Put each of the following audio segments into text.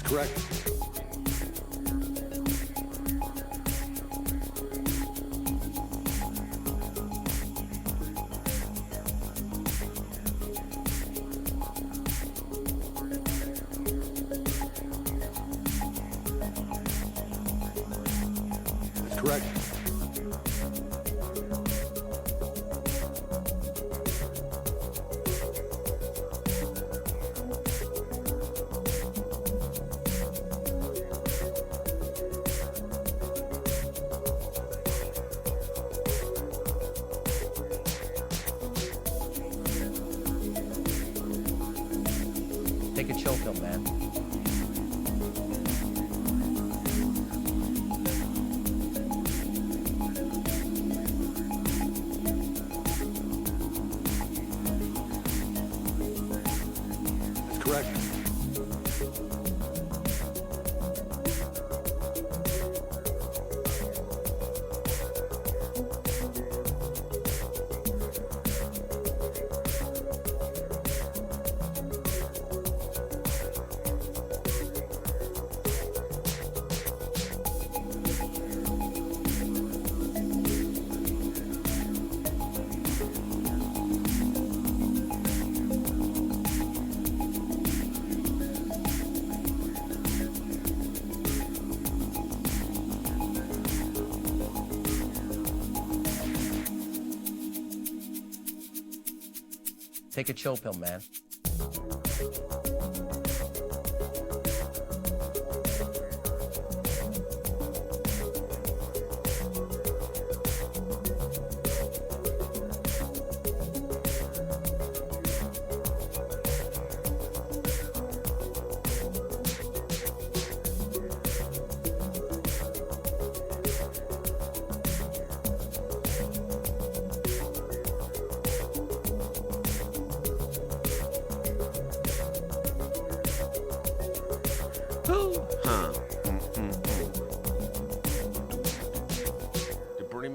Correct. That's correct. Take a chill pill, man. That's correct. Take a chill pill, man.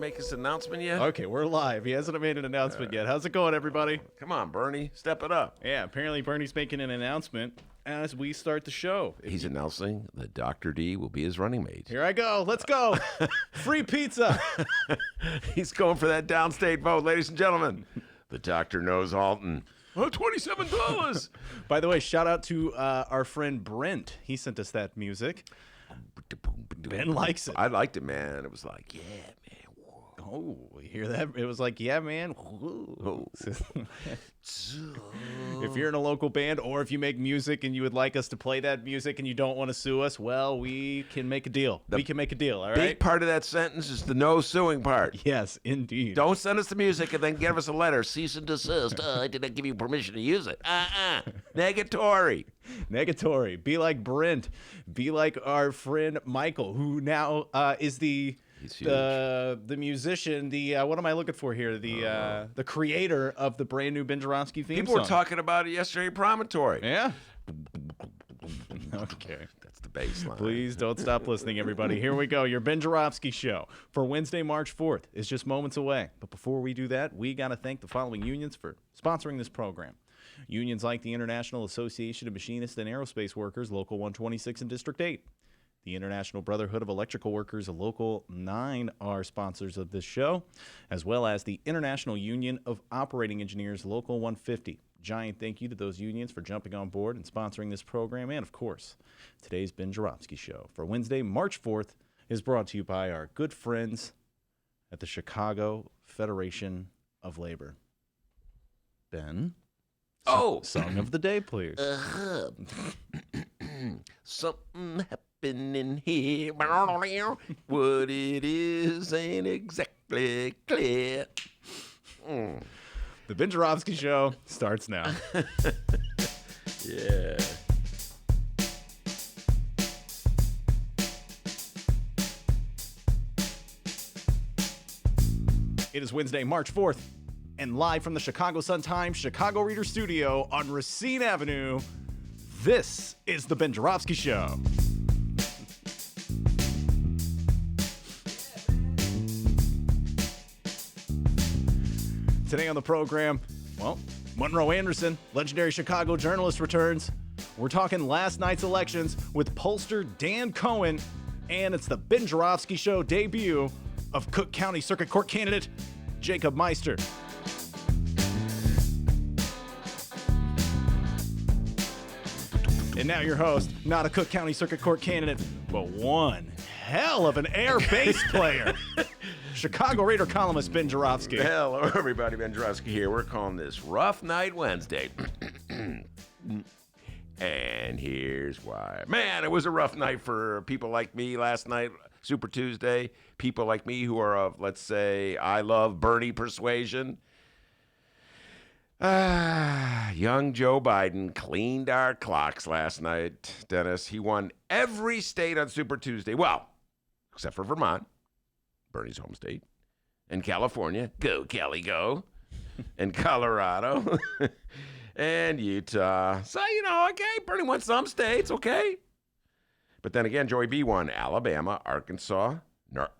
Make his announcement yet? Okay, we're live. He hasn't made an announcement yet. How's it going, everybody? Come on, Bernie. Step it up. Yeah, apparently Bernie's making an announcement as we start the show. He's announcing that Dr. D will be his running mate. Here I go. Let's go. Free pizza. He's going for that downstate vote, ladies and gentlemen. The doctor knows Alton. Oh, $27. By the way, shout out to our friend Brent. He sent us that music. Ben likes it. I liked it, man. It was like, yeah, man. Oh, you hear that? It was like, yeah, man. Oh. If you're in a local band or if you make music and you would like us to play that music and you don't want to sue us, well, we can make a deal. We can make a deal, all right? Big part of that sentence is the no suing part. Yes, indeed. Don't send us the music and then give us a letter. Cease and desist. I didn't give you permission to use it. Negatory. Negatory. Be like Brent. Be like our friend Michael, who now is the musician, what am I looking for here? The creator of the brand new Ben Joravsky theme People song. were talking about it yesterday at Promontory. Yeah. Okay. That's the bass line. Please don't stop listening, everybody. Here we go. Your Ben Joravsky show for Wednesday, March 4th is just moments away. But before we do that, we got to thank the following unions for sponsoring this program. Unions like the International Association of Machinists and Aerospace Workers, Local 126 and District 8. The International Brotherhood of Electrical Workers, Local 9, are sponsors of this show, as well as the International Union of Operating Engineers, Local 150. Giant thank you to those unions for jumping on board and sponsoring this program. And, of course, today's Ben Joravsky show for Wednesday, March 4th is brought to you by our good friends at the Chicago Federation of Labor. Ben? Song of the day, please. Something happening here. What it is ain't exactly clear. The Ben Joravsky show starts now. Yeah. It is Wednesday, March 4th, and live from the Chicago Sun-Times Chicago Reader Studio on Racine Avenue, this is The Ben Joravsky Show. Today on the program, well, Monroe Anderson, legendary Chicago journalist, returns. We're talking last night's elections with pollster Dan Cohen, and it's the Ben Joravsky Show debut of Cook County Circuit Court candidate Jacob Meister. And now your host, not a Cook County Circuit Court candidate, but one hell of an air bass player. Chicago Raider columnist Ben Joravsky. Hello, everybody. Ben Joravsky here. We're calling this Rough Night Wednesday. And here's why. Man, it was a rough night for people like me last night, Super Tuesday. People like me who are of, let's say, I love Bernie persuasion. Young Joe Biden cleaned our clocks last night, Dennis. He won every state on Super Tuesday. Well, except for Vermont, Bernie's home state, and California, go Cali, go, and Colorado, and Utah. So, okay, Bernie won some states, okay. But then again, Joey B won Alabama, Arkansas,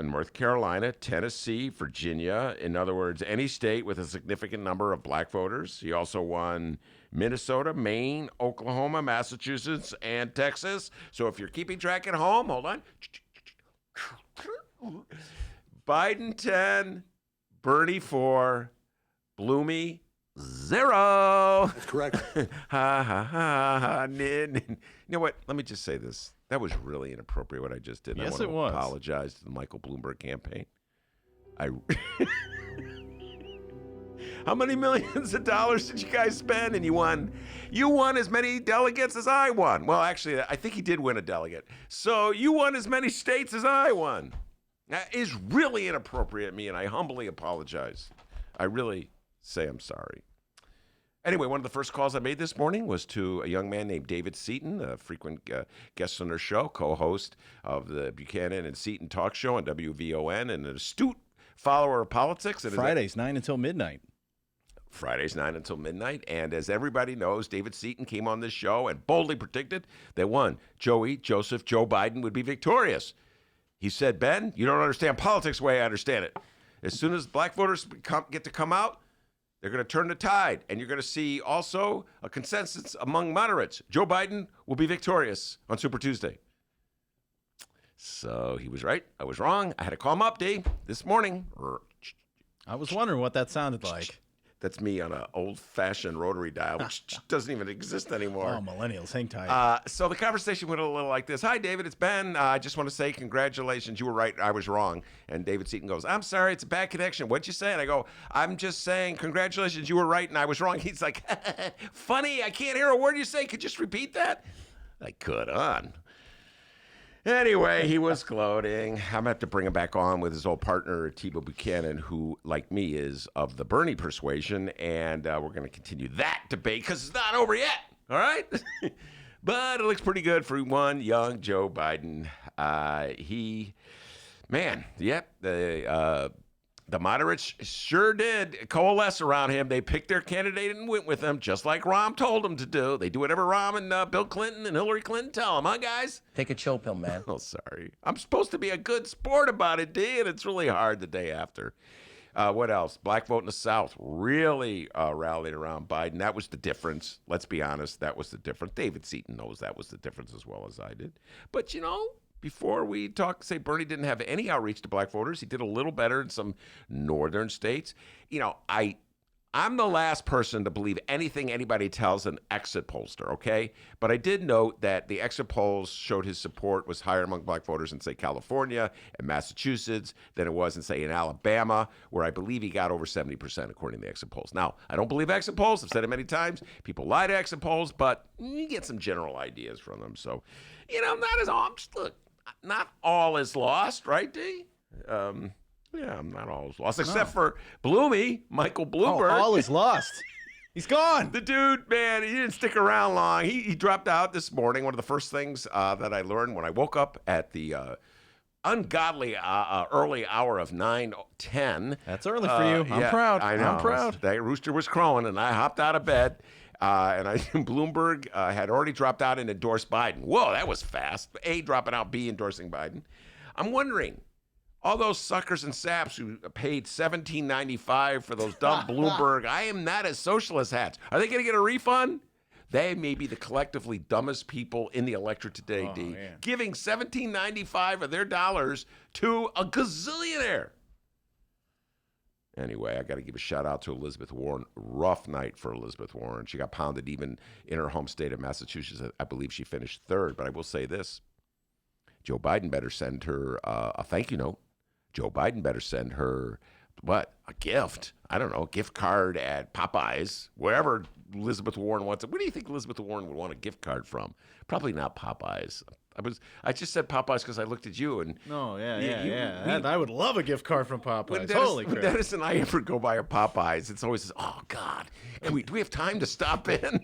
North Carolina, Tennessee, Virginia. In other words, any state with a significant number of black voters. He also won Minnesota, Maine, Oklahoma, Massachusetts, and Texas. So if you're keeping track at home, hold on. Biden 10, Bernie 4, Bloomy 0. That's correct. Ha ha ha ha. You know what? Let me just say this. That was really inappropriate what I just did. Yes, I want it to was. apologize to the Michael Bloomberg campaign. How many millions of dollars did you guys spend? And you won as many delegates as I won. Well, actually, I think he did win a delegate. So you won as many states as I won. That is really inappropriate of me, and I humbly apologize. I really say I'm sorry. Anyway, one of the first calls I made this morning was to a young man named David Seaton, a frequent guest on our show, co-host of the Buchanan and Seaton talk show on WVON, and an astute follower of politics. And Fridays, 9 until midnight. Fridays, 9 until midnight. And as everybody knows, David Seaton came on this show and boldly predicted that one, Joe Biden would be victorious. He said, Ben, you don't understand politics the way I understand it. As soon as black voters get to come out, they're going to turn the tide. And you're going to see also a consensus among moderates. Joe Biden will be victorious on Super Tuesday. So he was right. I was wrong. I had to call him up, D, this morning. I was wondering what that sounded like. That's me on an old-fashioned rotary dial, which doesn't even exist anymore. Oh, millennials, hang tight. So the conversation went a little like this. Hi, David, it's Ben. I just want to say congratulations. You were right. I was wrong. And David Seaton goes, I'm sorry. It's a bad connection. What'd you say? And I go, I'm just saying congratulations. You were right, and I was wrong. He's like, funny. I can't hear a word you say. Could you just repeat that? I could on. Anyway, he was gloating. I'm going to have to bring him back on with his old partner, Thibault Buchanan, who, like me, is of the Bernie persuasion. And we're going to continue that debate because it's not over yet. All right? But it looks pretty good for one young Joe Biden. The moderates sure did coalesce around him. They picked their candidate and went with him, just like Rahm told them to do. They do whatever Rahm and Bill Clinton and Hillary Clinton tell them, huh, guys? Take a chill pill, man. Oh, sorry. I'm supposed to be a good sport about it, D, and it's really hard the day after. What else? Black vote in the South really rallied around Biden. That was the difference. Let's be honest. That was the difference. David Seaton knows that was the difference as well as I did. But, before we say Bernie didn't have any outreach to black voters, he did a little better in some northern states. I'm the last person to believe anything anybody tells an exit pollster, okay? But I did note that the exit polls showed his support was higher among black voters in, say, California and Massachusetts than it was in, say, in Alabama, where I believe he got over 70% according to the exit polls. Now, I don't believe exit polls. I've said it many times. People lie to exit polls, but you get some general ideas from them. So, not all is lost, right, D? Yeah, I'm not all is lost, except for Bloomy, Michael Bloomberg. Oh, all is lost. He's gone. The dude, man, he didn't stick around long. He dropped out this morning. One of the first things that I learned when I woke up at the ungodly early hour of 9:10. That's early for you. I'm proud. I know. I'm proud. That rooster was crowing, and I hopped out of bed. And Bloomberg had already dropped out and endorsed Biden. Whoa, that was fast. A, dropping out, B, endorsing Biden. I'm wondering, all those suckers and saps who paid $17.95 for those dumb Bloomberg, I am not as socialist hats. Are they going to get a refund? They may be the collectively dumbest people in the electorate today, D. Yeah. Giving $17.95 of their dollars to a gazillionaire. Anyway, I got to give a shout out to Elizabeth Warren. Rough night for Elizabeth Warren. She got pounded even in her home state of Massachusetts. I believe she finished third. But I will say this. Joe Biden better send her a thank you note. Joe Biden better send her, what, a gift? I don't know, a gift card at Popeyes, wherever Elizabeth Warren wants it. Where do you think Elizabeth Warren would want a gift card from? Probably not Popeyes. I just said Popeyes because I looked at you and No, I would love a gift card from Popeyes. Holy when crap. Dennis and I ever go by a Popeyes, it's always, oh God, do we have time to stop in?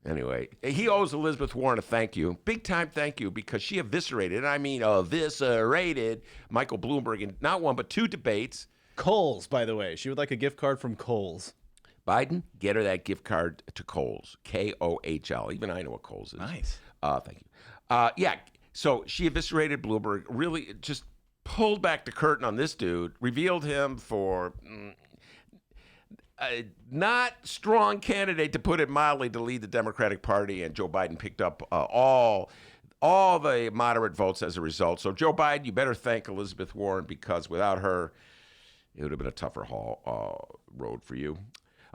Anyway, he owes Elizabeth Warren a thank you, big time thank you, because she eviscerated, and I mean eviscerated, Michael Bloomberg in not one but two debates. Kohl's, by the way. She would like a gift card from Kohl's. Biden, get her that gift card to Kohl's, Kohl. Even I know what Kohl's is. Nice. Thank you. Yeah, so she eviscerated Bloomberg, really just pulled back the curtain on this dude, revealed him for a not strong candidate, to put it mildly, to lead the Democratic Party, and Joe Biden picked up all the moderate votes as a result. So Joe Biden, you better thank Elizabeth Warren, because without her, it would have been a tougher road for you.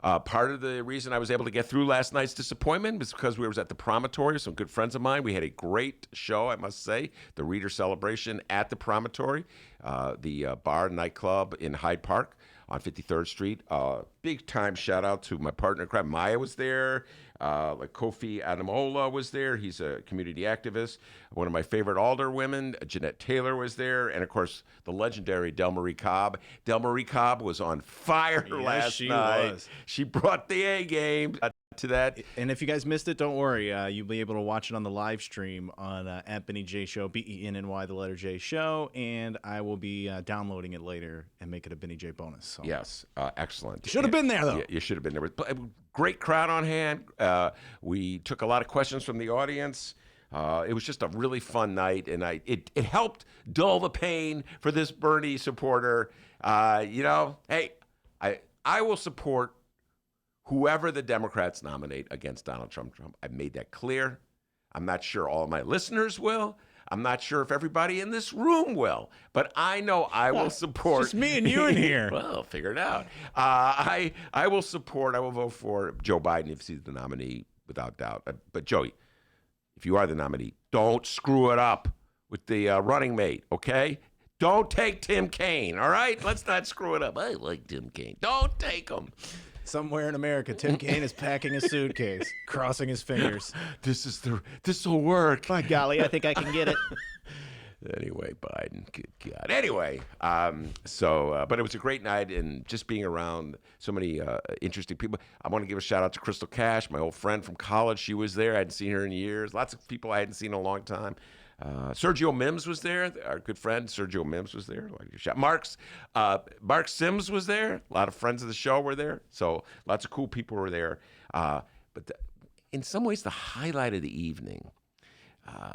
Part of the reason I was able to get through last night's disappointment was because we were at the Promontory. Some good friends of mine. We had a great show, I must say, the Reader Celebration at the Promontory, the bar and nightclub in Hyde Park on 53rd Street. Big time shout out to my partner, Crab Maya was there. Like Kofi Adamola was there. He's a community activist. One of my favorite alder women, Jeanette Taylor, was there. And, of course, the legendary Del Marie Cobb. Del Marie Cobb was on fire last night. Was. She brought the A game to that. And if you guys missed it, don't worry. You'll be able to watch it on the live stream on at Benny J Show, BENNY, the letter J Show. And I will be downloading it later and make it a Benny J bonus. So. Yes, excellent. Should have been there, though. Yeah, you should have been there. But great crowd on hand. We took a lot of questions from the audience. It was just a really fun night, and it helped dull the pain for this Bernie supporter. Hey, I will support whoever the Democrats nominate against Donald Trump. I've made that clear. I'm not sure all of my listeners will. I'm not sure if everybody in this room will, but I know I will support. Just me and you in here. Well, figure it out. I will vote for Joe Biden if he's the nominee, without doubt. But Joey, if you are the nominee, don't screw it up with the running mate, okay? Don't take Tim Kaine, all right? Let's not screw it up. I like Tim Kaine. Don't take him. Somewhere in America, Tim Kaine is packing a suitcase, crossing his fingers. This will work. By golly, I think I can get it. Anyway, Biden, good God. Anyway, but it was a great night, and just being around so many interesting people. I want to give a shout out to Crystal Cash, my old friend from college. She was there. I hadn't seen her in years. Lots of people I hadn't seen in a long time. Sergio Mims was there. Our good friend Sergio Mims was there. Mark Sims was there. A lot of friends of the show were there. So lots of cool people were there. In some ways, the highlight of the evening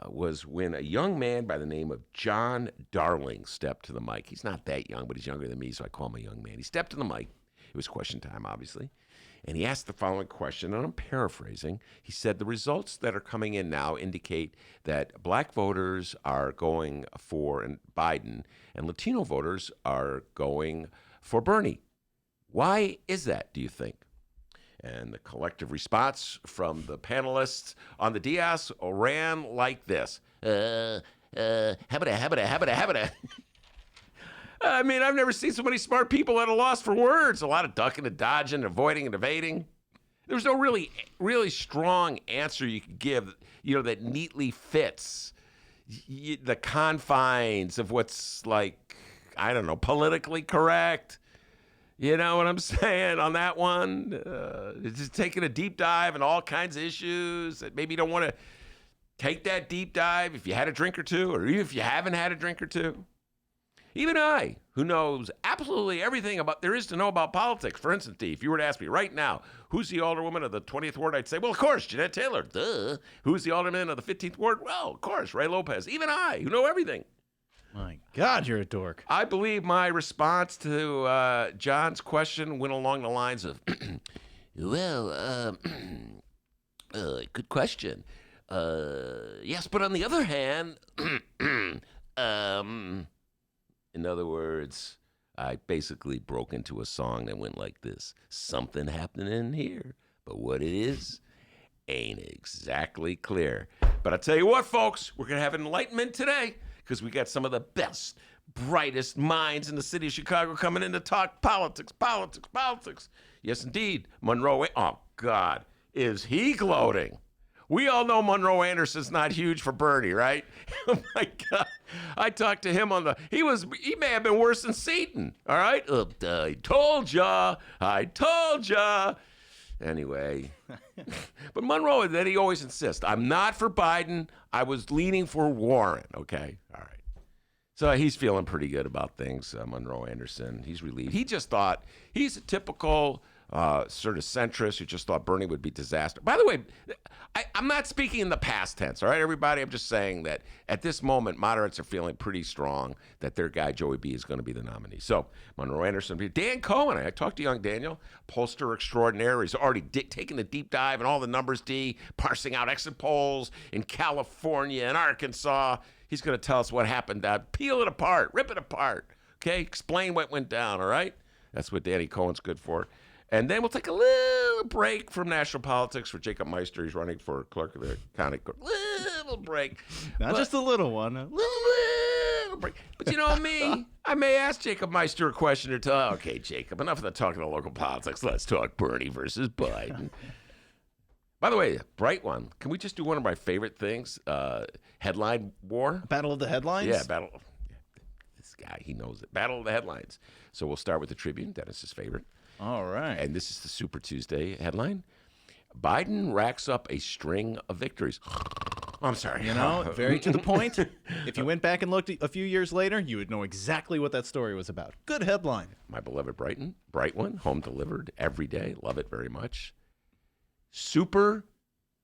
was when a young man by the name of John Darling stepped to the mic. He's not that young, but he's younger than me, so I call him a young man. He stepped to the mic. It was question time, obviously. And he asked the following question, and I'm paraphrasing. He said, the results that are coming in now indicate that black voters are going for Biden and Latino voters are going for Bernie. Why is that, do you think? And the collective response from the panelists on the dais ran like this. Habita. I mean, I've never seen so many smart people at a loss for words. A lot of ducking and dodging, avoiding and evading. There was no really strong answer you could give, that neatly fits the confines of what's like, I don't know, politically correct. You know what I'm saying on that one? It's just taking a deep dive in all kinds of issues that maybe you don't want to take that deep dive if you had a drink or two, or even if you haven't had a drink or two. Even I, who knows absolutely everything about there is to know about politics. For instance, if you were to ask me right now, who's the alderwoman of the 20th Ward, I'd say, well, of course, Jeanette Taylor. Duh. Who's the alderman of the 15th Ward? Well, of course, Ray Lopez. Even I, who know everything. My God, you're a dork. I believe my response to John's question went along the lines of, well, good question. Yes, but on the other hand, in other words, I basically broke into a song that went like this. Something happening in here, but what it is ain't exactly clear. But I tell you what, folks, we're going to have enlightenment today because we got some of the best, brightest minds in the city of Chicago coming in to talk politics. Yes, indeed. Monroe, oh, God, is he gloating? We all know Monroe Anderson's not huge for Bernie, right? Oh my God! I talked to him on the. He may have been worse than Seaton. All right. I told ya. Anyway, but Monroe, then he always insists, I'm not for Biden. I was leaning for Warren. Okay. All right. So he's feeling pretty good about things. Monroe Anderson. He's relieved. He just thought he's a typical. Sort of centrist who just thought Bernie would be disaster. By the way, I'm not speaking in the past tense, all right, everybody? I'm just saying that at this moment, moderates are feeling pretty strong that their guy, Joey B., is going to be the nominee. So, Monroe Anderson. Dan Cohen, I talked to young Daniel, pollster extraordinaire. He's already taking a deep dive in all the numbers, parsing out exit polls in California and Arkansas. He's going to tell us what happened. Peel it apart, rip it apart, okay? Explain what went down, all right? That's what Danny Cohen's good for. And then we'll take a little break from national politics for Jacob Meister. He's running for clerk of the county court. Little break. Not just a little one. Little break. But you know me, I may ask Jacob Meister a question or two. Okay, Jacob, enough of the talking about local politics. Let's talk Bernie versus Biden. By the way, bright one. Can we just do one of my favorite things? Headline war? Battle of the headlines? Yeah, battle. This guy, he knows it. Battle of the headlines. So we'll start with the Tribune, Dennis's favorite. All right. And this is the Super Tuesday headline. Biden racks up a string of victories. I'm sorry. You know, very to the point. If you went back and looked a few years later, you would know exactly what that story was about. Good headline. My beloved Bright one, home delivered every day. Love it very much. Super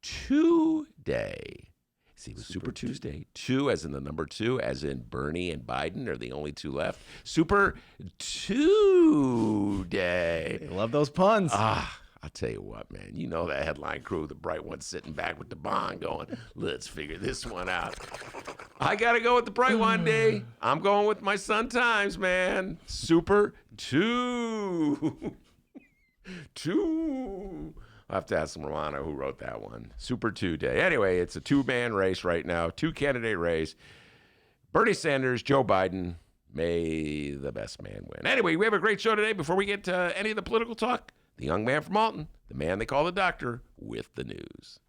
Tuesday. See, with Super Tuesday, 2 as in the number 2, as in Bernie and Biden are the only 2 left. Super Tuesday. They love those puns. I'll tell you what, man. You know that headline crew, the bright one sitting back with the bond going, let's figure this one out. I got to go with the bright one, D. I'm going with my Sun Times, man. Super Two. I'll have to ask Romano who wrote that one. Super Tuesday. Anyway, it's a 2-man race right now, 2-candidate race. Bernie Sanders, Joe Biden, may the best man win. Anyway, we have a great show today. Before we get to any of the political talk, the young man from Alton, the man they call the doctor, with the news.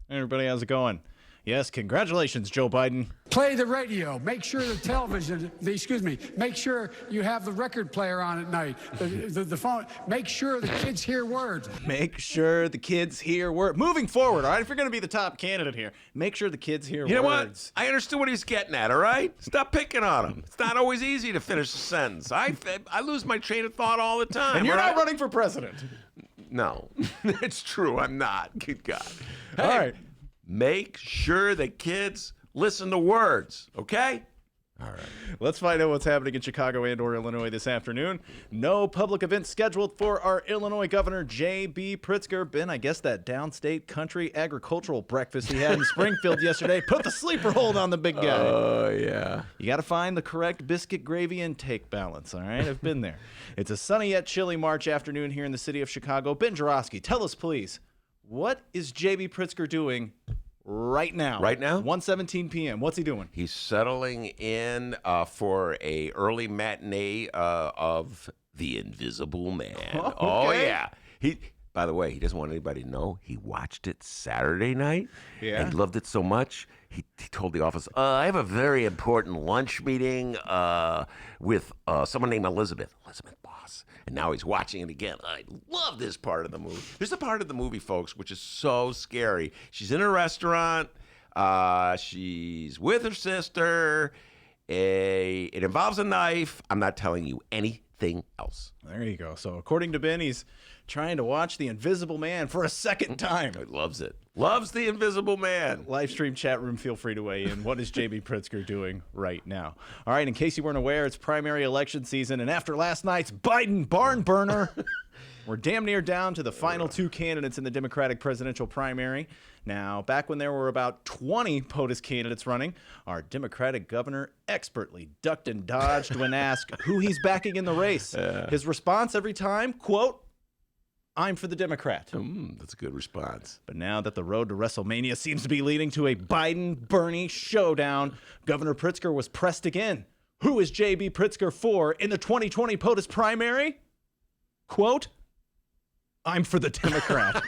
Hey everybody, how's it going? Yes, congratulations, Joe Biden. Play the radio. Make sure the television, make sure you have the record player on at night. The phone. Make sure the kids hear words. Make sure the kids hear words. Moving forward, all right? If you're going to be the top candidate here, make sure the kids hear words. You know what? I understood what he's getting at, all right? Stop picking on him. It's not always easy to finish a sentence. I lose my train of thought all the time. And you're right? not running for president. No, it's true. I'm not. Good God. Hey, all right. Make sure the kids listen to words, okay? All right. Let's find out what's happening in Chicago and or Illinois this afternoon. No public events scheduled for our Illinois Governor J.B. Pritzker. Been, I guess, that downstate country agricultural breakfast he had in Springfield yesterday. Put the sleeper hold on the big guy. Oh, yeah. You got to find the correct biscuit gravy intake balance, all right? I've been there. It's a sunny yet chilly March afternoon here in the city of Chicago. Ben Joravsky, tell us, please, what is J.B. Pritzker doing right now? Right now? 1:17 p.m. What's he doing? He's settling in for a early matinee of The Invisible Man. Okay. Oh, yeah. By the way, he doesn't want anybody to know he watched it Saturday night. Yeah. And he loved it so much, he told the office, I have a very important lunch meeting with someone named Elizabeth Boss. And now he's watching it again. I love this part of the movie. There's a part of the movie, folks, which is so scary. She's in a restaurant. She's with her sister. It involves a knife. I'm not telling you anything else. There you go. So according to Ben, he's trying to watch The Invisible Man for a second time. He loves it. Loves The Invisible Man. Live stream chat room, feel free to weigh in. What is J.B. Pritzker doing right now? All right, in case you weren't aware, it's primary election season, and after last night's Biden barn burner, we're damn near down to the final two candidates in the Democratic presidential primary. Now, back when there were about 20 POTUS candidates running, our Democratic governor expertly ducked and dodged when asked who he's backing in the race. His response every time, quote, "I'm for the Democrat." That's a good response. But now that the road to WrestleMania seems to be leading to a Biden-Bernie showdown, Governor Pritzker was pressed again. Who is J.B. Pritzker for in the 2020 POTUS primary? Quote, "I'm for the Democrat."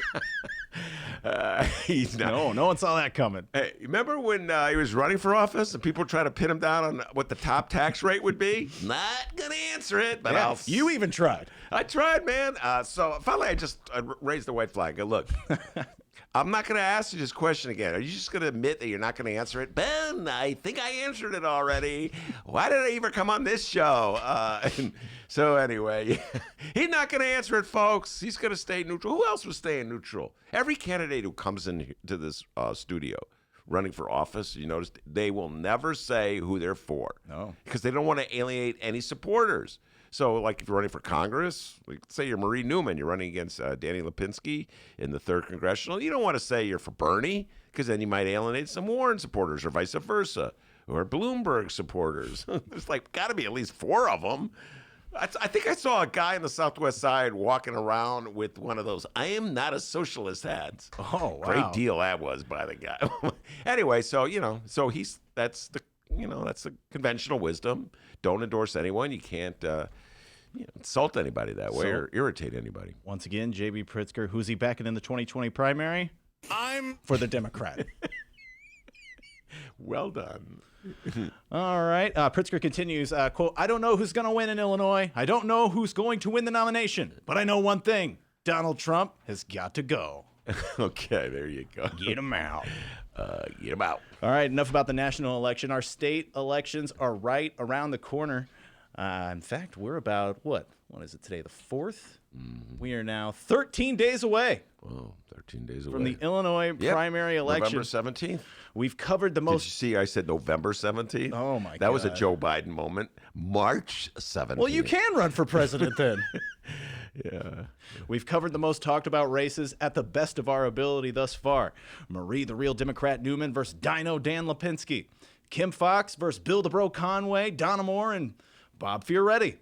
He's not. No one saw that coming. Hey, remember when he was running for office and people were trying to pin him down on what the top tax rate would be? Not going to answer it, but Yeah, you even tried. I tried, man. So finally I just raised the white flag. Look, I'm not going to ask you this question again. Are you just going to admit that you're not going to answer it? Ben, I think I answered it already. Why did I even come on this show? So anyway, he's not going to answer it, folks. He's going to stay neutral. Who else was staying neutral? Every candidate who comes into this studio running for office, you notice they will never say who they're for. No. Because they don't want to alienate any supporters. So, like, if you're running for Congress, like, say you're Marie Newman, you're running against Danny Lipinski in the 3rd Congressional, you don't want to say you're for Bernie, because then you might alienate some Warren supporters or vice versa, or Bloomberg supporters. There's, like, got to be at least 4 of them. I think I saw a guy on the Southwest Side walking around with one of those "I am not a socialist" hats. Oh, wow. Great deal that was by the guy. Anyway, so, that's the conventional wisdom. Don't endorse anyone. You can't insult anybody that way or irritate anybody. Once again, J.B. Pritzker, who's he backing in the 2020 primary? I'm For the Democrat. Well done. All right. Pritzker continues, quote, "I don't know who's going to win in Illinois. I don't know who's going to win the nomination. But I know one thing. Donald Trump has got to go." Okay, there you go. Get him out. Get him out. All right, enough about the national election. Our state elections are right around the corner. In fact, we're about, what is it today, the 4th? Mm-hmm. We are now 13 days away. Oh, 13 days away. From the Illinois primary election. November 17th. We've covered the Did most. you see I said November 17th? Oh, my God. That was a Joe Biden moment. March 17th. Well, you can run for president then. Yeah. We've covered the most talked about races at the best of our ability thus far. Marie the Real Democrat Newman versus Dino Dan Lipinski. Kim Fox versus Bill the Bro Conway, Donna Moore, and Bob Fioretti.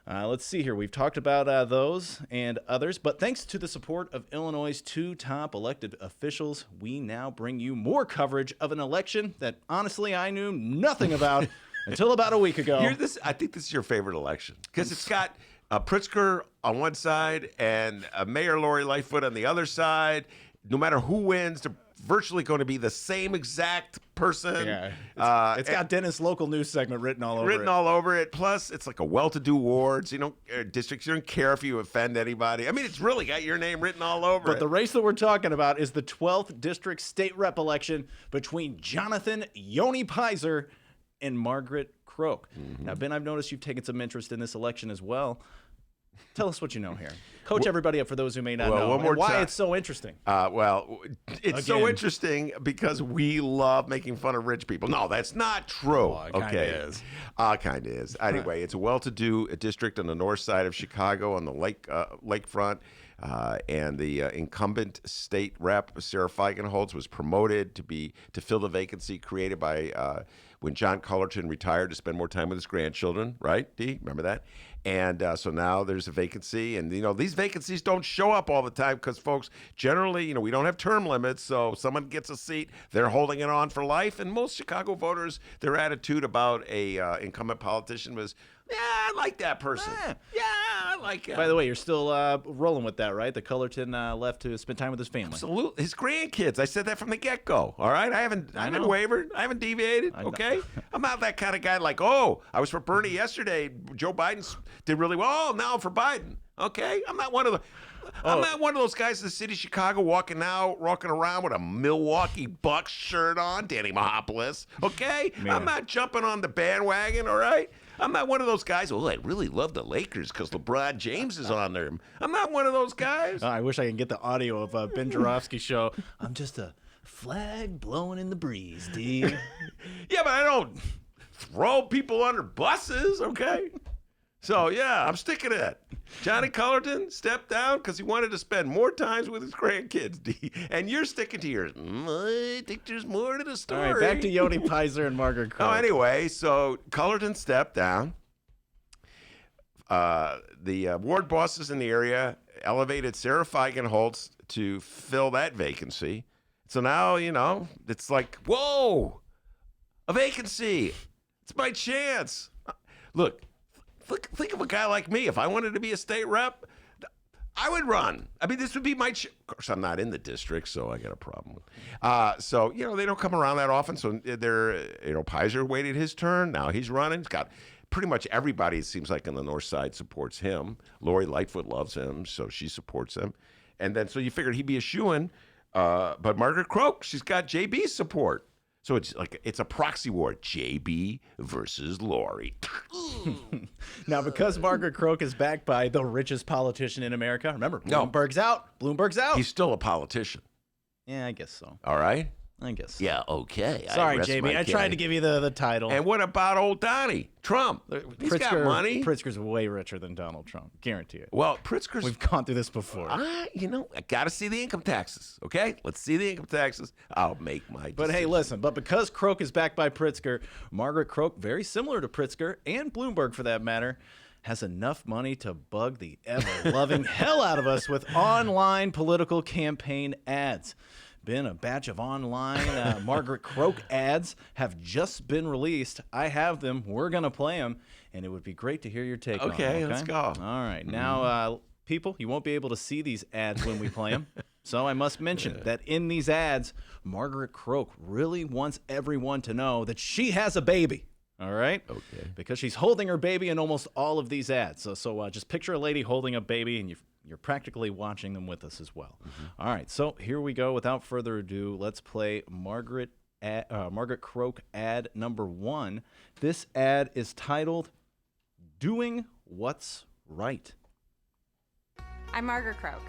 Let's see here. We've talked about those and others, but thanks to the support of Illinois' 2 top elected officials, we now bring you more coverage of an election that, honestly, I knew nothing about until about a week ago. I think this is your favorite election because it's got Pritzker on one side and Mayor Lori Lightfoot on the other side. No matter who wins, they're virtually going to be the same exact person. Yeah, it's got Dennis' local news segment written all over it. Plus, it's like a well-to-do wards. Districts. You don't care if you offend anybody. I mean, it's really got your name written all over it. But the race that we're talking about is the 12th district state rep election between Jonathan Yoni Pizer and Margaret Croak. Mm-hmm. Now, Ben, I've noticed you've taken some interest in this election as well. Tell us what you know here. Coach everybody up for those who may not know. And why it's so interesting. It's so interesting because we love making fun of rich people. No, that's not true. Oh, it kinda is. Kind of is. Anyway, it's a well-to-do district on the north side of Chicago on the lakefront. And the incumbent state rep, Sarah Feigenholz, was promoted to fill the vacancy created by when John Cullerton retired to spend more time with his grandchildren, right, Dee? Remember that? And so now there's a vacancy. And, these vacancies don't show up all the time because, folks, generally, we don't have term limits. So someone gets a seat, they're holding it on for life. And most Chicago voters, their attitude about a incumbent politician was, yeah, I like that person. Yeah, I like it. By the way, you're still rolling with that, right? The Cullerton left to spend time with his family. Absolutely. His grandkids. I said that from the get-go. All right? I haven't wavered. I haven't deviated. Okay? I'm not that kind of guy like, oh, I was for Bernie yesterday. Joe Biden did really well. Oh, now I'm for Biden. Okay? I'm not one of the... I'm not one of those guys in the city of Chicago walking around with a Milwaukee Bucks shirt on, Danny Mahopoulos, okay? I'm not jumping on the bandwagon, all right? I'm not one of those guys, I really love the Lakers because LeBron James is on there. I'm not one of those guys. I wish I could get the audio of Ben Joravsky show. I'm just a flag blowing in the breeze, D. Yeah, but I don't throw people under buses, okay? So, yeah, I'm sticking to it. Johnny Cullerton stepped down because he wanted to spend more time with his grandkids, D. And you're sticking to yours. I think there's more to the story. All right, back to Yodi Pizer and Margaret Crow. Oh, anyway, so Cullerton stepped down. The ward bosses in the area elevated Sarah Feigenholtz to fill that vacancy. So now, it's like, whoa, a vacancy. It's my chance. Look, think of a guy like me. If I wanted to be a state rep, I would run. I mean, this would be my of course, I'm not in the district, so I got a problem. So, they don't come around that often. So Pizer waited his turn. Now he's running. He's got pretty much everybody, it seems like, on the north side supports him. Lori Lightfoot loves him, so she supports him. And then, so you figured he'd be a shoo-in. But Margaret Croak, she's got JB's support. So it's a proxy war, JB versus Lori. Now, because Margaret Croak is backed by the richest politician in America, remember, Bloomberg's out. Bloomberg's out. He's still a politician. Yeah, I guess so. All right? I guess so. Yeah, okay. Sorry, JB. I tried to give you the title. And what about old Donnie Trump? He's got money. Pritzker's way richer than Donald Trump. Guarantee it. Well, Pritzker's... We've gone through this before. I got to see the income taxes, okay? Let's see the income taxes. I'll make my decision. But hey, listen, because Croak is backed by Pritzker, Margaret Croak, very similar to Pritzker, and Bloomberg for that matter, has enough money to bug the ever-loving hell out of us with online political campaign ads. Been a batch of online Margaret Croak ads have just been released. I have them. We're going to play them, and it would be great to hear your take on them. Okay, let's go. All right. Now, people, you won't be able to see these ads when we play them. So I must mention that in these ads, Margaret Croak really wants everyone to know that she has a baby. All right? Okay. Because she's holding her baby in almost all of these ads. So just picture a lady holding a baby, and you're practically watching them with us as well. Mm-hmm. All right, so here we go. Without further ado, let's play Margaret Croak ad number 1. This ad is titled, Doing What's Right. I'm Margaret Croak.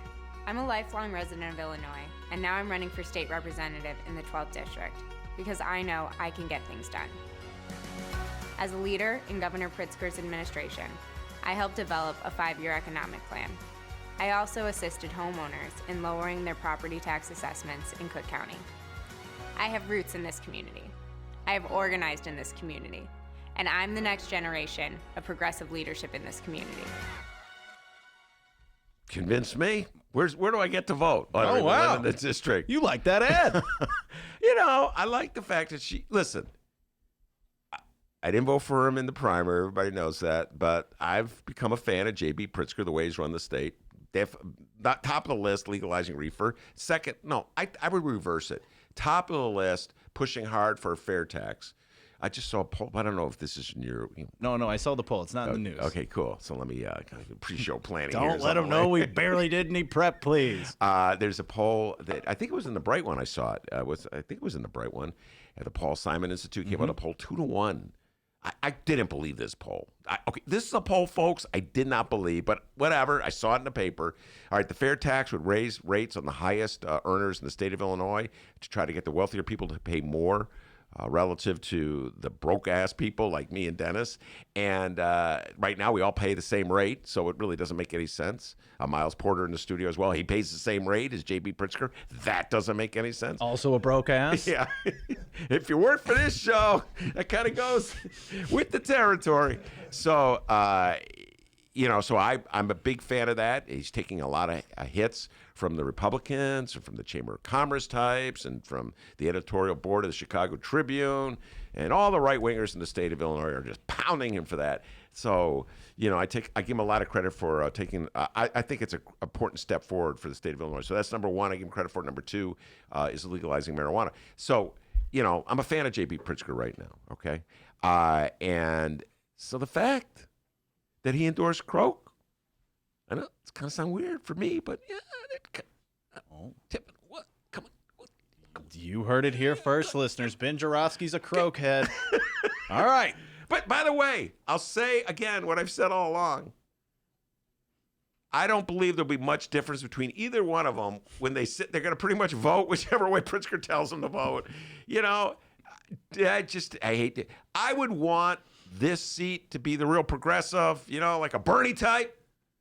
I'm a lifelong resident of Illinois, and now I'm running for state representative in the 12th District because I know I can get things done. As a leader in Governor Pritzker's administration, I helped develop a 5-year economic plan. I also assisted homeowners in lowering their property tax assessments in Cook County. I have roots in this community. I have organized in this community, and I'm the next generation of progressive leadership in this community. Convince me. Where do I get to vote? Oh, wow. In the district. You like that ad. I like the fact that listen, I didn't vote for him in the primary. Everybody knows that. But I've become a fan of J.B. Pritzker, the way he's run the state. Not top of the list, legalizing reefer. Second, no, I would reverse it. Top of the list, pushing hard for a fair tax. I just saw a poll. I don't know if this is in your... No, I saw the poll. It's not in the news. Okay, cool. So let me pre-show planning Don't here. let them know we barely did any prep, please. There's a poll that I think it was in the Bright one I saw it. I think it was in the Bright one. At the Paul Simon Institute came out a poll 2-1. I didn't believe this poll. This is a poll, folks, I did not believe, but whatever. I saw it in the paper. All right, the fair tax would raise rates on the highest earners in the state of Illinois to try to get the wealthier people to pay more relative to the broke-ass people like me and Dennis. And right now, we all pay the same rate, so it really doesn't make any sense. Miles Porter in the studio as well. He pays the same rate as J.B. Pritzker. That doesn't make any sense. Also a broke ass? Yeah. If you weren't for this show, that kind of goes with the territory. So, so I'm a big fan of that. He's taking a lot of hits from the Republicans and from the Chamber of Commerce types and from the editorial board of the Chicago Tribune, and all the right-wingers in the state of Illinois are just pounding him for that. So, I give him a lot of credit for taking. I think it's an important step forward for the state of Illinois. So that's number one. I give him credit for it. Number two is legalizing marijuana. So, I'm a fan of J.B. Pritzker right now. Okay, and so the fact that he endorsed Croak, I know it's kind of sound weird for me, but yeah. Tip, what? Come on. What? You heard it here first, listeners. Ben Joravsky's a croakhead. All right. But by the way, I'll say again what I've said all along. I don't believe there'll be much difference between either one of them when they sit. They're going to pretty much vote whichever way Pritzker tells them to vote. You know, I hate it. I would want this seat to be the real progressive, you know, like a Bernie type.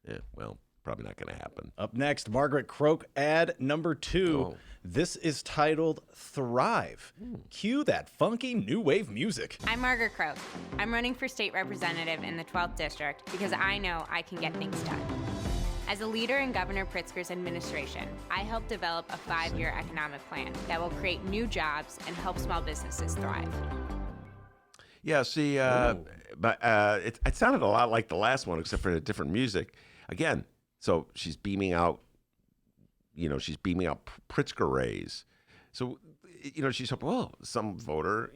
Yeah, well, probably not going to happen. Up next, Margaret Croak ad number 2. Oh. This is titled Thrive. Cue that funky new wave music. I'm Margaret Croak. I'm running for state representative in the 12th district because I know I can get things done. As a leader in Governor Pritzker's administration, I helped develop a 5-year economic plan that will create new jobs and help small businesses thrive. Yeah, see, but it sounded a lot like the last one, except for the different music. Again, so she's beaming out, Pritzker rays. So, she's hoping, well, some voter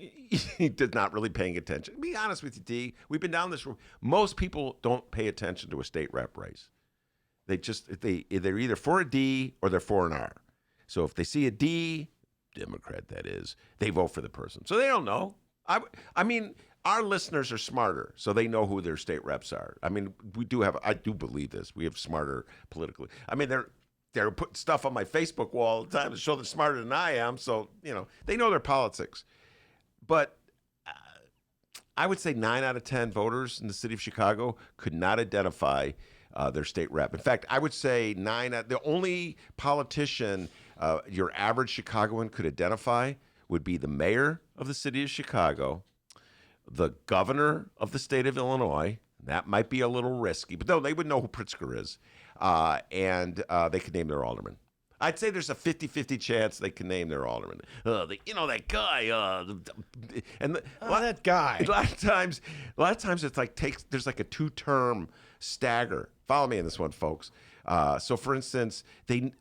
did not really paying attention. Be honest with you, D. We've been down this road. Most people don't pay attention to a state rep race. They're either for a D or they're for an R. So if they see a D, Democrat that is, they vote for the person. So they don't know. I mean, our listeners are smarter, so they know who their state reps are. I mean, I do believe this. We have smarter politically. I mean, they're putting stuff on my Facebook wall all the time to show they're smarter than I am. So, they know their politics. But I would say 9 out of 10 voters in the city of Chicago could not identify their state rep. In fact, I would say the only politician your average Chicagoan could identify would be the mayor of the city of Chicago, the governor of the state of Illinois. That might be a little risky, but no, they would know who Pritzker is, and they could name their alderman. I'd say there's a 50-50 chance they can name their alderman. That guy. That guy. A lot of times it's like there's like a 2-term stagger. Follow me in this one, folks. So, for instance,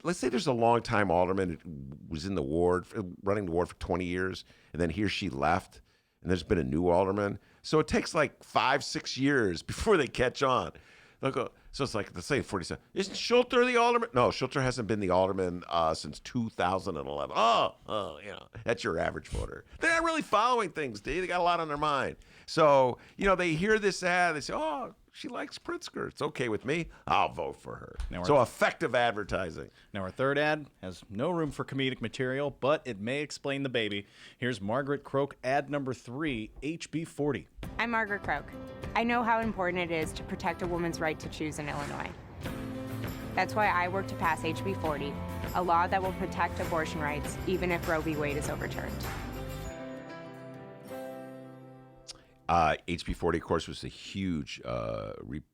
let's say there's a longtime alderman who was in the ward, running the ward for 20 years, and then he or she left, and there's been a new alderman. So it takes like 5-6 years before they catch on. They'll go, so it's like, let's say 47. Isn't Schulter the alderman? No, Schulter hasn't been the alderman since 2011. That's your average voter. They're not really following things, D. They got a lot on their mind. So, they hear this ad. They say, oh, she likes Pritzker. It's okay with me. I'll vote for her. So effective advertising. Now, our third ad has no room for comedic material, but it may explain the baby. Here's Margaret Croak ad number 3, HB 40. I'm Margaret Croak. I know how important it is to protect a woman's right to choose in Illinois. That's why I work to pass HB 40, a law that will protect abortion rights even if Roe v. Wade is overturned. HB 40, of course, was a huge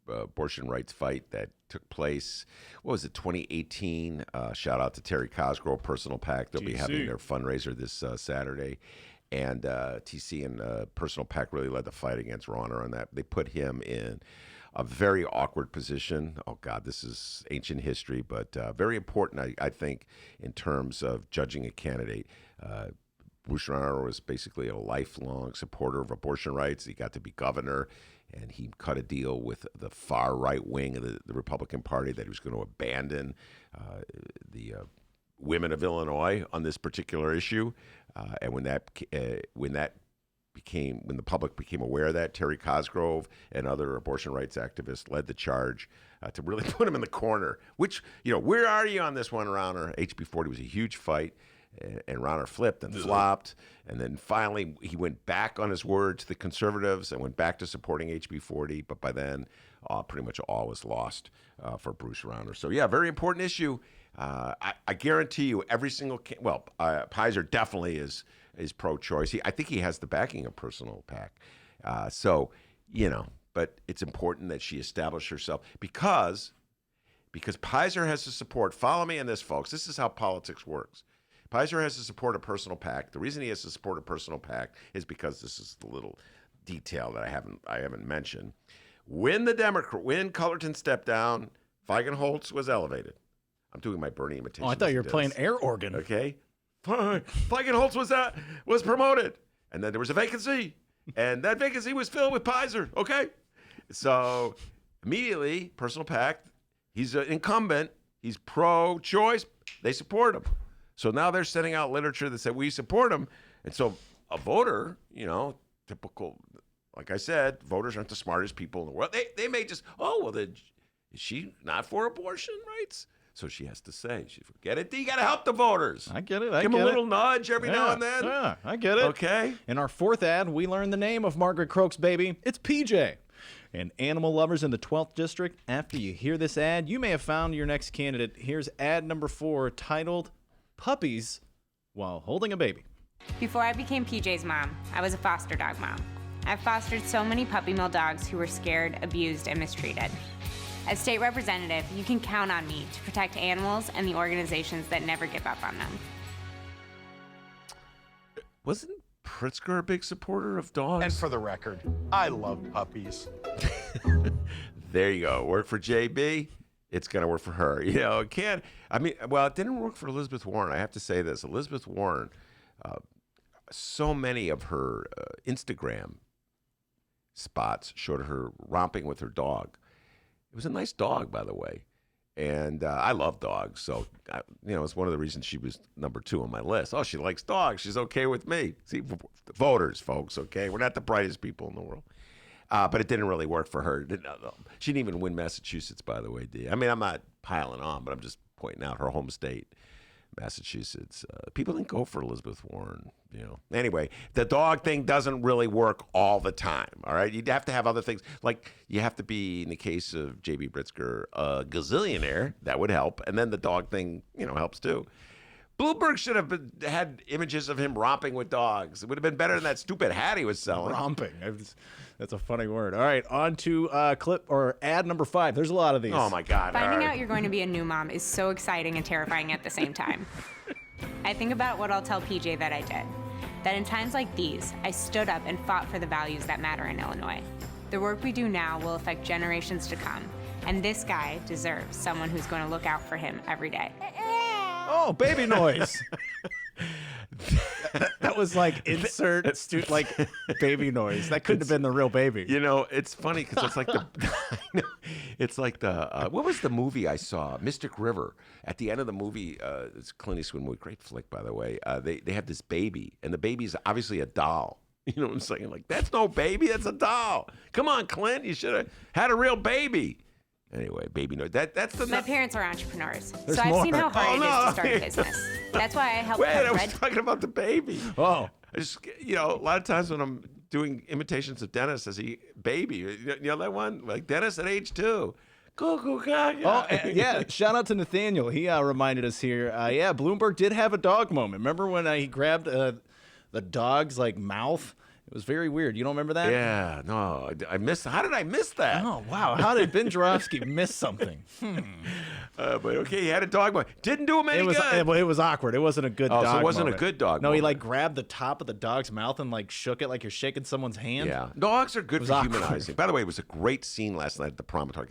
abortion rights fight that took place, 2018? Shout out to Terry Cosgrove, Personal PAC. They'll be having their fundraiser this Saturday. And TC and Personal PAC really led the fight against Rauner on that. They put him in a very awkward position. Oh, God, this is ancient history, but very important, I think, in terms of judging a candidate. Bruce Rauner was basically a lifelong supporter of abortion rights. He got to be governor, and he cut a deal with the far right wing of the Republican Party that he was going to abandon the women of Illinois on this particular issue. And when the public became aware of that, Terry Cosgrove and other abortion rights activists led the charge to really put him in the corner. Which, where are you on this one, Rauner? HB 40 was a huge fight. And Rauner flipped and flopped. And then finally, he went back on his word to the conservatives and went back to supporting HB 40. But by then, pretty much all was lost for Bruce Rauner. So, yeah, very important issue. I guarantee you every single Pizer definitely is pro-choice. I think he has the backing of Personal PAC. But it's important that she establish herself because Pizer has to support. Follow me on this, folks. This is how politics works. Pizer has to support a Personal PAC. The reason he has to support a Personal PAC is because this is the little detail that I haven't mentioned. When Cullerton stepped down, Feigenholtz was elevated. I'm doing my Bernie imitation. Oh, I thought you were playing air organ. Okay, Feigenholtz was promoted, and then there was a vacancy, and that vacancy was filled with Pizer. Okay, so immediately Personal PAC, He's an incumbent. He's pro-choice. They support him. So now they're sending out literature that said we support him. And so a voter, typical, like I said, voters aren't the smartest people in the world. They may just, is she not for abortion rights? So she has to say, get it? You got to help the voters. I get it. Give them a little nudge every now and then. Yeah, I get it. Okay. In our fourth ad, we learn the name of Margaret Croak's baby. It's PJ. And animal lovers in the 12th District, after you hear this ad, you may have found your next candidate. Here's ad number 4, titled Puppies While Holding a Baby. Before I became PJ's mom, I was a foster dog mom. I've fostered so many puppy mill dogs who were scared, abused, and mistreated. As state representative, you can count on me to protect animals and the organizations that never give up on them. Wasn't Pritzker a big supporter of dogs? And for the record, I love puppies. There you go. Work for JB. It's going to work for her. It can't. It didn't work for Elizabeth Warren. I have to say this. Elizabeth Warren, so many of her Instagram spots showed her romping with her dog. It was a nice dog, by the way. And I love dogs. So, it's one of the reasons she was number 2 on my list. Oh, she likes dogs. She's okay with me. See, voters, folks, okay? We're not the brightest people in the world. But it didn't really work for her. She didn't even win Massachusetts, by the way, D. I'm not piling on, but I'm just pointing out her home state, Massachusetts. People didn't go for Elizabeth Warren, Anyway, the dog thing doesn't really work all the time, all right? You'd have to have other things. Like, you have to be, in the case of J.B. Pritzker, a gazillionaire. That would help. And then the dog thing, helps too. Bloomberg should have had images of him romping with dogs. It would have been better than that stupid hat he was selling. Romping. That's a funny word. All right, on to ad number 5. There's a lot of these. Oh, my God. Finding out you're going to be a new mom is so exciting and terrifying at the same time. I think about what I'll tell PJ that I did. That in times like these, I stood up and fought for the values that matter in Illinois. The work we do now will affect generations to come, and this guy deserves someone who's going to look out for him every day. Oh, baby noise. That was like insert baby noise. That couldn't have been the real baby. It's funny because it's like the what was the movie I saw? Mystic River. At the end of the movie, it's Clint Eastwood movie, great flick by the way. They have this baby, and the baby's obviously a doll. You know what I'm saying? Like, that's no baby, that's a doll. Come on, Clint, you should have had a real baby. Anyway, baby noise. That's the. My parents are entrepreneurs, There's so I've more. seen how hard it is to start a business. That's why I helped cut I was red. talking about the baby. Oh. I just, a lot of times when I'm doing imitations of Dennis as he baby, you know that one? Like Dennis at age 2. Cuckoo, gaga. Oh, yeah. Shout out to Nathaniel. He reminded us here. Bloomberg did have a dog moment. Remember when he grabbed the dog's mouth? It was very weird. You don't remember that? Yeah, no, I missed. How did I miss that? Oh, wow. How did Ben Joravsky miss something? But okay, he had a dog moment. Didn't do him any good. It was awkward. It wasn't a good dog so it wasn't moment. a good dog No, he moment. grabbed the top of the dog's mouth and shook it like you're shaking someone's hand. Yeah, dogs are good for awkward. humanizing. By the way, it was a great scene last night at the promontory.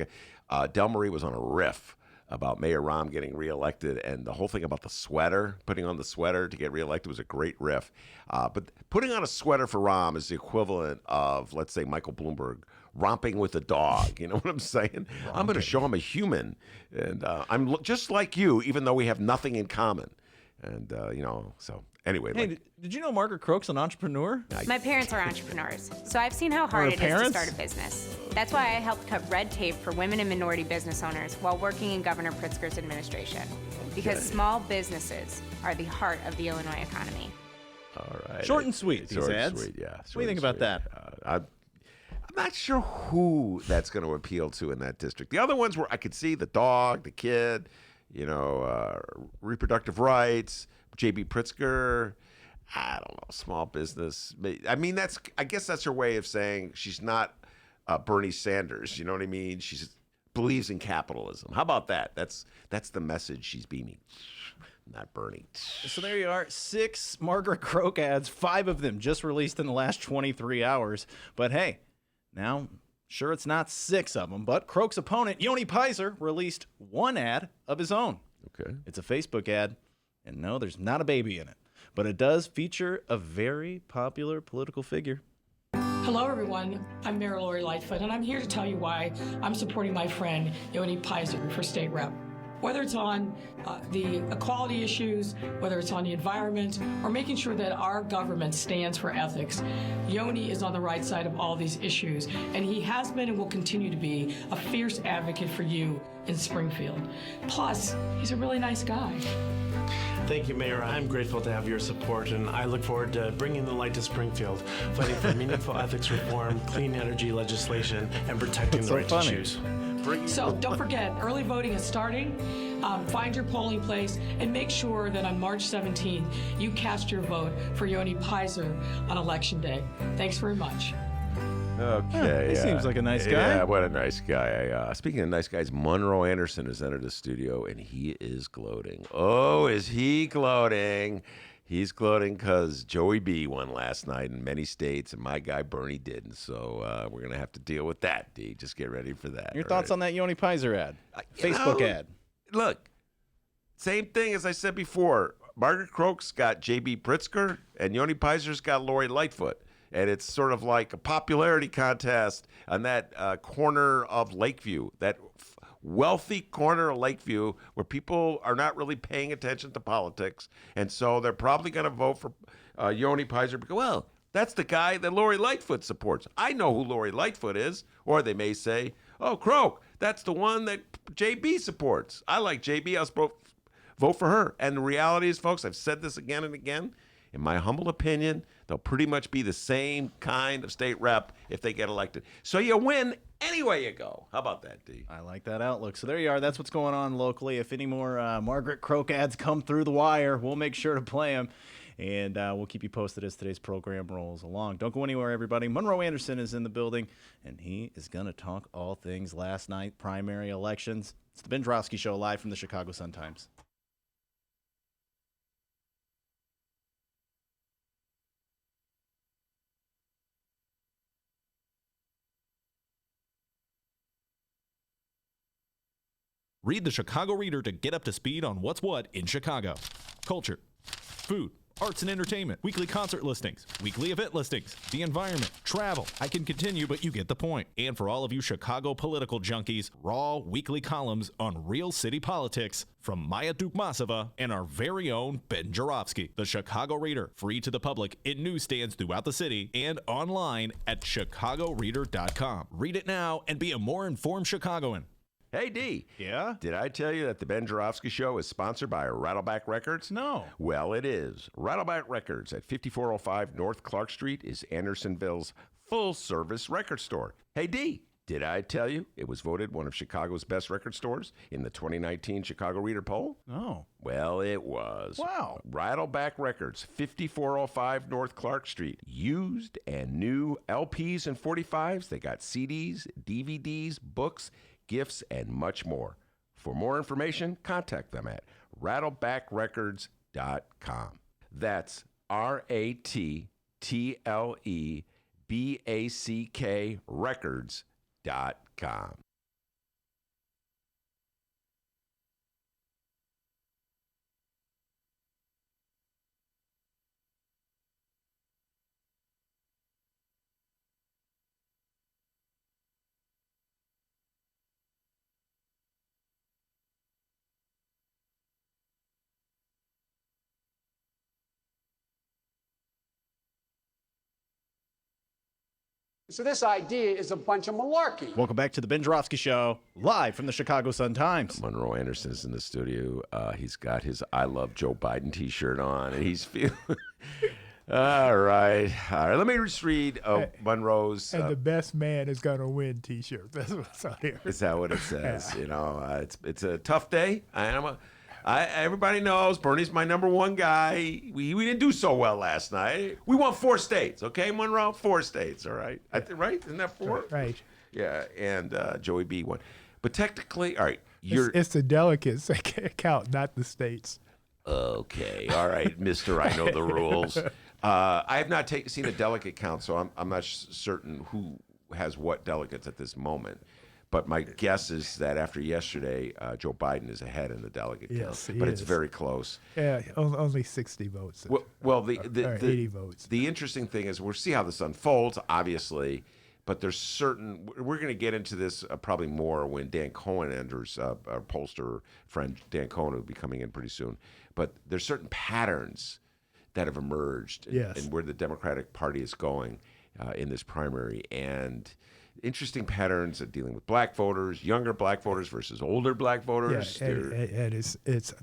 Del Marie was on a riff about Mayor Rahm getting reelected, and the whole thing about the sweater, putting on the sweater to get reelected was a great riff. But putting on a sweater for Rahm is the equivalent of, let's say, Michael Bloomberg romping with a dog. You know what I'm saying? I'm going to show him a human, and I'm just like you, even though we have nothing in common. And, so anyway. Hey, did you know Margaret Croak's an entrepreneur? My parents are entrepreneurs, so I've seen how hard Her it is to parents? start a business. That's why I helped cut red tape for women and minority business owners while working in Governor Pritzker's administration. Because small businesses are the heart of the Illinois economy. All right. Short and sweet, these Short and ads. sweet, yeah. What do you think about that? I'm not sure who that's going to appeal to in that district. The other ones where I could see the dog, the kid, reproductive rights, J.B. Pritzker. I don't know, small business. I mean, I guess that's her way of saying she's not Bernie Sanders. You know what I mean? She believes in capitalism. How about that? That's the message she's beaming. Not Bernie. So there you are, 6 Margaret Croak ads, 5 of them just released in the last 23 hours. But hey, now, sure it's not 6 of them, but Croak's opponent, Yoni Pizer, released 1 ad of his own. Okay. It's a Facebook ad, and no, there's not a baby in it. But it does feature a very popular political figure. Hello, everyone. I'm Mayor Lori Lightfoot, and I'm here to tell you why I'm supporting my friend Yoni Pizer for state rep. Whether it's on the equality issues, whether it's on the environment, or making sure that our government stands for ethics, Yoni is on the right side of all these issues, and he has been and will continue to be a fierce advocate for you in Springfield. Plus, he's a really nice guy. Thank you, Mayor. I'm grateful to have your support, and I look forward to bringing the light to Springfield, fighting for meaningful ethics reform, clean energy legislation, and protecting the right to choose. So don't forget, early voting is starting. Find your polling place and make sure that on March 17th, you cast your vote for Yoni Pizer on Election Day. Thanks very much. Okay. He seems like a nice guy. Yeah, what a nice guy. Speaking of nice guys, Monroe Anderson has entered the studio, and he is gloating. Oh, is he gloating? He's gloating because Joey B won last night in many states, and my guy Bernie didn't. So we're going to have to deal with that, D. Just get ready for that. Your thoughts on that Yoni Pizer ad? Facebook ad. Look, same thing as I said before. Margaret Croak's got J.B. Pritzker, and Yoni Pizer's got Lori Lightfoot. And it's sort of like a popularity contest on that corner of Lakeview, that wealthy corner of Lakeview where people are not really paying attention to politics. And so they're probably going to vote for Yoni Pizer because, well, that's the guy that Lori Lightfoot supports. I know who Lori Lightfoot is. Or they may say, oh, Croak, that's the one that JB supports. I like JB. I'll vote for her. And the reality is, folks, I've said this again and again. In my humble opinion, they'll pretty much be the same kind of state rep if they get elected. So you win any way you go. How about that, D? I like that outlook. So there you are. That's what's going on locally. If any more Margaret Croak ads come through the wire, we'll make sure to play them. And we'll keep you posted as today's program rolls along. Don't go anywhere, everybody. Monroe Anderson is in the building, and he is going to talk all things last night, primary elections. It's the Ben Joravsky Show, live from the Chicago Sun-Times. Read the Chicago Reader to get up to speed on what's what in Chicago. Culture, food, arts and entertainment, weekly concert listings, weekly event listings, the environment, travel. I can continue, but you get the point. And for all of you Chicago political junkies, raw weekly columns on real city politics from Maya Dukmasova and our very own Ben Joravsky. The Chicago Reader, free to the public in newsstands throughout the city and online at chicagoreader.com. Read it now and be a more informed Chicagoan. Hey, D. Yeah? Did I tell you that the Ben Joravsky Show is sponsored by Rattleback Records? No. Well, it is. Rattleback Records at 5405 North Clark Street is Andersonville's full-service record store. Hey, D. Did I tell you it was voted one of Chicago's best record stores in the 2019 Chicago Reader poll? No. Well, it was. Wow. Rattleback Records, 5405 North Clark Street. Used and new LPs and 45s. They got CDs, DVDs, books, gifts, and much more. For more information, contact them at rattlebackrecords.com. That's RATTLEBACK records.com. So this idea is a bunch of malarkey. Welcome back to the Ben Joravsky Show, live from the Chicago Sun-Times. Monroe Anderson is in the studio. He's got his I Love Joe Biden t-shirt on, and he's feeling... All right. Let me just read Monroe's... And the best man is going to win t-shirt. That's what's on here. Is that what it says? Yeah. You know, it's a tough day. Everybody knows Bernie's my number one guy. We didn't do so well last night. We won 4 states, okay, Monroe? 4 states, all right? Right? Isn't that 4? Right. Yeah, and Joey B won. But technically, all right, it's the delegates that count, not the states. Okay, all right, mister, I know the rules. I have not seen a delegate count, so I'm not certain who has what delegates at this moment. But my guess is that after yesterday, Joe Biden is ahead in the delegate Yes, count. he But it's is. very close. Yeah, only 60 votes. Well, or 80 votes. The interesting thing is we'll see how this unfolds, obviously, but there's certain. We're going to get into this probably more when Dan Cohen enters. Our pollster friend Dan Cohen will be coming in pretty soon. But there's certain patterns that have emerged in where the Democratic Party is going in this primary, and interesting patterns of dealing with black voters, younger black voters versus older black voters. Yeah, and it's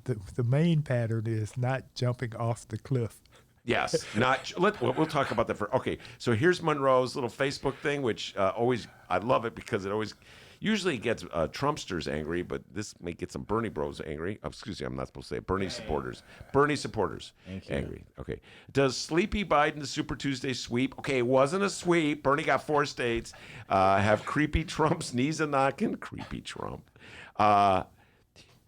the main pattern is not jumping off the cliff. Yes, we'll talk about that okay. So here's Monroe's little Facebook thing, which I love it because it always usually gets Trumpsters angry, but this may get some Bernie bros angry. Oh, excuse me, I'm not supposed to say it. Bernie supporters angry. Okay. Does Sleepy Biden the Super Tuesday sweep? Okay, it wasn't a sweep. Bernie got 4 states. Have creepy Trump's knees a knocking? Creepy Trump.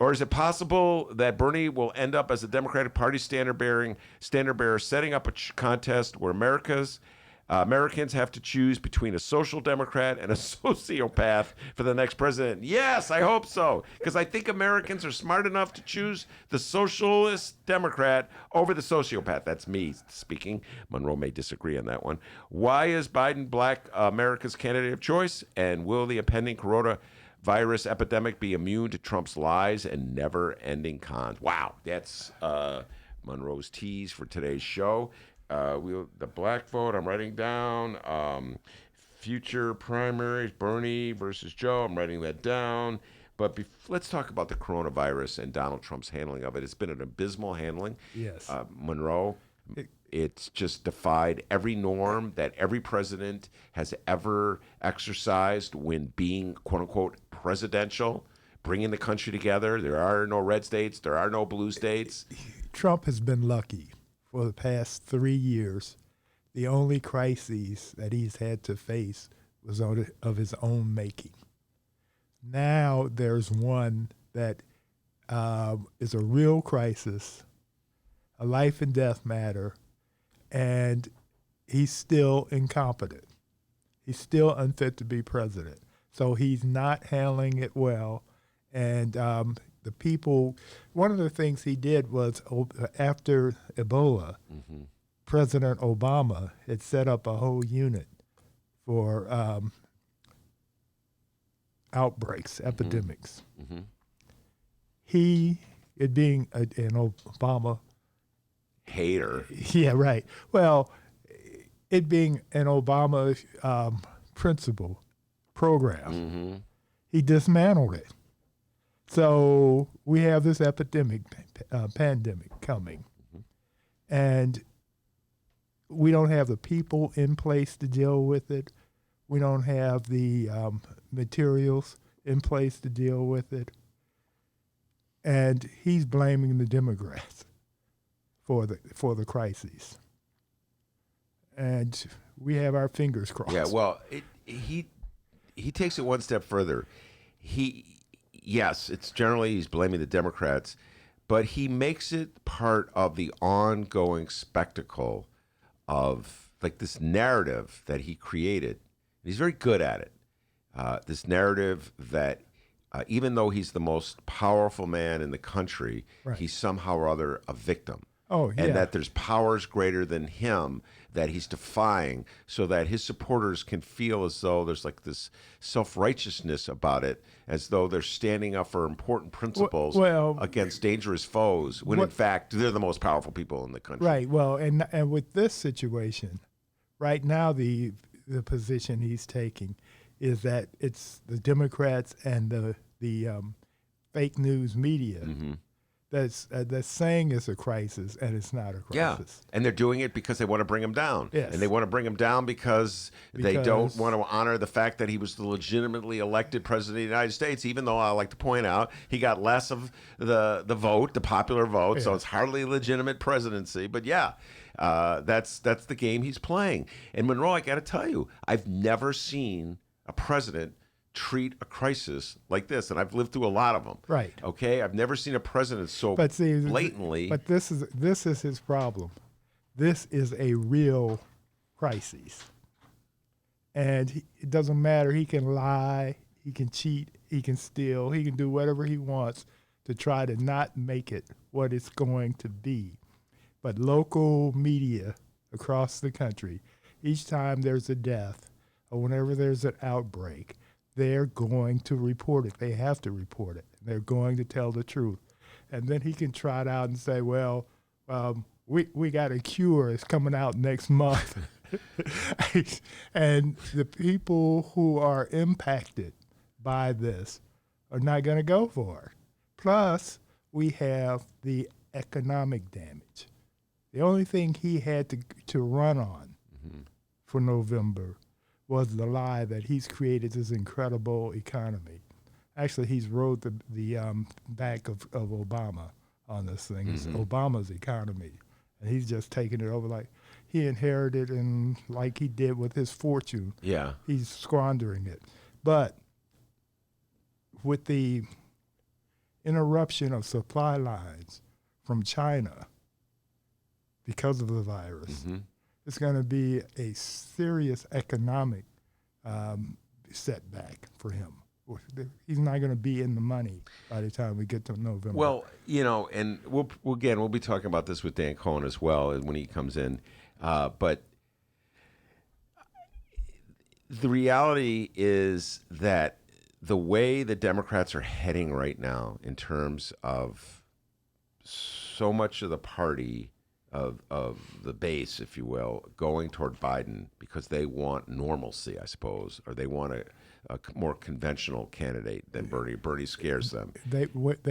Or is it possible that Bernie will end up as a Democratic Party standard bearer, setting up a contest where Americans have to choose between a social democrat and a sociopath for the next president? Yes, I hope so, because I think Americans are smart enough to choose the socialist democrat over the sociopath. That's me speaking. Monroe may disagree on that one. Why is Biden Black America's candidate of choice? And will the impending coronavirus epidemic be immune to Trump's lies and never-ending cons? Wow, that's Monroe's tease for today's show. The black vote, I'm writing down. Future primaries, Bernie versus Joe, I'm writing that down. But let's talk about the coronavirus and Donald Trump's handling of it. It's been an abysmal handling. Yes. Monroe, it's just defied every norm that every president has ever exercised when being, quote unquote, presidential, bringing the country together. There are no red states. There are no blue states. Trump has been lucky. For the past 3 years, the only crises that he's had to face was of his own making. Now there's one that is a real crisis, a life and death matter, and he's still incompetent. He's still unfit to be president. So he's not handling it well. And the people, one of the things he did was after Ebola, President Obama had set up a whole unit for outbreaks, epidemics. He, it being an Obama hater. Yeah, right. Well, it being an Obama principle program, he dismantled it. So we have this pandemic coming, and we don't have the people in place to deal with it. We don't have the materials in place to deal with it. And he's blaming the Democrats for the crises. And we have our fingers crossed. Yeah, well, he takes it one step further. Yes, it's generally he's blaming the Democrats, but he makes it part of the ongoing spectacle of like this narrative that he created. He's very good at it. This narrative that even though he's the most powerful man in the country, he's somehow or other a victim. Oh, yeah. And that there's powers greater than him that he's defying, so that his supporters can feel as though there's like this self-righteousness about it, as though they're standing up for important principles against dangerous foes, when in fact they're the most powerful people in the country. Right. Well, and with this situation, right now the position he's taking is that it's the Democrats and the fake news media that's saying it's a crisis, and it's not a crisis. Yeah, and they're doing it because they want to bring him down. Yes. And they want to bring him down because they don't want to honor the fact that he was the legitimately elected president of the United States, even though I like to point out he got less of the vote, the popular vote, so it's hardly a legitimate presidency. But yeah, that's the game he's playing. And Monroe, I got to tell you, I've never seen a president treat a crisis like this, and I've lived through a lot of them. Right. Okay, I've never seen a president so blatantly. But this is his problem. This is a real crisis, and it doesn't matter. He can lie. he can cheat, he can steal, he can do whatever he wants to try to not make it what it's going to be. But local media across the country, each time there's a death or whenever there's an outbreak, they're going to report it. They have to report it. They're going to tell the truth. And then he can trot out and say, well, we got a cure. It's coming out next month. And the people who are impacted by this are not going to go for it. Plus, we have the economic damage. The only thing he had to run on for November was the lie that he's created this incredible economy. Actually, he's rode the back of Obama on this thing. It's Obama's economy. And he's just taking it over like he inherited and like he did with his fortune. Yeah. He's squandering it. But with the interruption of supply lines from China because of the virus, it's going to be a serious economic setback for him. He's not going to be in the money by the time we get to November. Well, and we'll be talking about this with Dan Cohen as well when he comes in. But the reality is that the way the Democrats are heading right now in terms of so much of the party of the base, if you will, going toward Biden because they want normalcy, I suppose, or they want a more conventional candidate than Bernie. Bernie scares them. They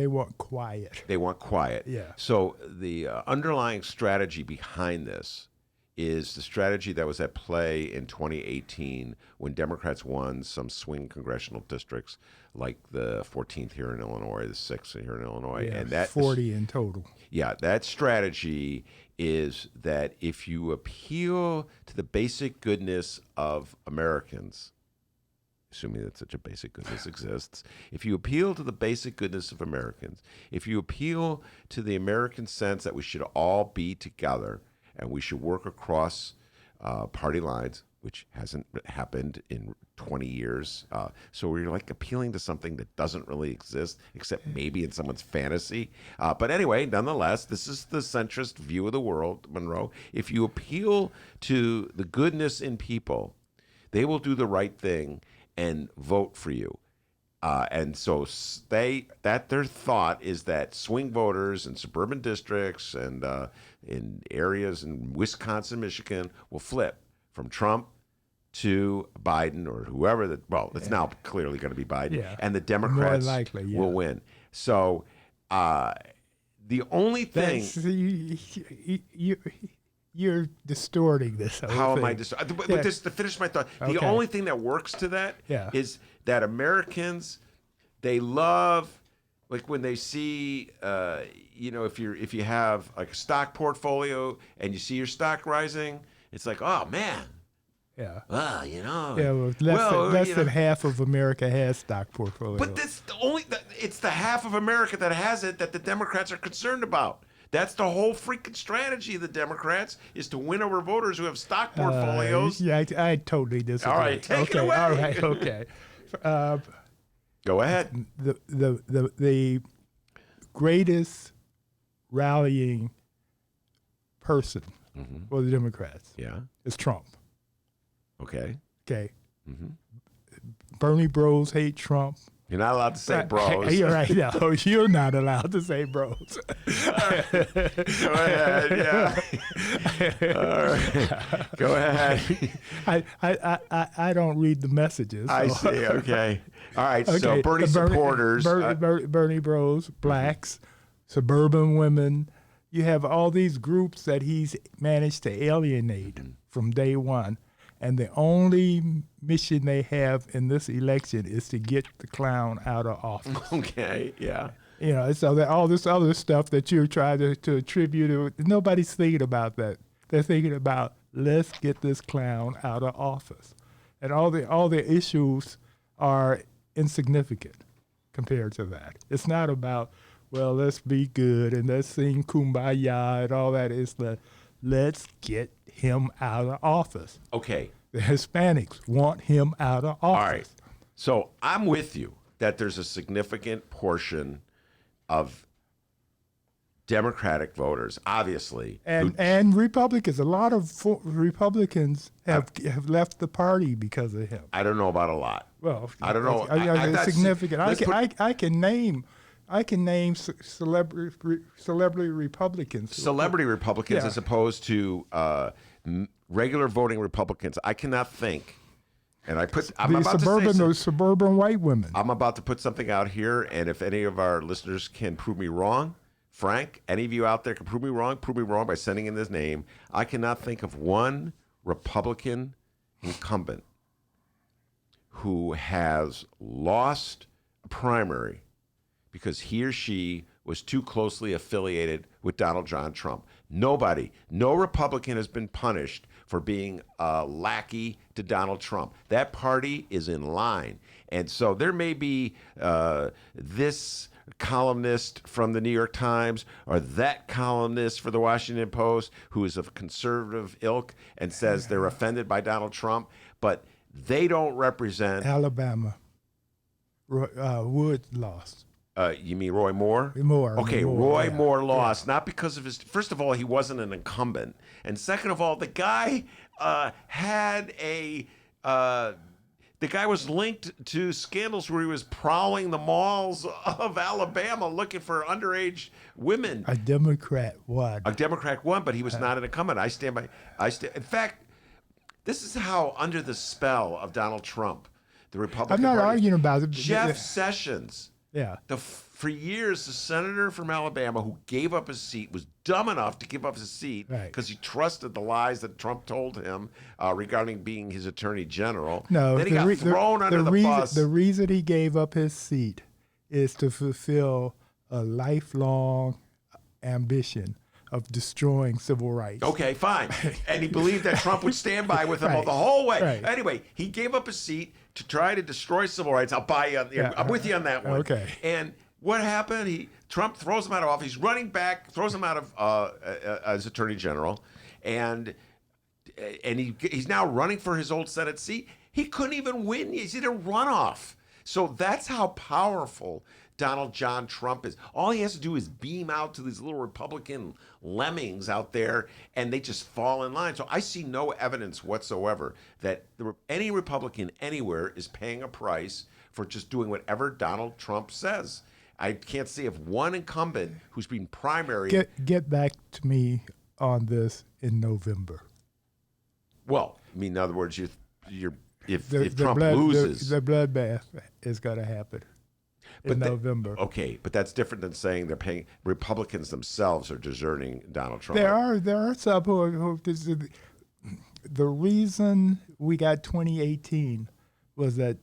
want quiet. They want quiet. Yeah. So the underlying strategy behind this is the strategy that was at play in 2018 when Democrats won some swing congressional districts, like the 14th here in Illinois, the 6th here in Illinois, Yeah, and that 40 in total. Yeah, that strategy is that if you appeal to the basic goodness of Americans, assuming that such a basic goodness exists, if you appeal to the basic goodness of Americans, if you appeal to the American sense that we should all be together and we should work across party lines, which hasn't happened in 20 years. So we're like appealing to something that doesn't really exist, except maybe in someone's fantasy. But anyway, nonetheless, this is the centrist view of the world, Monroe. If you appeal to the goodness in people, they will do the right thing and vote for you. And so their thought is that swing voters in suburban districts and in areas in Wisconsin, Michigan will flip from Trump to Biden or whoever it's now clearly going to be Biden, and the Democrats will win. So the only thing you're distorting this. How am I distorting? But just to finish my thought, the only thing that works to that is that Americans, they love, like when they see, if you have like a stock portfolio and you see your stock rising, it's like, oh man. Yeah. Well, Yeah, less than half of America has stock portfolio. But it's the half of America that has it that the Democrats are concerned about. That's the whole freaking strategy of the Democrats is to win over voters who have stock portfolios. I totally disagree. All right, take it away. All right, okay. Go ahead. The greatest rallying person for the Democrats is Trump. Okay. Bernie bros hate Trump. You're not allowed to say bros. You're right. No, you're not allowed to say bros. Go ahead. Yeah. All right. Go ahead. I don't read the messages. So. I see. Okay. All right. So Bernie supporters. Bernie bros, blacks, suburban women. You have all these groups that he's managed to alienate from day one. And the only mission they have in this election is to get the clown out of office. Okay, yeah. So that all this other stuff that you're trying to attribute, nobody's thinking about that. They're thinking about, let's get this clown out of office. And all the issues are insignificant compared to that. It's not about, well, let's be good and let's sing Kumbaya and all that. It's let's get him out of office. Okay. The Hispanics want him out of office. All right. So I'm with you that there's a significant portion of Democratic voters, obviously, and Republicans. A lot of Republicans have left the party because of him. I don't know about a lot. Well, I don't know. It's significant. I can name celebrity Republicans. Celebrity Republicans Yeah. as opposed to regular voting Republicans. I cannot think. And Those suburban white women. I'm about to put something out here, and if any of our listeners can prove me wrong, Frank, any of you out there can prove me wrong by sending in this name. I cannot think of one Republican incumbent who has lost a primary because he or she was too closely affiliated with Donald John Trump. Nobody, no Republican has been punished for being a lackey to Donald Trump. That party is in line. And so there may be this columnist from the New York Times or that columnist for the Washington Post who is of conservative ilk and says they're offended by Donald Trump, but they don't represent Alabama. Wood lost. You mean Roy Moore? Moore. Okay, Moore, Roy yeah. Moore lost, not because of his. First of all, he wasn't an incumbent, and second of all, the guy had a. The guy was linked to scandals where he was prowling the malls of Alabama looking for underage women. A Democrat won. A Democrat won, but he was not an incumbent. In fact, this is how under the spell of Donald Trump, the Republican I'm not Party, arguing about it. Jeff Sessions. Yeah. For years, the senator from Alabama who gave up his seat was dumb enough to give up his seat because he trusted the lies that Trump told him regarding being his attorney general. No, then he got thrown under the bus. The reason he gave up his seat is to fulfill a lifelong ambition of destroying civil rights. Okay, fine. And he believed that Trump would stand by with him Right. the whole way. Right. Anyway, he gave up his seat to try to destroy civil rights. I'll buy you. I'm with you on that one. Okay. And what happened? Trump throws him out of office. He's running back, throws him out of as attorney general, and he's now running for his old Senate seat. He couldn't even win. He's in a runoff. So that's how powerful Donald John Trump is. All he has to do is beam out to these little Republican lemmings out there, and they just fall in line. So I see no evidence whatsoever that any Republican anywhere is paying a price for just doing whatever Donald Trump says. I can't see of one incumbent who's been primary. Get back to me on this in November. Well, I mean, in other words, if The Trump blood, loses, the bloodbath is going to happen in November. Okay, but that's different than saying they're paying. Republicans themselves are deserting Donald Trump. There are some who the reason we got 2018 was that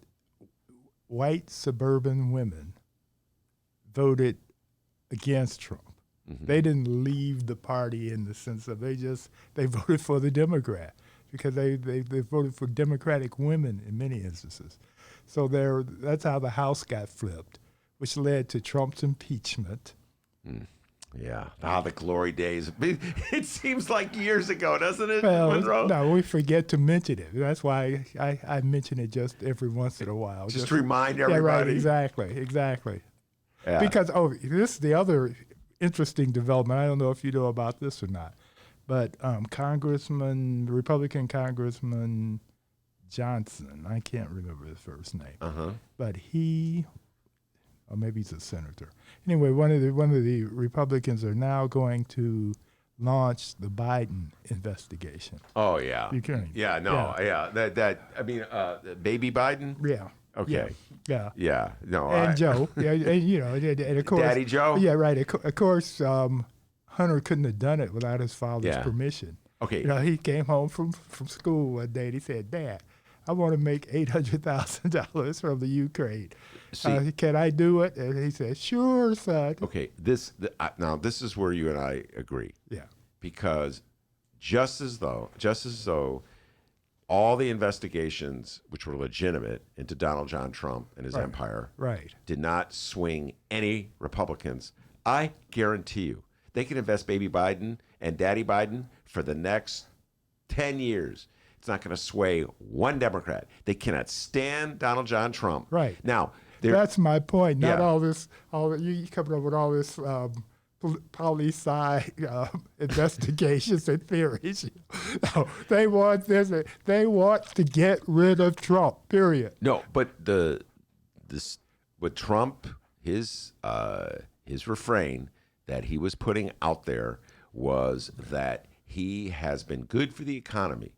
white suburban women voted against Trump. Mm-hmm. They didn't leave the party in the sense of they voted for the Democrat because they voted for Democratic women in many instances. So that's how the House got flipped, which led to Trump's impeachment. Yeah, the glory days. It seems like years ago, doesn't it, Well, Monroe? no, we forget to mention it. That's why I mention it just every once in a while. Just to remind Yeah, right, everybody. exactly. Yeah. Because, this is the other interesting development. I don't know if you know about this or not, but Republican Congressman Johnson, I can't remember his first name, but or maybe he's a senator. Anyway, one of the Republicans are now going to launch the Biden investigation. Oh yeah. Ukraine. Yeah. No. Yeah. Baby Biden. Yeah. Okay. Yeah. Yeah. No. And Joe. Yeah. And of course. Daddy Joe. Yeah. Right. Of course. Hunter couldn't have done it without his father's permission. Okay. He came home from school one day and he said, "Dad, I want to make $800,000 from the Ukraine. Can I do it?" And he said, "Sure, son." Okay. Now this is where you and I agree. Yeah. Because just as though all the investigations, which were legitimate, into Donald John Trump and his empire, did not swing any Republicans, I guarantee you they can invest Baby Biden and Daddy Biden for the next 10 years. It's not going to sway one Democrat. They cannot stand Donald John Trump. Right. Now, that's my point. Not Yeah. all this. You coming up with all this poli-sci investigations and theories. No, they want this. They want to get rid of Trump. Period. No, but with Trump, his refrain that he was putting out there was that he has been good for the economy.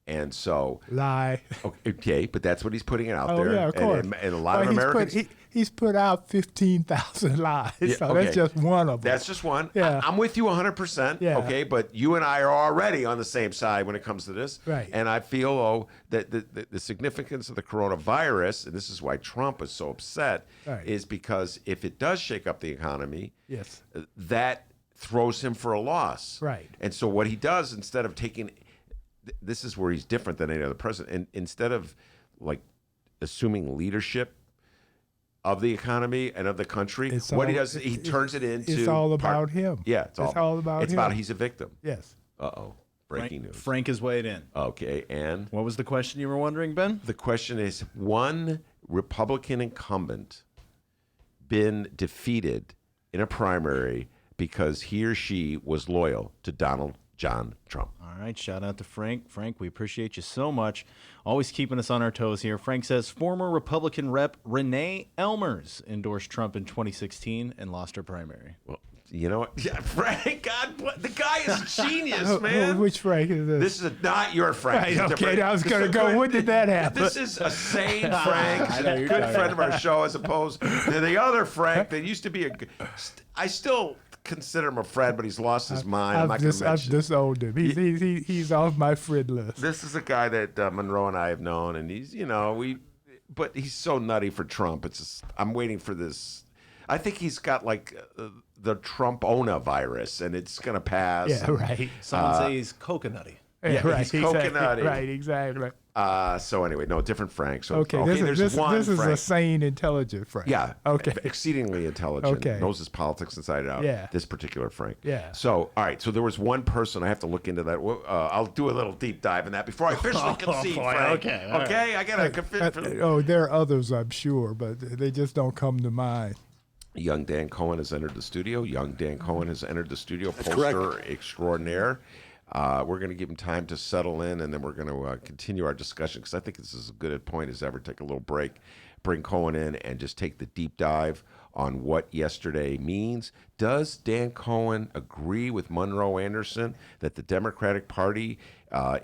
And so lie. Okay, but that's what he's putting out Oh there. yeah, of course. And a lot of Americans. He's put out 15,000 lies. Yeah, So okay. that's just one of them. That's just one. Yeah. I'm with you 100%. Yeah. Okay, but you and I are already on the same side when it comes to this. Right. And I feel that the significance of the coronavirus, and this is why Trump is so upset, Right. is because if it does shake up the economy, Yes. that throws him for a loss. Right. And so what he does, instead of taking, this is where he's different than any other president. And instead of like assuming leadership of the economy and of the country, It's what he all- does, he turns it into. It's all about him. Yeah, it's all about It's him. about he's a victim. Yes. Uh-oh. Breaking news. Frank is weighed in. Okay, and What was the question you were wondering, Ben? the question is, one Republican incumbent been defeated in a primary because he or she was loyal to Donald John Trump? All right, shout out to Frank. Frank, we appreciate you so much. Always keeping us on our toes here. Frank says former Republican Rep Renee Elmers endorsed Trump in 2016 and lost her primary. Well, you know what? Yeah, Frank, the guy is a genius, man. Which Frank is this? This is not your Frank. Right, This is okay, different. I was This gonna is go, good. when did that happen? This is a sane Frank, I know a you're good talking friend of our show, as opposed to the other Frank that used to be I still consider him a friend, but he's lost his mind. I'm not going to I've mention. disowned him. He's off my friend list. This is a guy that Monroe and I have known, and he's, but he's so nutty for Trump. It's just, I'm waiting for this. I think he's got like the Trump-ona virus, and it's going to pass. Yeah, right. Some say he's coconutty. Yeah, right. he's exactly, coconutty. Right, exactly. So anyway, no, different Frank. So Okay, there's this one is Frank. a sane, intelligent Frank. Yeah. Okay. Exceedingly intelligent. Okay. Knows his politics inside out. Yeah. This particular Frank. Yeah. So, all right. So there was one person. I have to look into that. I'll do a little deep dive in that before I officially concede, boy, Frank. okay, all Okay. I got to There are others, I'm sure, but they just don't come to mind. Young Dan Cohen has entered the studio. Young Dan Cohen has entered the studio. That's Pollster extraordinaire. We're going to give him time to settle in, and then we're going to continue our discussion, because I think this is as good a point as ever. Take a little break, bring Cohen in, and just take the deep dive on what yesterday means. Does Dan Cohen agree with Monroe Anderson that the Democratic Party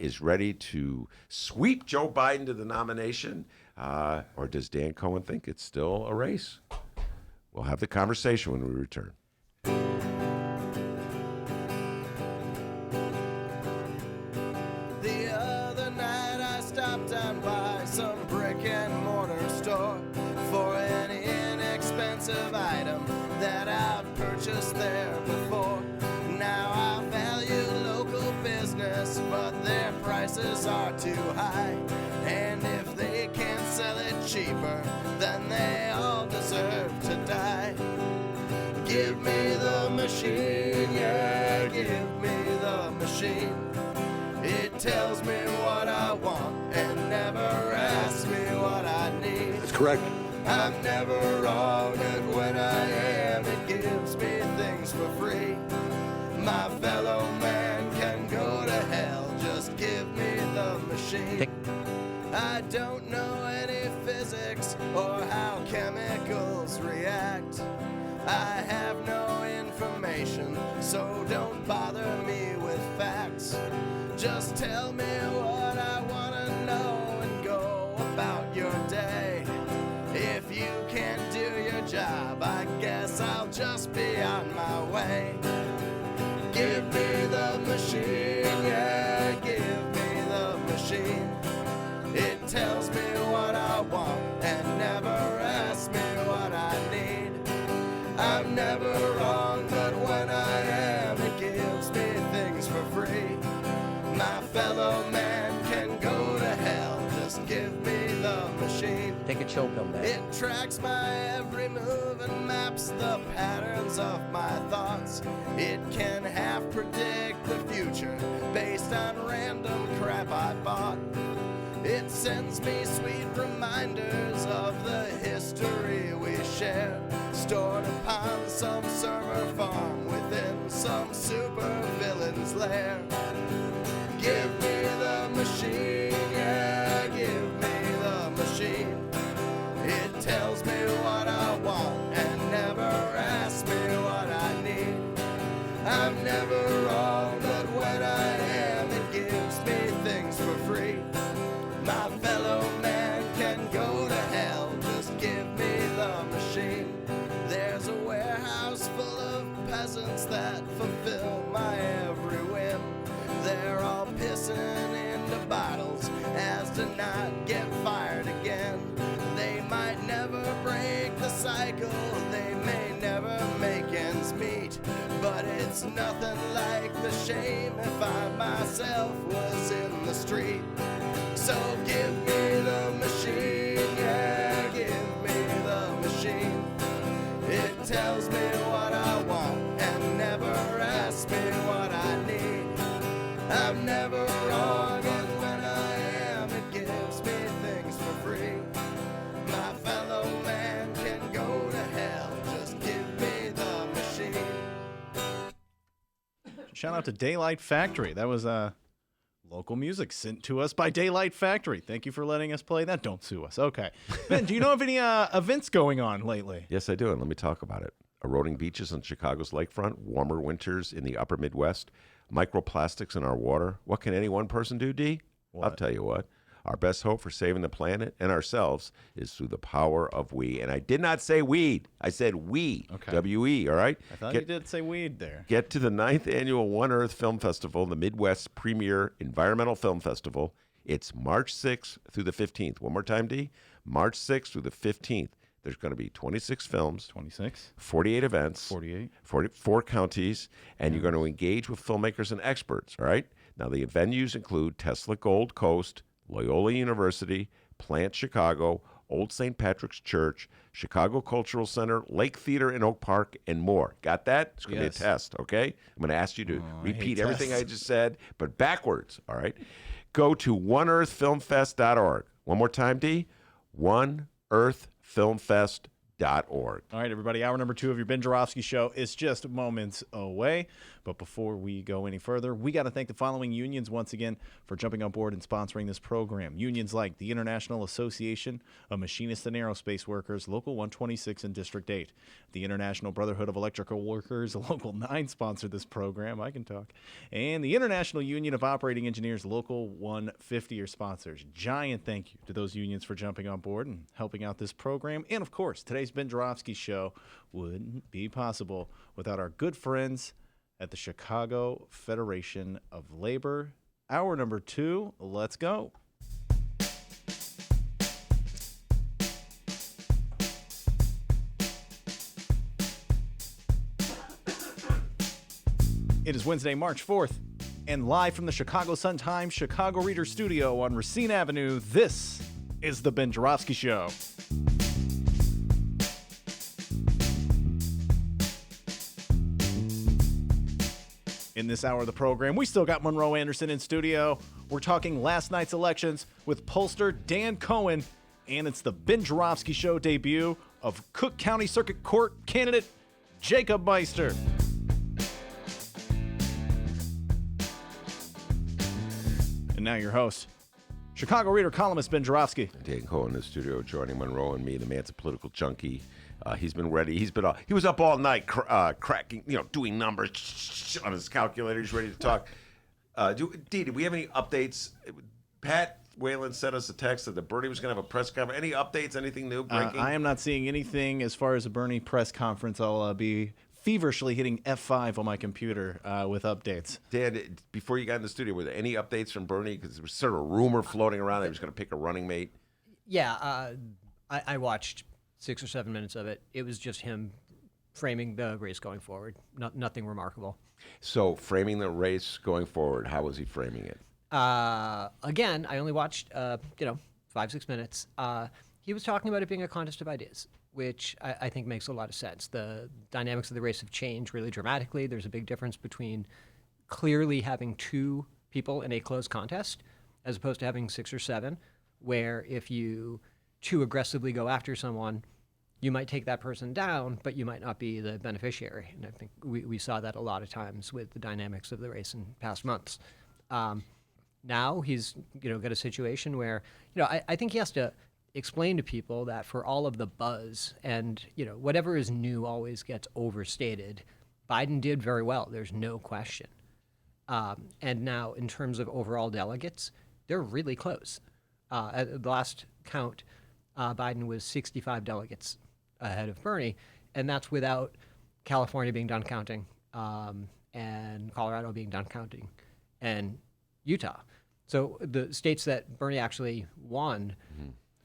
is ready to sweep Joe Biden to the nomination? Or does Dan Cohen think it's still a race? We'll have the conversation when we return. The other night I stopped down by some brick and mortar store for an inexpensive item that I've purchased there before. Now I value local business, but their prices are too high. And if they can't sell it cheaper, then they all deserve to die. Give me the machine, yeah, give me the machine. It tells me what I want and never asks me what I need. That's correct. I'm never wrong, and when I am, it gives me things for free. My fellow man can go to hell, just give me the machine. I don't know any physics or how chemicals react. I have no information, so don't bother me with facts. Just tell me what I want to know and go about your day. If you can't do your job, I guess I'll just be on my way. Give me the machine, yeah, give me the machine. It tells me what I want and never asks me what I need. I'm never wrong, but when I am, it gives me things for free. My fellow man can go to hell, just give me the machine. take a chill pill now. It tracks my every move and maps the patterns of my thoughts. It can half predict the future based on random crap I bought. It sends me sweet reminders of the history we shared, stored upon some server farm within some super villain's lair. Give me the machine, yeah, give me the machine. It tells me what I want and never asks me what I need. I'm never wrong, but when I am, it gives me things for free. My fellow man can go to hell, just give me the machine. There's a warehouse full of peasants that fulfill my every whim. They're all pissing into bottles as to not get fired again. They might never break the cycle, they may never make ends meet, but it's nothing like the shame if I myself was in the street. So give me the machine, yeah, give me the machine. It tells me what I want and never asks me what I need. I'm never wrong, and when I am, it gives me things for free. My fellow man can go to hell, just give me the machine. Shout out to Daylight Factory. That was local music sent to us by Daylight Factory. Thank you for letting us play that. Don't sue us. Okay. Ben, do you know of any events going on lately? Yes, I do, and let me talk about it. Eroding beaches on Chicago's lakefront, warmer winters in the upper Midwest, microplastics in our water. What can any one person do, D? I'll tell you what. Our best hope for saving the planet and ourselves is through the power of we. And I did not say weed. I said we. Okay. W-E, all right? I thought you did say weed there. Get to the 9th Annual One Earth Film Festival, the Midwest's premier environmental film festival. It's March 6th through the 15th. One more time, D. March 6th through the 15th. There's going to be 26 films. 26. 48 events. 48. 44 counties. And you're going to engage with filmmakers and experts, all right? Now, the venues include Tesla Gold Coast, Loyola University, Plant Chicago, Old St. Patrick's Church, Chicago Cultural Center, Lake Theater in Oak Park, and more. Got that? It's going to be a test, okay? I'm going to ask you to repeat everything I just said, but backwards, all right? Go to oneearthfilmfest.org. One more time, D. oneearthfilmfest.org. All right, everybody. Hour number 2 of your Ben Joravsky Show is just moments away. But before we go any further, we got to thank the following unions once again for jumping on board and sponsoring this program. Unions like the International Association of Machinists and Aerospace Workers, Local 126 and District 8. The International Brotherhood of Electrical Workers, Local 9, sponsored this program. I can talk. And the International Union of Operating Engineers, Local 150 are sponsors. Giant thank you to those unions for jumping on board and helping out this program. And, of course, today's Ben Joravsky Show wouldn't be possible without our good friends at the Chicago Federation of Labor. Hour number 2, let's go. It is Wednesday, March 4th, and live from the Chicago Sun-Times Chicago Reader Studio on Racine Avenue, this is the Ben Joravsky Show. In this hour of the program, we still got Monroe Anderson in studio. We're talking last night's elections with pollster Dan Cohen, and it's the Ben Joravsky Show debut of Cook County Circuit Court candidate Jacob Meister. And now your host, Chicago Reader columnist Ben Joravsky. Dan Cohen in the studio joining Monroe and me. The man's a political junkie. He's been ready. He was up all night cracking, doing numbers on his calculator. He's ready to talk. Did we have any updates? Pat Whalen sent us a text that the Bernie was going to have a press conference. Any updates? Anything new breaking? I am not seeing anything as far as a Bernie press conference. I'll be feverishly hitting F5 on my computer with updates. Dan, before you got in the studio, were there any updates from Bernie? Because there was sort of a rumor floating around that he was going to pick a running mate. Yeah, I watched 6 or 7 minutes of it. It was just him framing the race going forward. Nothing remarkable. So framing the race going forward, how was he framing it? Again, I only watched 5-6 minutes. He was talking about it being a contest of ideas, which I think makes a lot of sense. The dynamics of the race have changed really dramatically. There's a big difference between clearly having two people in a close contest as opposed to having 6 or 7, where if you too aggressively go after someone, you might take that person down, but you might not be the beneficiary. And I think we saw that a lot of times with the dynamics of the race in past months. Now he's got a situation where I think he has to explain to people that for all of the buzz and whatever is new always gets overstated, Biden did very well. There's no question. And now in terms of overall delegates, they're really close. At the last count, Biden was 65 delegates ahead of Bernie, and that's without California being done counting, and Colorado being done counting, and Utah. So the states that Bernie actually won,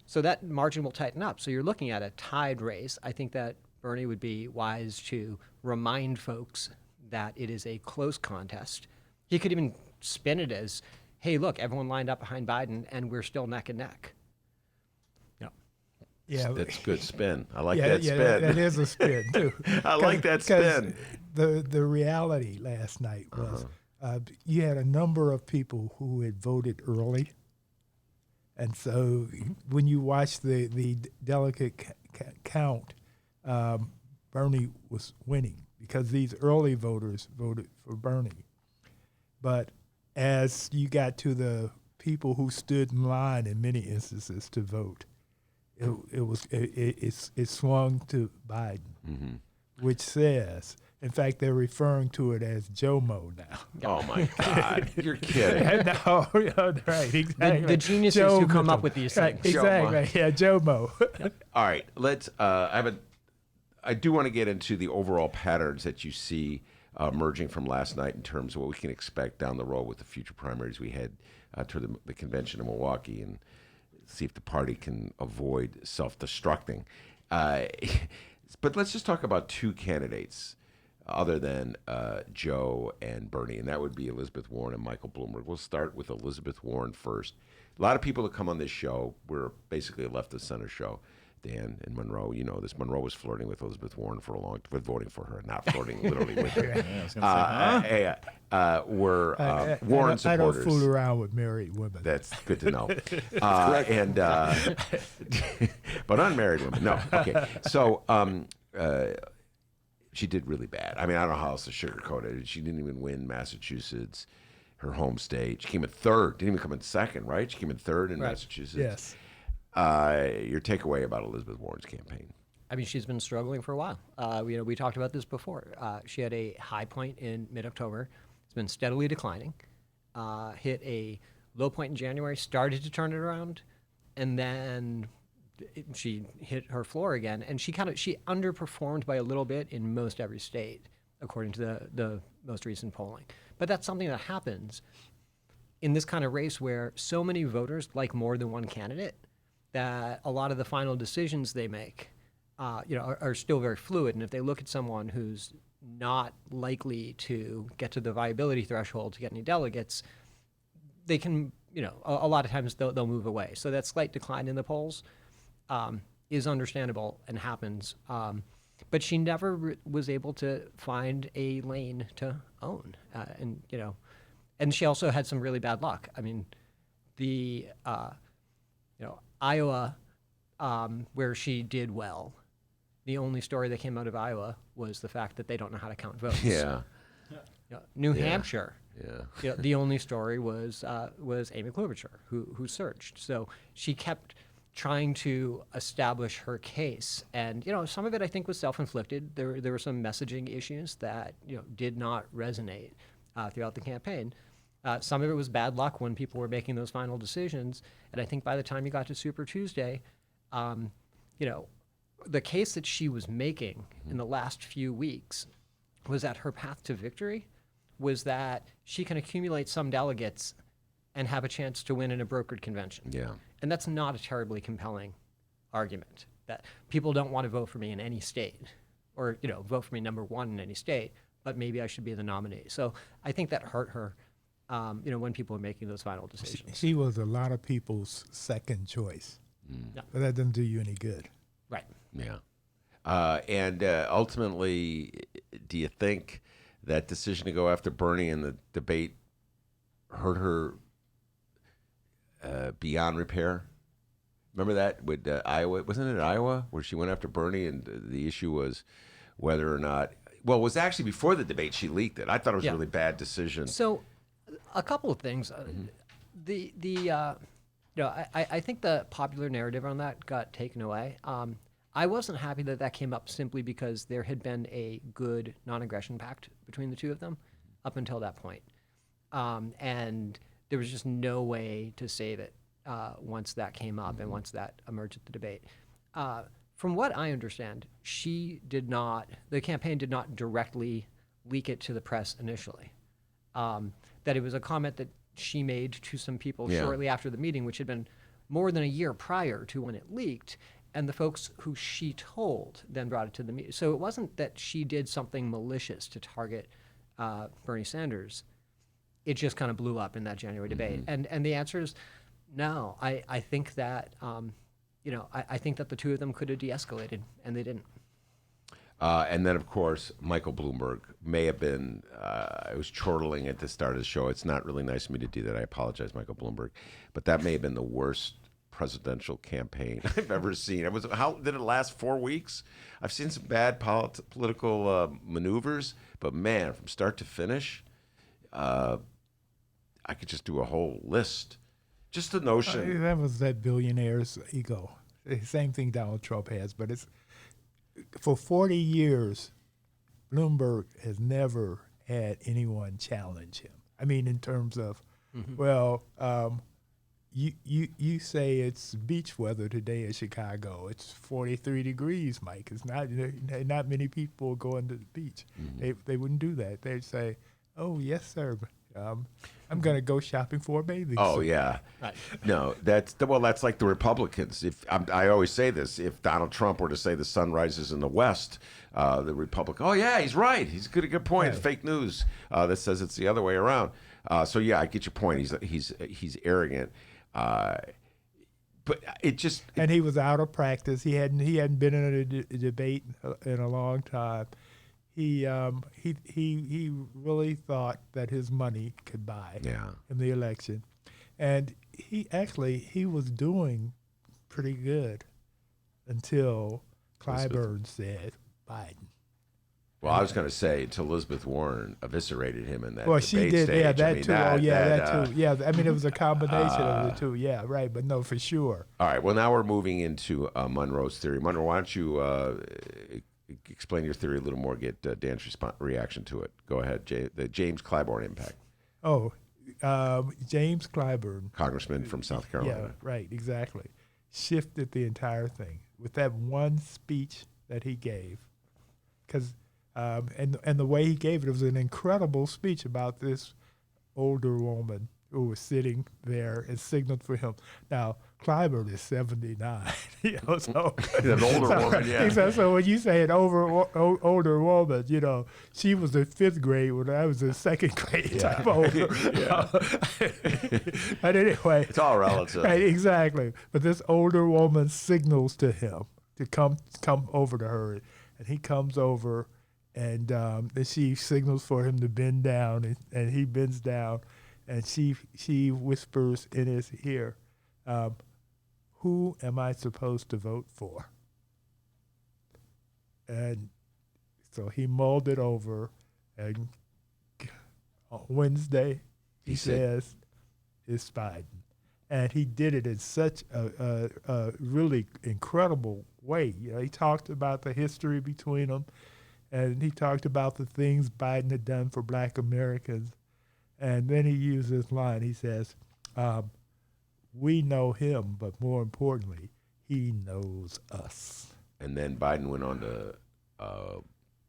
so that margin will tighten up. So you're looking at a tied race. I think that Bernie would be wise to remind folks that it is a close contest. He could even spin it as, hey, look, everyone lined up behind Biden, and we're still neck and neck. Yeah, that's a good spin. I like that spin. That is a spin too. I like that spin. The reality last night was you had a number of people who had voted early, and so when you watch the delegate count, Bernie was winning because these early voters voted for Bernie. But as you got to the people who stood in line in many instances to vote, it swung to Biden, which says, in fact, they're referring to it as JOMO now. Oh my God, you're kidding! No, right, exactly. The geniuses who come up with these things. Exactly, yeah, JOMO. All right, let's. I do want to get into the overall patterns that you see emerging from last night in terms of what we can expect down the road with the future primaries we head to the convention in Milwaukee, and see if the party can avoid self-destructing. But let's just talk about two candidates other than Joe and Bernie, and that would be Elizabeth Warren and Michael Bloomberg. We'll start with Elizabeth Warren first. A lot of people that come on this show, we're basically a left-of-center show. Dan and Monroe, you know this. Monroe was flirting with Elizabeth Warren for a long time, voting for her, not flirting literally with her. We're Warren supporters. I don't fool around with married women. That's good to know. But unmarried women, no. Okay, so she did really bad. I mean, I don't know how else to sugarcoat it. She didn't even win Massachusetts, her home state. She came in third. Didn't even come in second, right? She came in third in Massachusetts. Yes. Your takeaway about Elizabeth Warren's campaign? I mean, she's been struggling for a while. We talked about this before. She had a high point in mid-October. It's been steadily declining. Hit a low point in January, started to turn it around, and then she hit her floor again. And she underperformed by a little bit in most every state, according to the most recent polling. But that's something that happens in this kind of race where so many voters like more than one candidate, that a lot of the final decisions they make, are still very fluid. And if they look at someone who's not likely to get to the viability threshold to get any delegates, they can, a lot of times they'll move away. So that slight decline in the polls is understandable and happens. But she never was able to find a lane to own, and she also had some really bad luck. I mean, the Iowa, where she did well, the only story that came out of Iowa was the fact that they don't know how to count votes. Yeah. New Hampshire. The only story was Amy Klobuchar, who surged. So she kept trying to establish her case, and some of it I think was self-inflicted. There were some messaging issues that did not resonate throughout the campaign. Some of it was bad luck when people were making those final decisions. And I think by the time you got to Super Tuesday, the case that she was making in the last few weeks was that her path to victory was that she can accumulate some delegates and have a chance to win in a brokered convention. Yeah. And that's not a terribly compelling argument, that people don't want to vote for me in any state or, vote for me number one in any state, but maybe I should be the nominee. So I think that hurt her. When people are making those final decisions. She was a lot of people's second choice. But that doesn't do you any good. Right. Yeah. And ultimately, do you think that decision to go after Bernie in the debate hurt her beyond repair? Remember that with Iowa? Wasn't it Iowa where she went after Bernie and the issue was whether or not... Well, it was actually before the debate she leaked it. I thought it was a really bad decision. So a couple of things. I think the popular narrative on that got taken away. I wasn't happy that came up simply because there had been a good non-aggression pact between the two of them up until that point. And there was just no way to save it once that came up and once that emerged at the debate. From what I understand, the campaign did not directly leak it to the press initially. That it was a comment that she made to some people shortly after the meeting, which had been more than a year prior to when it leaked. And the folks who she told then brought it to the meeting. So it wasn't that she did something malicious to target Bernie Sanders. It just kind of blew up in that January debate. And the answer is no. I think that, I think that the two of them could have de-escalated, and they didn't. And then, of course, Michael Bloomberg may have been, I was chortling at the start of the show. It's not really nice of me to do that. I apologize, Michael Bloomberg. But that may have been the worst presidential campaign I've ever seen. How did it last? 4 weeks? I've seen some bad political maneuvers, but man, from start to finish, I could just do a whole list. Just the notion. That was that billionaire's ego. Same thing Donald Trump has, but it's for 40 years, Bloomberg has never had anyone challenge him. I mean, in terms of, you say it's beach weather today in Chicago. It's 43 degrees, Mike. It's not many people going to the beach. They wouldn't do that. They'd say, "Oh yes, sir. I'm going to go shopping for a bathing suit." Oh yeah, no, that's like the Republicans. I always say this: if Donald Trump were to say the sun rises in the west, the Republican, oh yeah, he's right. He's got a good point. It's fake news that says it's the other way around. So yeah, I get your point. He's arrogant. But it just and he was out of practice. He hadn't been in a debate in a long time. He really thought that his money could buy in the election, and he was doing pretty good until Clyburn said Biden. Well, I was going to say until Elizabeth Warren eviscerated him in that well, debate she did, stage. yeah, that I mean, too. That too. Yeah, I mean, it was a combination of the two. Yeah, right. But no, for sure. All right. Well, now we're moving into Monroe's theory. Monroe, why don't you explain your theory a little more? Get Dan's reaction to it. Go ahead. The James Clyburn impact. Oh, James Clyburn, congressman from South Carolina. Yeah, right. Exactly. Shifted the entire thing with that one speech that he gave, because. And the way he gave it was an incredible speech about this older woman who was sitting there and signaled for him. Now, Clyburn is 79, so an older woman, yeah. So when you say an older woman, she was in 5th grade when I was in 2nd grade type older. But anyway, it's all relative, right? Exactly. But this older woman signals to him to come over to her, and he comes over. And then she signals for him to bend down, and he bends down, and she whispers in his ear, "Who am I supposed to vote for?" And so he mulled it over, and on Wednesday he says, "It's Biden," and he did it in such a really incredible way. He talked about the history between them. And he talked about the things Biden had done for Black Americans. And then he used this line. He says, "We know him, but more importantly, he knows us." And then Biden went on to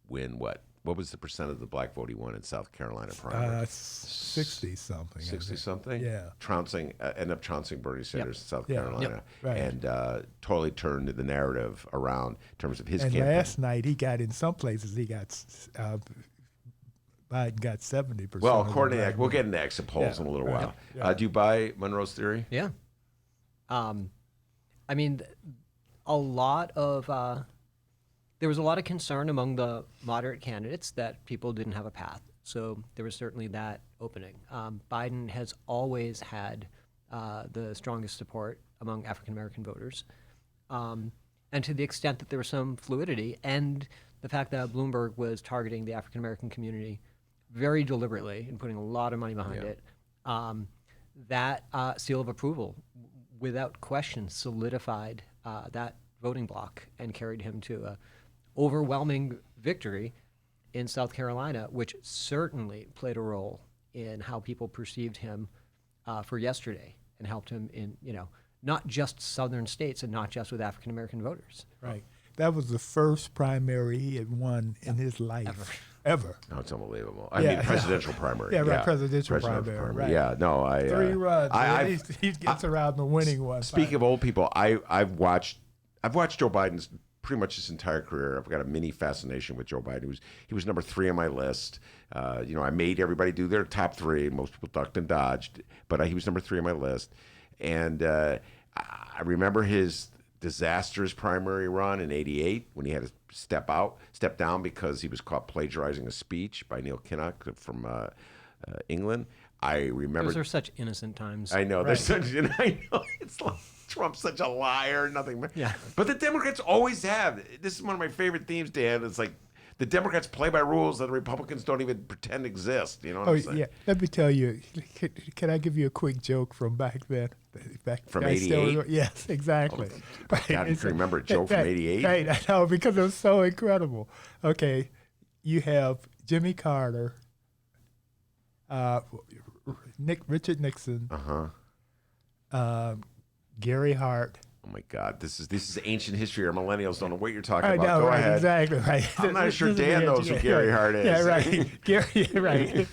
win what? What was the percent of the black vote he won in South Carolina primary? 60-something. 60-something? Yeah. Ended up trouncing Bernie Sanders in South Yeah. Carolina. Right. And totally turned the narrative around in terms of his and campaign. Last night, he got, in some places, Biden got 70%. Well, according to that, we'll get into exit polls in a little while. Do you buy Monroe's theory? Yeah. I mean, a lot of there was a lot of concern among the moderate candidates that people didn't have a path. So there was certainly that opening. Biden has always had the strongest support among African American voters. And to the extent that there was some fluidity, and the fact that Bloomberg was targeting the African American community very deliberately and putting a lot of money behind it, that seal of approval, without question, solidified that voting bloc and carried him to an overwhelming victory in South Carolina, which certainly played a role in how people perceived him for yesterday and helped him in, not just southern states and not just with African American voters. Right. That was the first primary he had won in his life. Ever. No, it's unbelievable. I mean, presidential primary. Yeah, right. Presidential primary. Right. Yeah, no, 3 runs. He gets around the winning one. Speaking of old people, I've watched Joe Biden's pretty much his entire career. I've got a mini fascination with Joe Biden. He was number 3 on my list. I made everybody do their top 3. Most people ducked and dodged, but he was number 3 on my list. And I remember his disastrous primary run in '88 when he had to step down because he was caught plagiarizing a speech by Neil Kinnock from England. I remember those are such innocent times. I know. Right. I know. It's like Trump's such a liar. Nothing. Yeah. But the Democrats always have. This is one of my favorite themes, Dan. It's like the Democrats play by rules that the Republicans don't even pretend exist. You know what I'm saying? Yeah. Let me tell you. Can I give you a quick joke from back then? From '88? Yes, exactly. God, you can remember a joke from '88? Right, I know, because it was so incredible. Okay, you have Jimmy Carter, Richard Nixon, Gary Hart. Oh my God, this is ancient history. Our millennials don't know what you're talking about. I know, Go right, ahead. Exactly, right. I'm not sure Dan knows who Gary Hart is. Yeah, right. Gary, right.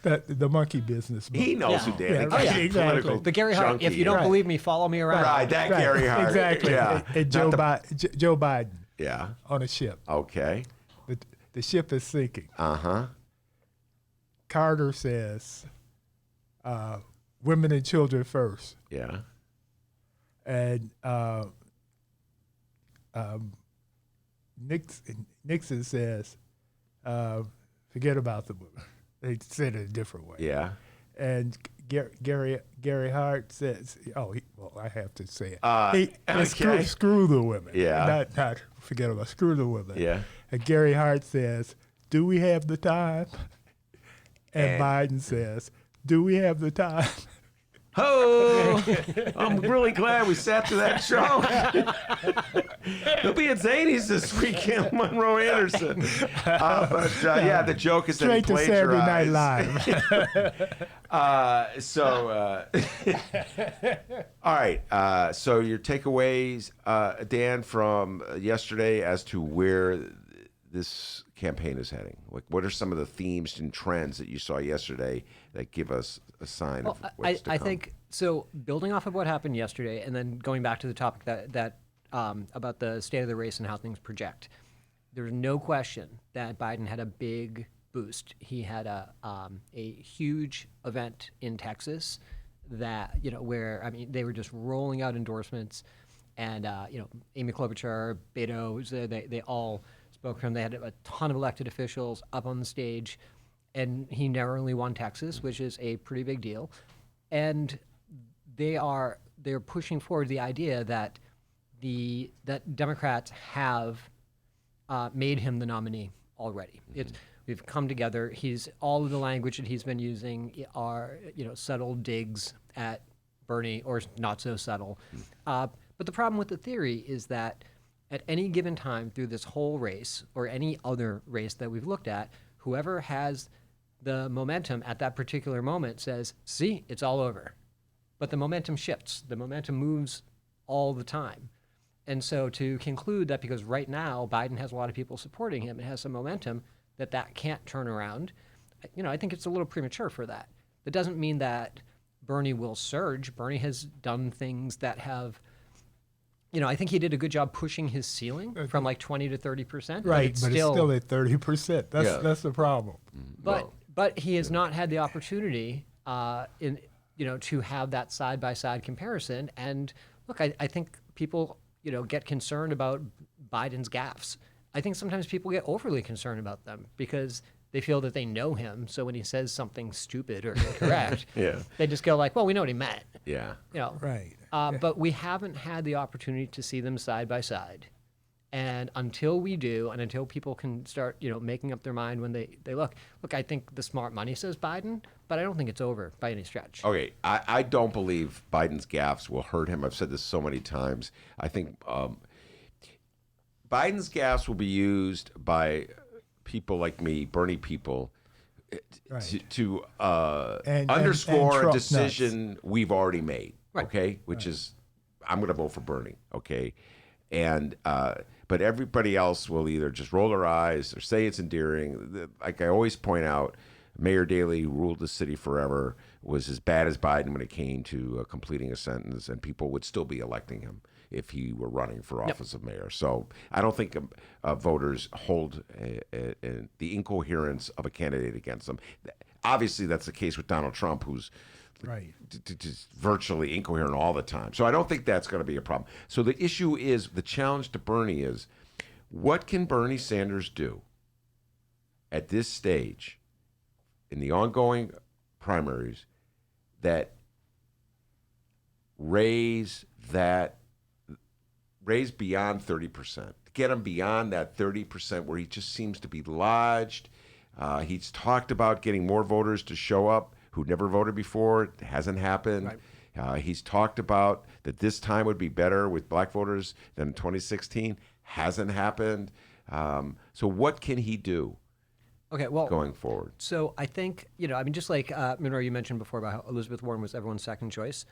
the monkey business. He knows who Dan is. Exactly. The Gary Hart, if you don't believe me, follow me around. Right, Gary Hart. Exactly. Yeah. And Joe Biden. Yeah. On a ship. Okay. The ship is sinking. Carter says, women and children first. Yeah. And Nixon says, forget about the women. They said it a different way. Yeah. And Gary Hart says, I have to say it. Screw the women. Yeah. Not forget about screw the women. Yeah. And Gary Hart says, do we have the time? And Biden says, do we have the time? Oh, I'm really glad we sat through that show. He'll be at Zany's this weekend, Monroe Anderson. The joke is straight that he to Saturday Night Live. All right. So your takeaways, Dan, from yesterday as to where this campaign is heading. Like, what are some of the themes and trends that you saw yesterday that give us a sign of what's to come? I think so. Building off of what happened yesterday, and then going back to the topic that about the state of the race and how things project, there's no question that Biden had a big boost. He had a huge event in Texas that where they were just rolling out endorsements, and Amy Klobuchar, Beto, they all spoke for him. They had a ton of elected officials up on the stage, and he narrowly won Texas, which is a pretty big deal. And they're pushing forward the idea that that Democrats have made him the nominee already. We've come together. All of the language that he's been using are subtle digs at Bernie, or not so subtle. But the problem with the theory is that at any given time through this whole race, or any other race that we've looked at, whoever has the momentum at that particular moment says, see, it's all over. But the momentum shifts. The momentum moves all the time. And so to conclude that because right now Biden has a lot of people supporting him and has some momentum, that can't turn around, I think it's a little premature for that. That doesn't mean that Bernie will surge. Bernie has done things that have, I think he did a good job pushing his ceiling from like 20 to 30%. Right, but it's still at 30%. That's the problem. But he has not had the opportunity to have that side-by-side comparison. And look, I think people, get concerned about Biden's gaffes. I think sometimes people get overly concerned about them because they feel that they know him. So when he says something stupid or incorrect, they just go like, well, we know what he meant. Yeah. Right. But we haven't had the opportunity to see them side by side. And until we do, and until people can start, making up their mind when they look, I think the smart money says Biden, but I don't think it's over by any stretch. Okay, I don't believe Biden's gaffes will hurt him. I've said this so many times. I think Biden's gaffes will be used by people like me, Bernie people, to underscore a decision we've already made. Okay, which is I'm going to vote for Bernie. Okay, and but everybody else will either just roll their eyes or say it's endearing. Like I always point out, Mayor Daley, who ruled the city forever, was as bad as Biden when it came to completing a sentence, and people would still be electing him if he were running for office of mayor. So I don't think voters hold the incoherence of a candidate against them. Obviously, that's the case with Donald Trump, who's just virtually incoherent all the time. So I don't think that's going to be a problem. So the issue is, the challenge to Bernie is, what can Bernie Sanders do at this stage in the ongoing primaries that raise beyond 30%, get him beyond that 30% where he just seems to be lodged. He's talked about getting more voters to show up who never voted before. It hasn't happened. He's talked about that this time would be better with black voters than 2016. Hasn't happened. So what can he do going forward? So I think, just like Monroe, you mentioned before about how Elizabeth Warren was everyone's second choice.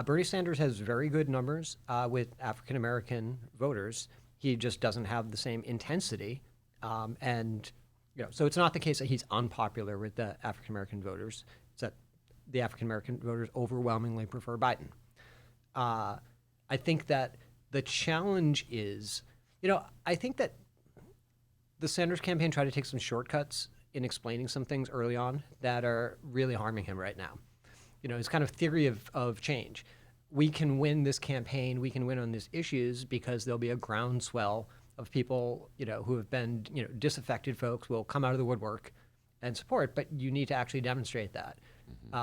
Bernie Sanders has very good numbers with African-American voters. He just doesn't have the same intensity. So it's not the case that he's unpopular with the African-American voters. It's that the African-American voters overwhelmingly prefer Biden. I think that the challenge is, I think that the Sanders campaign tried to take some shortcuts in explaining some things early on that are really harming him right now. His kind of theory of change. We can win this campaign, we can win on these issues because there'll be a groundswell of people, who have been, disaffected folks will come out of the woodwork and support, but you need to actually demonstrate that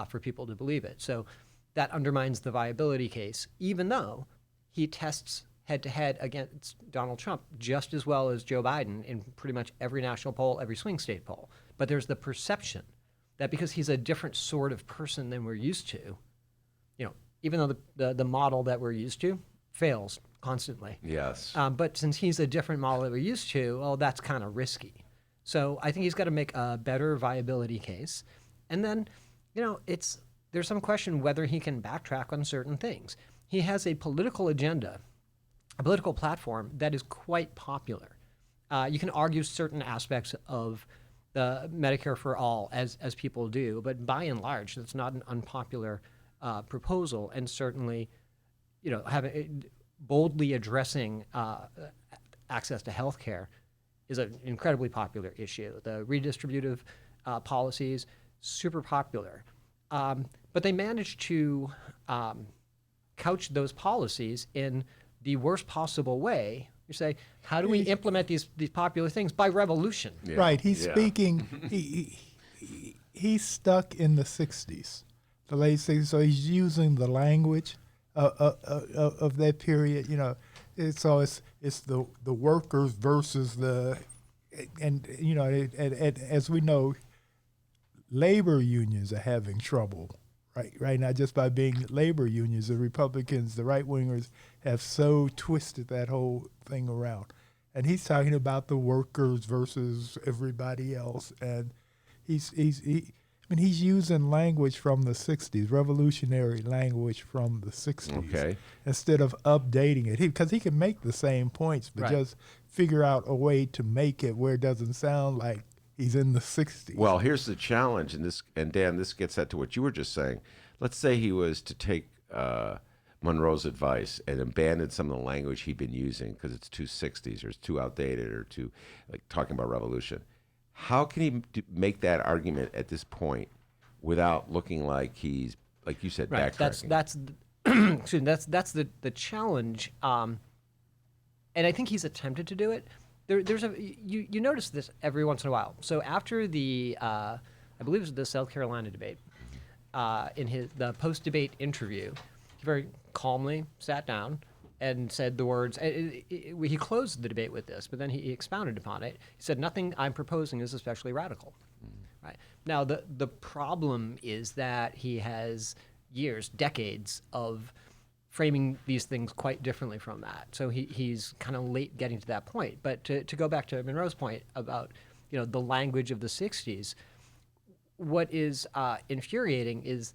for people to believe it. So that undermines the viability case, even though he tests head-to-head against Donald Trump just as well as Joe Biden in pretty much every national poll, every swing state poll. But there's the perception that because he's a different sort of person than we're used to, even though the model that we're used to fails constantly. Yes. But since he's a different model that we're used to, well, that's kind of risky. So I think he's got to make a better viability case. And then, there's some question whether he can backtrack on certain things. He has a political agenda, a political platform that is quite popular. You can argue certain aspects of the Medicare for all as people do, but by and large, that's not an unpopular proposal, and certainly, boldly addressing access to health care is an incredibly popular issue. The redistributive policies, super popular. But they managed to couch those policies in the worst possible way. You say, how do we implement these popular things? By revolution. Yeah. Right. He's speaking, he's stuck in the 60s, the late 60s. So he's using the language of that period. It's the workers versus and as we know, labor unions are having trouble right now just by being labor unions. The Republicans, the right-wingers, have so twisted that whole thing around. And he's talking about the workers versus everybody else. And he's using language from the 60s, revolutionary language from the 60s, instead of updating it. Because he can make the same points, but just figure out a way to make it where it doesn't sound like he's in the 60s. Well, here's the challenge, and Dan, this gets at to what you were just saying. Let's say he was to take Monroe's advice and abandon some of the language he'd been using because it's too 60s or it's too outdated or too talking about revolution. How can he make that argument at this point without looking like he's, like you said, backtracking? That's excuse me, that's the challenge. And I think he's attempted to do it. There's you notice this every once in a while. So after the I believe it was the South Carolina debate, in the post-debate interview, he very calmly sat down and said the words. He closed the debate with this, but then he expounded upon it. He said, "Nothing I'm proposing is especially radical." Right. Now the problem is that he has decades of framing these things quite differently from that. So he's kind of late getting to that point. But to go back to Monroe's point about the language of the 60s, what is infuriating is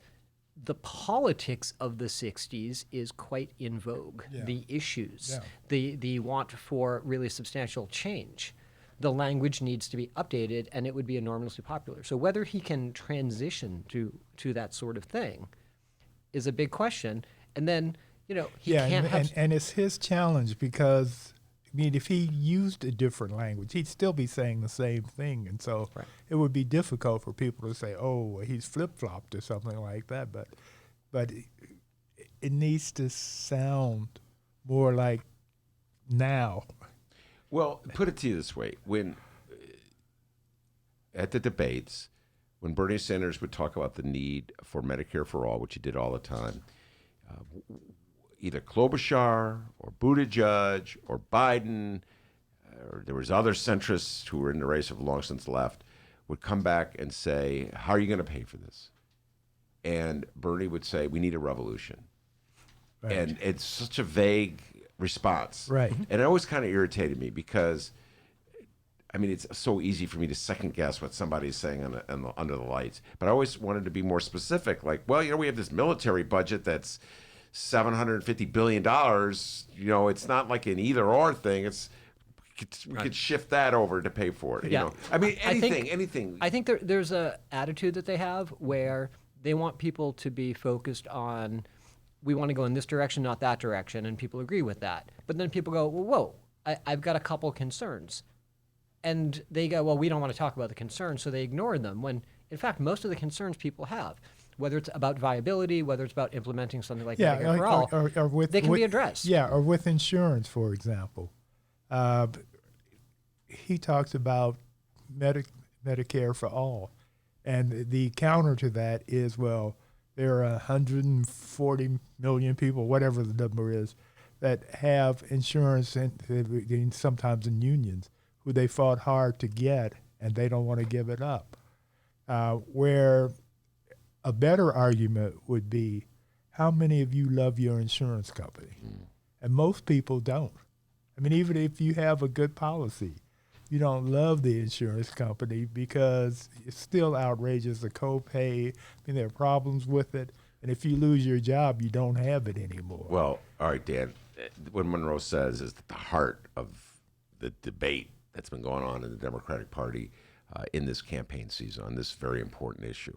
the politics of the 60s is quite in vogue. Yeah. The issues, Yeah. the want for really substantial change. The language needs to be updated, and it would be enormously popular. So whether he can transition to that sort of thing is a big question. And then, he can't have... and it's his challenge because, I mean, if he used a different language, he'd still be saying the same thing. And so it would be difficult for people to say, oh, he's flip-flopped or something like that. But it needs to sound more like now. Well, put it to you this way. When at the debates, when Bernie Sanders would talk about the need for Medicare for all, which he did all the time, either Klobuchar or Buttigieg or Biden, or there was other centrists who were in the race have long since left, would come back and say, how are you going to pay for this? And Bernie would say, we need a revolution. Right. And it's such a vague response. Right. And it always kind of irritated me because, I mean, it's so easy for me to second guess what somebody's saying under the lights. But I always wanted to be more specific. Like, well, we have this military budget that's $750 billion. It's not like an either or thing. We could shift that over to pay for it. I mean, anything. I think there's a attitude that they have where they want people to be focused on, we want to go in this direction, not that direction, and people agree with that. But then people go, well, whoa, I've got a couple concerns. And they go, well, we don't want to talk about the concerns, so they ignore them, when, in fact, most of the concerns people have, whether it's about viability, whether it's about implementing something like Medicare for All, they can be addressed. Yeah, or with insurance, for example. He talks about Medicare for all. And the counter to that is, well, there are 140 million people, whatever the number is, that have insurance, and sometimes in unions, who they fought hard to get, and they don't want to give it up. Where a better argument would be, how many of you love your insurance company? And most people don't. I mean, even if you have a good policy, you don't love the insurance company because it's still outrageous, the copay. I mean, there are problems with it. And if you lose your job, you don't have it anymore. Well, all right, Dan, what Monroe says is at the heart of the debate that's been going on in the Democratic Party in this campaign season on this very important issue.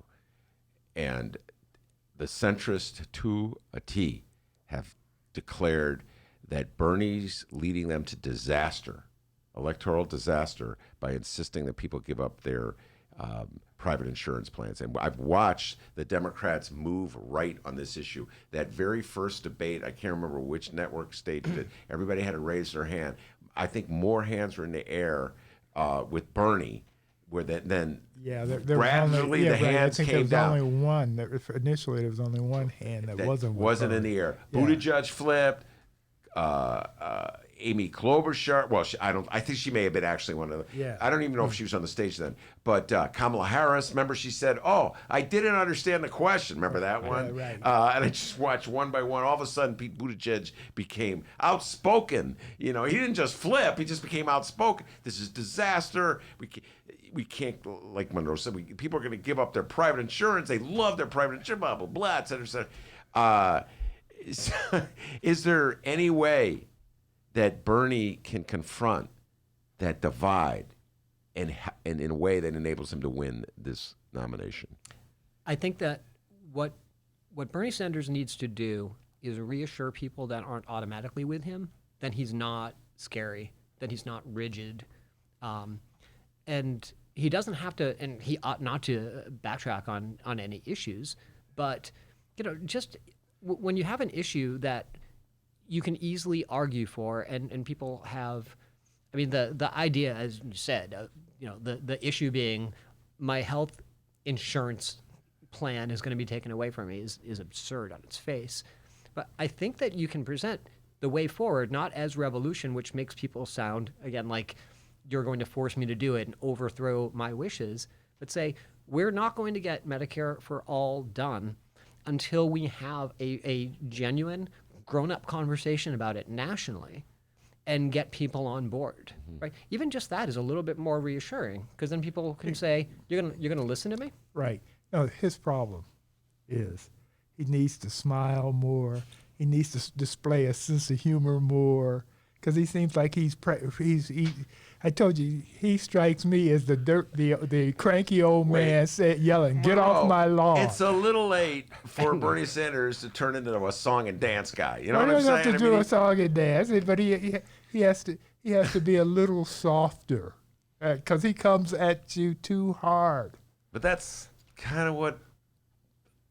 And the centrists, to a T, have declared that Bernie's leading them to disaster, electoral disaster, by insisting that people give up their private insurance plans. And I've watched the Democrats move right on this issue. That very first debate, I can't remember which network staged it, everybody had to raise their hand. I think more hands were in the air with Bernie, where then gradually the hands came down. There was only one. Initially, there was only one hand that wasn't in the air. Yeah. Buttigieg flipped. Amy Klobuchar. Well, I think she may have been actually one of the. Yeah. I don't even know if she was on the stage then. But Kamala Harris, remember, she said, "Oh, I didn't understand the question." Remember that one? Right. And I just watched one by one. All of a sudden, Pete Buttigieg became outspoken. He didn't just flip; he just became outspoken. This is disaster. We can't, like Monroe said, people are going to give up their private insurance. They love their private insurance, blah, blah, blah, et cetera, et cetera. Is there any way that Bernie can confront that divide and in a way that enables him to win this nomination? I think that what Bernie Sanders needs to do is reassure people that aren't automatically with him that he's not scary, that he's not rigid, and he doesn't have to, and he ought not to backtrack on any issues, but just when you have an issue that you can easily argue for, and people have, I mean, the idea, as you said, the issue being my health insurance plan is going to be taken away from me is absurd on its face. But I think that you can present the way forward not as revolution, which makes people sound, again, like you're going to force me to do it and overthrow my wishes, but say, we're not going to get Medicare for all done until we have a genuine, grown-up conversation about it nationally and get people on board, right? Even just that is a little bit more reassuring, because then people can say, you're gonna listen to me? Right. No, his problem is he needs to smile more. He needs to display a sense of humor more, because he seems like I told you, he strikes me as the cranky old man yelling, "Get off my lawn!" It's a little late for Bernie Sanders to turn into a song and dance guy. You know what I'm He doesn't saying? have to do a song and dance, but he has to be a little softer, because he comes at you too hard. But that's kind of what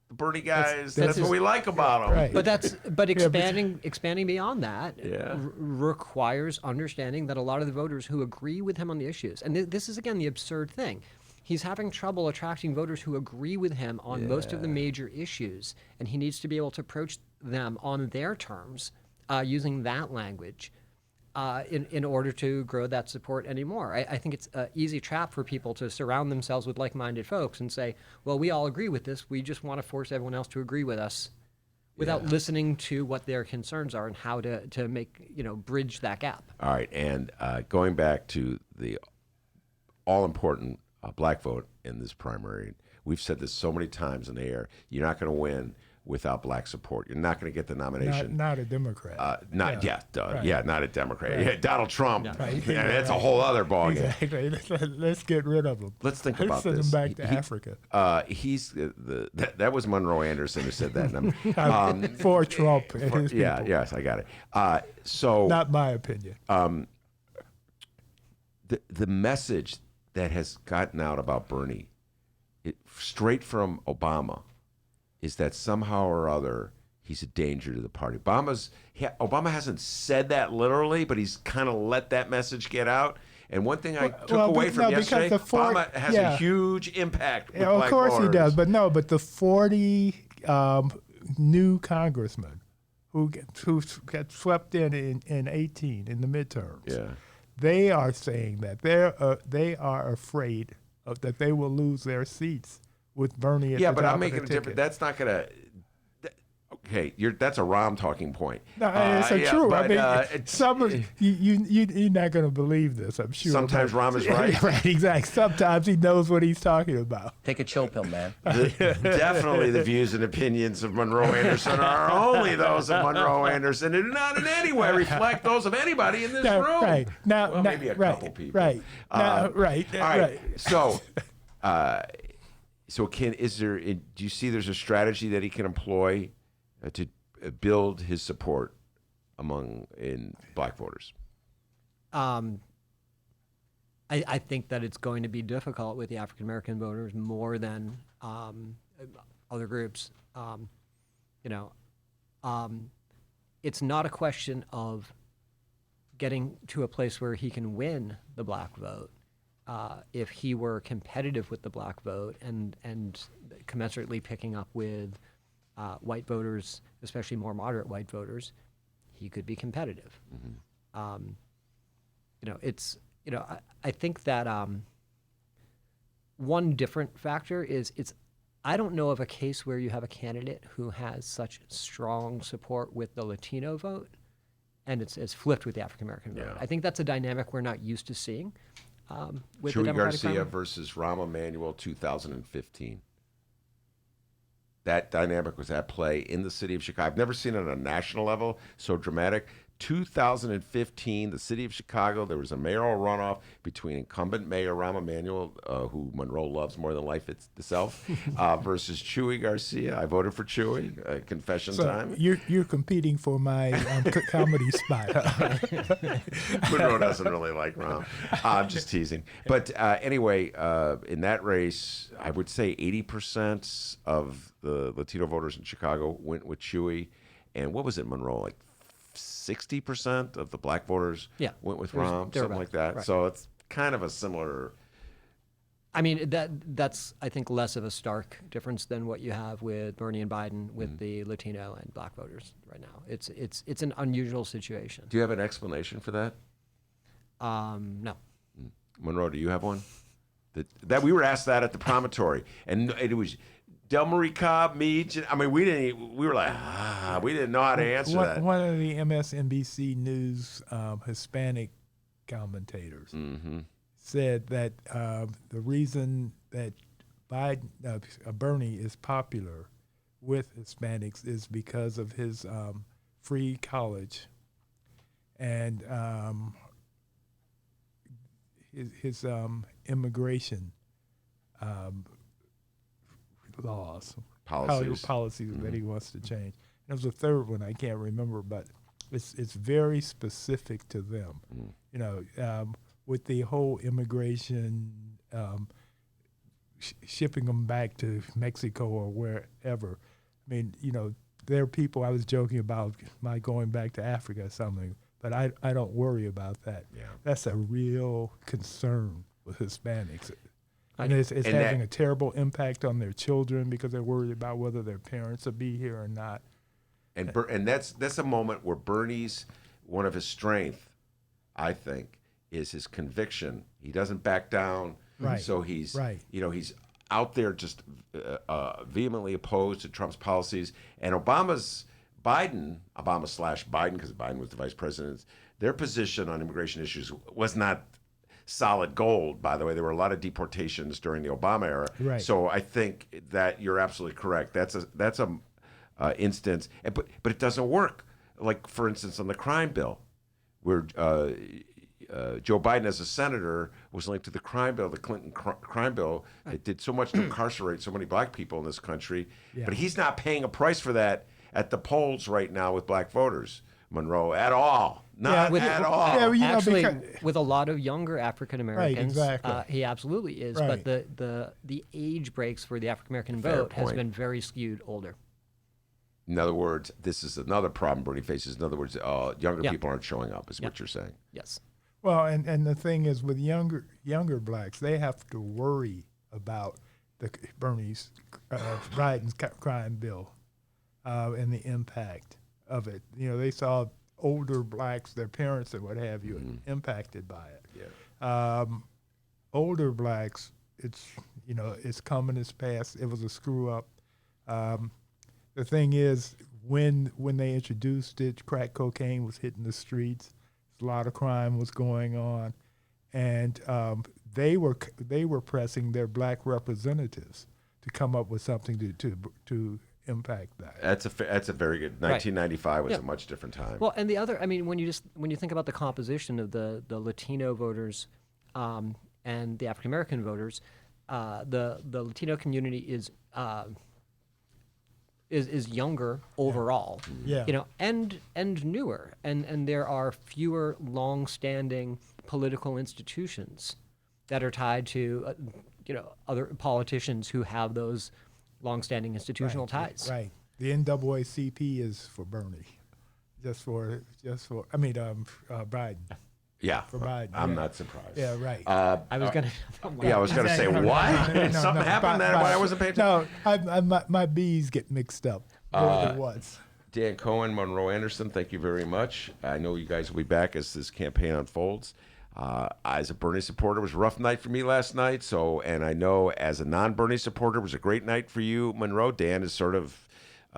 the Bernie guys. That's what we like about him. Right. But expanding beyond that Yeah. requires understanding that a lot of the voters who agree with him on the issues, and this is again the absurd thing, he's having trouble attracting voters who agree with him on most of the major issues, and he needs to be able to approach them on their terms, using that language. In order to grow that support anymore. I think it's an easy trap for people to surround themselves with like-minded folks and say, well, we all agree with this. We just want to force everyone else to agree with us without listening to what their concerns are and how to make, bridge that gap. All right, and going back to the all-important black vote in this primary, we've said this so many times in the air, you're not going to win without black support. You're not going to get the nomination. Not a Democrat. Not a Democrat. Right. Yeah, Donald Trump. Right. Yeah, that's a whole other ballgame. Exactly. Let's get rid of him. Let's think about send this. Send him back to Africa. He's that was Monroe Anderson who said that. For Trump and his people. Yes, I got it. So not my opinion. The message that has gotten out about Bernie, straight from Obama, is that somehow or other he's a danger to the party. Obama hasn't said that literally, but he's kind of let that message get out. And one thing I took away from yesterday, Obama has a huge impact with black of course voters. he does, but the 40 new congressmen who got swept in 18 in the midterms, they are saying that they are afraid that they will lose their seats with Bernie at the top but I'm of making the a difference. ticket. That's not going to... Okay, that's a Rahm talking point. No, it's true. But, you're not going to believe this, I'm sure. Sometimes Rahm is right. Right, exactly. Sometimes he knows what he's talking about. Take a chill pill, man. Definitely the views and opinions of Monroe Anderson are only those of Monroe Anderson and do not in any way reflect those of anybody in this room. Right. Now, maybe a couple people. Right. All right. So... do you see there's a strategy that he can employ to build his support in black voters? I think that it's going to be difficult with the African American voters more than other groups. It's not a question of getting to a place where he can win the black vote. If he were competitive with the black vote and commensurately picking up with white voters, especially more moderate white voters, he could be competitive. Mm-hmm. I think that one different factor is I don't know of a case where you have a candidate who has such strong support with the Latino vote, and it's flipped with the African American vote. I think that's a dynamic we're not used to seeing. With Chuy the Democratic Garcia primary. versus Rahm Emanuel 2015. That dynamic was at play in the city of Chicago. I've never seen it on a national level so dramatic. 2015, the city of Chicago, there was a mayoral runoff between incumbent Mayor Rahm Emanuel, who Monroe loves more than life itself, versus Chuy Garcia. I voted for Chuy. Confession time. You're competing for my comedy spot. Monroe doesn't really like Rahm. I'm just teasing. But anyway, in that race, I would say 80% of the Latino voters in Chicago went with Chuy. And what was it, Monroe? Like 60% of the black voters went with Rahm, something like that. Right. So it's kind of a similar. I mean, that's I think less of a stark difference than what you have with Bernie and Biden with the Latino and black voters right now. It's an unusual situation. Do you have an explanation for that? No. Monroe, do you have one? That we were asked that at the promontory, and it was Del Marie Cobb, me. I mean, we were like, we didn't know how to answer that. One of the MSNBC News Hispanic commentators said that the reason that Bernie is popular with Hispanics is because of his free college and his immigration laws, policies that he wants to change. There was a third one I can't remember, but it's very specific to them. You know, with the whole immigration, shipping them back to Mexico or wherever. I mean, you know, there are people. I was joking about my going back to Africa or something, but I don't worry about that. Yeah. That's a real concern with Hispanics. And it's having a terrible impact on their children because they're worried about whether their parents will be here or not. And that's a moment where Bernie's, one of his strengths, I think, is his conviction. He doesn't back down. Right. So he's he's out there just vehemently opposed to Trump's policies. And Obama/Biden, because Biden was the vice president, their position on immigration issues was not solid gold, by the way. There were a lot of deportations during the Obama era. Right. So I think that you're absolutely correct. That's a instance, but it doesn't work. Like, for instance, on the crime bill, where Joe Biden, as a senator, was linked to the crime bill, the Clinton crime bill. It did so much to incarcerate so many black people in this country. Yeah. But he's not paying a price for that at the polls right now with black voters, Monroe, at all. Not at all. Yeah, well, actually, with a lot of younger African Americans, right, exactly. He absolutely is. Right. But the age breaks for the African American vote has been very skewed older. In other words, this is another problem Bernie faces. In other words, younger people aren't showing up, is what you're saying. Yes. Well, and the thing is, with younger blacks, they have to worry about Biden's crime bill and the impact of it. You know, they saw older blacks, their parents and what have you, impacted by it. Yeah. Older blacks, it's come and it's passed. It was a screw up. The thing is, when they introduced it, crack cocaine was hitting the streets. A lot of crime was going on, and they were pressing their black representatives to come up with something to impact that. That's a very good. 1995 was a much different time. Well, and the other, I mean, when you think about the composition of the Latino voters and the African American voters, the Latino community is younger overall, and newer, and there are fewer long-standing political institutions that are tied to other politicians who have those long-standing institutional ties. Right. The NAACP is for Bernie, just for Biden. Yeah, for Biden. I'm not surprised. Yeah, right. I was gonna say what? Something happened that I wasn't paying attention. No, my B's get mixed up more than once. Dan Cohen, Monroe Anderson, thank you very much. I know you guys will be back as this campaign unfolds. As a Bernie supporter, it was a rough night for me last night. And I know as a non-Bernie supporter, it was a great night for you, Monroe. Dan is sort of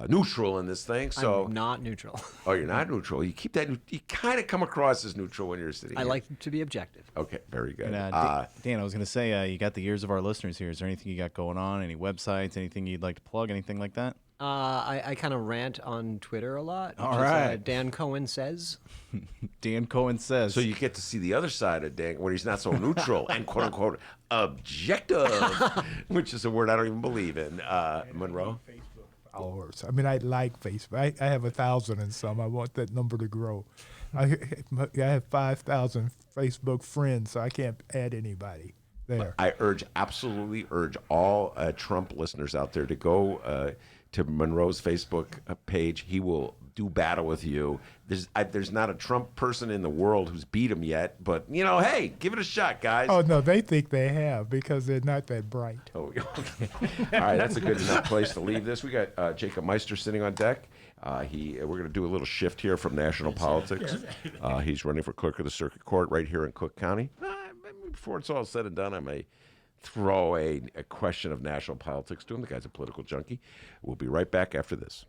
neutral in this thing. So I'm not neutral. Oh, you're not neutral. You keep that. You kind of come across as neutral when you're sitting. I like to be objective. Okay, very good. And, Dan, I was going to say, you got the ears of our listeners here. Is there anything you got going on? Any websites? Anything you'd like to plug? Anything like that? I kind of rant on Twitter a lot. All which is, right. Dan Cohen says. Dan Cohen says. So you get to see the other side of Dan, where he's not so neutral and quote unquote objective, which is a word I don't even believe in. Monroe. Followers. I mean, I like Facebook. I have 1,000 and some. I want that number to grow. I have 5,000 Facebook friends, so I can't add anybody there. I absolutely urge all Trump listeners out there to go to Monroe's Facebook page. He will do battle with you. There's not a Trump person in the world who's beat him yet, but, hey, give it a shot, guys. Oh, no, they think they have because they're not that bright. Oh, okay. All right, that's a good enough place to leave this. We got Jacob Meister sitting on deck. We're going to do a little shift here from national politics. He's running for clerk of the circuit court right here in Cook County. Before it's all said and done, I may throw a question of national politics to him. The guy's a political junkie. We'll be right back after this.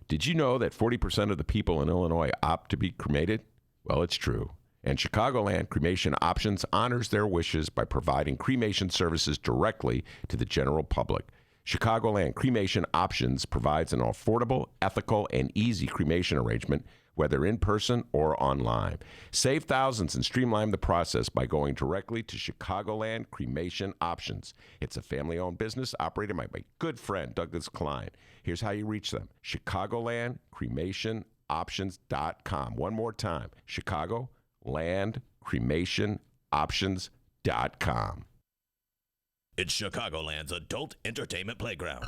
Did you know that 40% of the people in Illinois opt to be cremated? Well, it's true. And Chicagoland Cremation Options honors their wishes by providing cremation services directly to the general public. Chicagoland Cremation Options provides an affordable, ethical, and easy cremation arrangement, whether in person or online. Save thousands and streamline the process by going directly to Chicagoland Cremation Options. It's a family-owned business operated by my good friend, Douglas Klein. Here's how you reach them. ChicagolandCremationOptions.com. One more time, ChicagolandCremationOptions.com. It's Chicagoland's adult entertainment playground.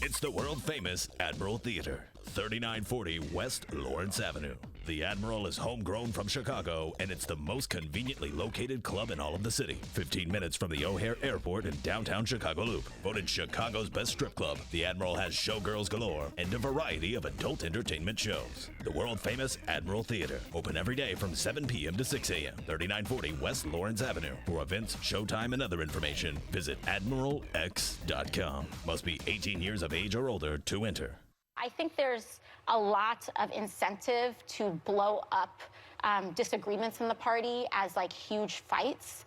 It's the world-famous Admiral Theater, 3940 West Lawrence Avenue. The Admiral is homegrown from Chicago, and it's the most conveniently located club in all of the city. 15 minutes from the O'Hare Airport in downtown Chicago Loop. Voted Chicago's best strip club, the Admiral has showgirls galore and a variety of adult entertainment shows. The world-famous Admiral Theater, open every day from 7 p.m. to 6 a.m., 3940 West Lawrence Avenue. For events, showtime, and other information, visit AdmiralX.com. Must be 18 years of age or older to enter. I think there's a lot of incentive to blow up disagreements in the party as like huge fights,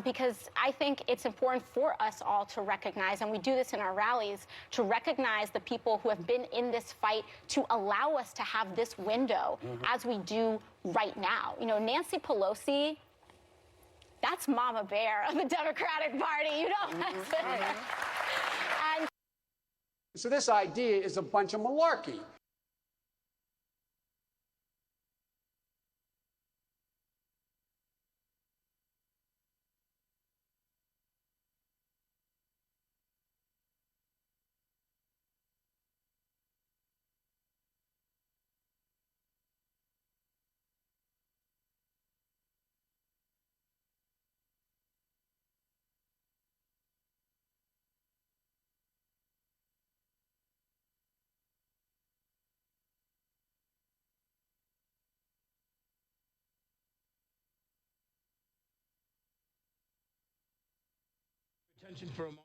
because I think it's important for us all to recognize, and we do this in our rallies, to recognize the people who have been in this fight to allow us to have this window as we do right now. Nancy Pelosi, that's Mama Bear of the Democratic Party. You don't mess with her. And So this idea is a bunch of malarkey. Attention for a moment.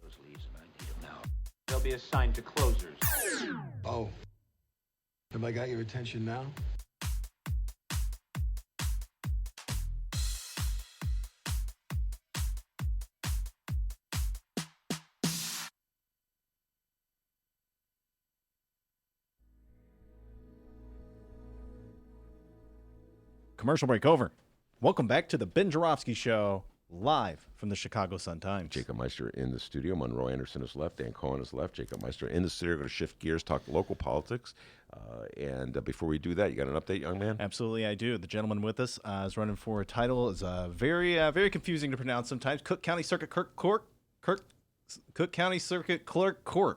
Those leaves, and I need them now. They'll be assigned to closers. Oh. Have I got your attention now? Commercial break over. Welcome back to the Ben Joravsky Show, live from the Chicago Sun-Times. Jacob Meister in the studio. Monroe Anderson is left. Dan Cohen is left. Jacob Meister in the studio. We're going to shift gears, talk local politics. And before we do that, you got an update, young man? Absolutely, I do. The gentleman with us is running for a title. Is very confusing to pronounce sometimes. Cook County Circuit Court,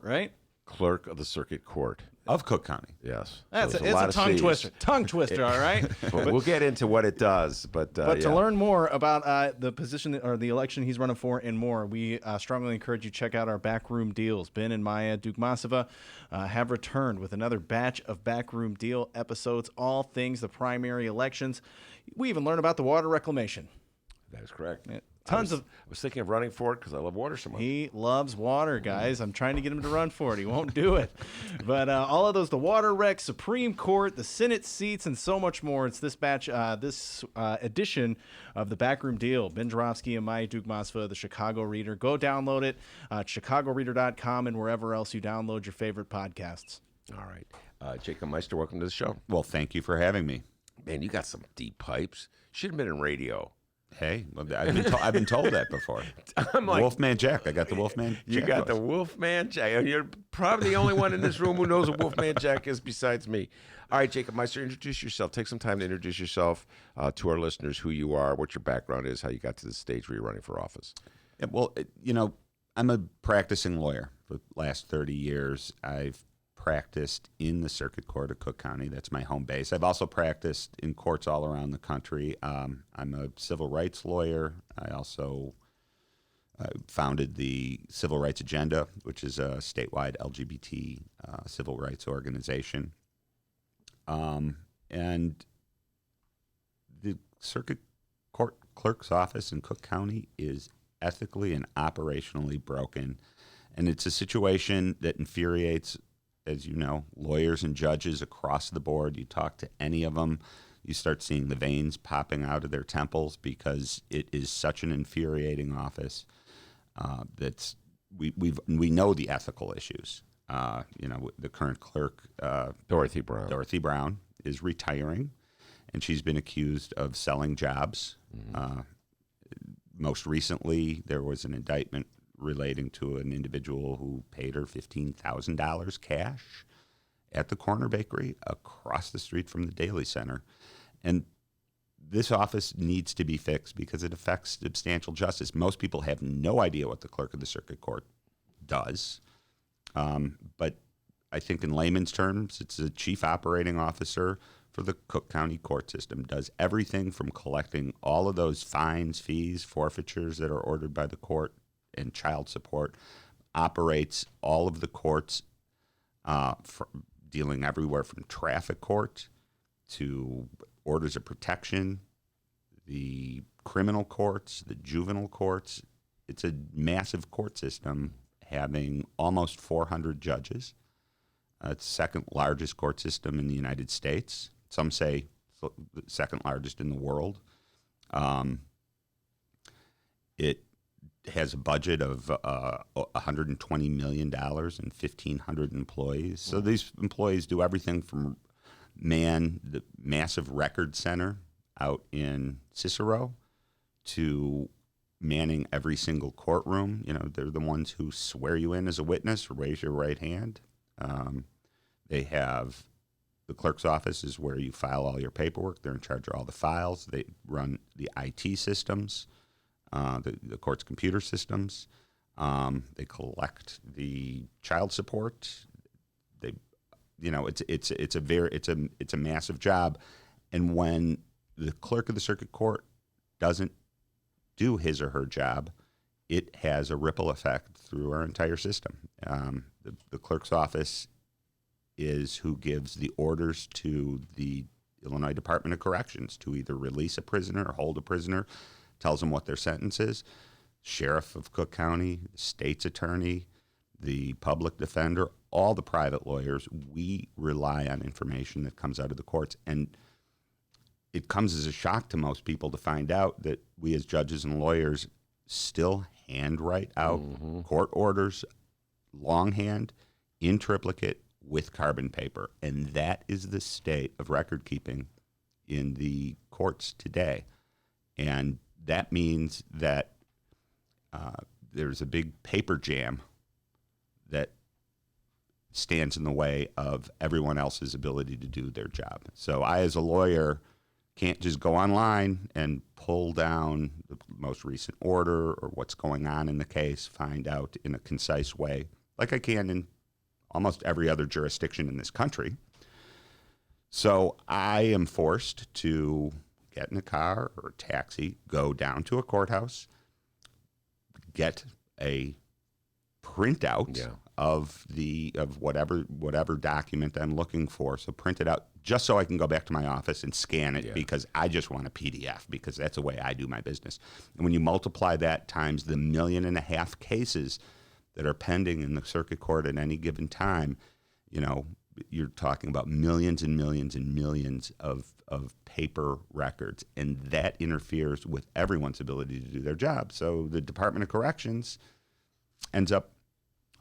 right? Clerk of the Circuit Court. Of Cook County. Yes. It's So a tongue twister. Tongue twister, all right? We'll get into what it does. But to learn more about the position or the election he's running for and more, we strongly encourage you to check out our Backroom Deals. Ben and Maya Dukmasova have returned with another batch of Backroom Deal episodes, all things the primary elections. We even learn about the water reclamation. That is correct. I was thinking of running for it because I love water so much. He loves water, guys. I'm trying to get him to run for it. He won't do it. But all of those, the water wreck, Supreme Court, the Senate seats, and so much more. It's this edition of the Backroom Deal. Ben Joravsky and my Duke Masva, the Chicago Reader. Go download it at chicagoreader.com and wherever else you download your favorite podcasts. All right. Jacob Meister, welcome to the show. Well, thank you for having me. Man, you got some deep pipes. Should have been in radio. Hey, I've been told that before. I'm like, Wolfman Jack. I got the Wolfman Jack. You got the Wolfman Jack. And you're probably the only one in this room who knows what Wolfman Jack is besides me. All right, Jacob Meister, introduce yourself. Take some time to introduce yourself to our listeners, who you are, what your background is, how you got to the stage where you're running for office. Yeah, well, I'm a practicing lawyer for the last 30 years. I've practiced in the Circuit Court of Cook County. That's my home base. I've also practiced in courts all around the country. I'm a civil rights lawyer. I also founded the Civil Rights Agenda, which is a statewide LGBT civil rights organization. And the Circuit Court Clerk's office in Cook County is ethically and operationally broken. And it's a situation that infuriates, as you know, lawyers and judges across the board. You talk to any of them, you start seeing the veins popping out of their temples because it is such an infuriating office. We know the ethical issues. The current clerk, Dorothy Brown, is retiring, and she's been accused of selling jobs. Mm-hmm. Most recently, there was an indictment relating to an individual who paid her $15,000 cash at the Corner Bakery across the street from the Daily Center. And this office needs to be fixed because it affects substantial justice. Most people have no idea what the clerk of the Circuit Court does. But I think in layman's terms, it's a chief operating officer for the Cook County court system, does everything from collecting all of those fines, fees, forfeitures that are ordered by the court, and child support, operates all of the courts, dealing everywhere from traffic court to orders of protection, the criminal courts, the juvenile courts. It's a massive court system having almost 400 judges. It's the second largest court system in the United States. Some say the second largest in the world. It has a budget of $120 million and 1,500 employees. So these employees do everything from man the massive record center out in Cicero to manning every single courtroom. They're the ones who swear you in as a witness, raise your right hand. They have the clerk's office is where you file all your paperwork. They're in charge of all the files. They run the IT systems. The court's computer systems. They collect the child support. It's a massive job, and when the clerk of the Circuit Court doesn't do his or her job, it has a ripple effect through our entire system. The clerk's office is who gives the orders to the Illinois Department of Corrections to either release a prisoner or hold a prisoner, tells them what their sentence is. Sheriff of Cook County, the state's attorney, the public defender, all the private lawyers, we rely on information that comes out of the courts. And it comes as a shock to most people to find out that we as judges and lawyers still handwrite out court orders, longhand, in triplicate, with carbon paper. And that is the state of record keeping in the courts today. And that means that there's a big paper jam that stands in the way of everyone else's ability to do their job. So I, as a lawyer, can't just go online and pull down the most recent order or what's going on in the case, find out in a concise way, like I can in almost every other jurisdiction in this country. So I am forced to get in a car or a taxi, go down to a courthouse, get a printout of whatever document I'm looking for. So print it out just so I can go back to my office and scan it because I just want a PDF because that's the way I do my business. And when you multiply that times the 1.5 million cases that are pending in the circuit court at any given time, you're talking about millions and millions and millions of paper records, and that interferes with everyone's ability to do their job. So the Department of Corrections ends up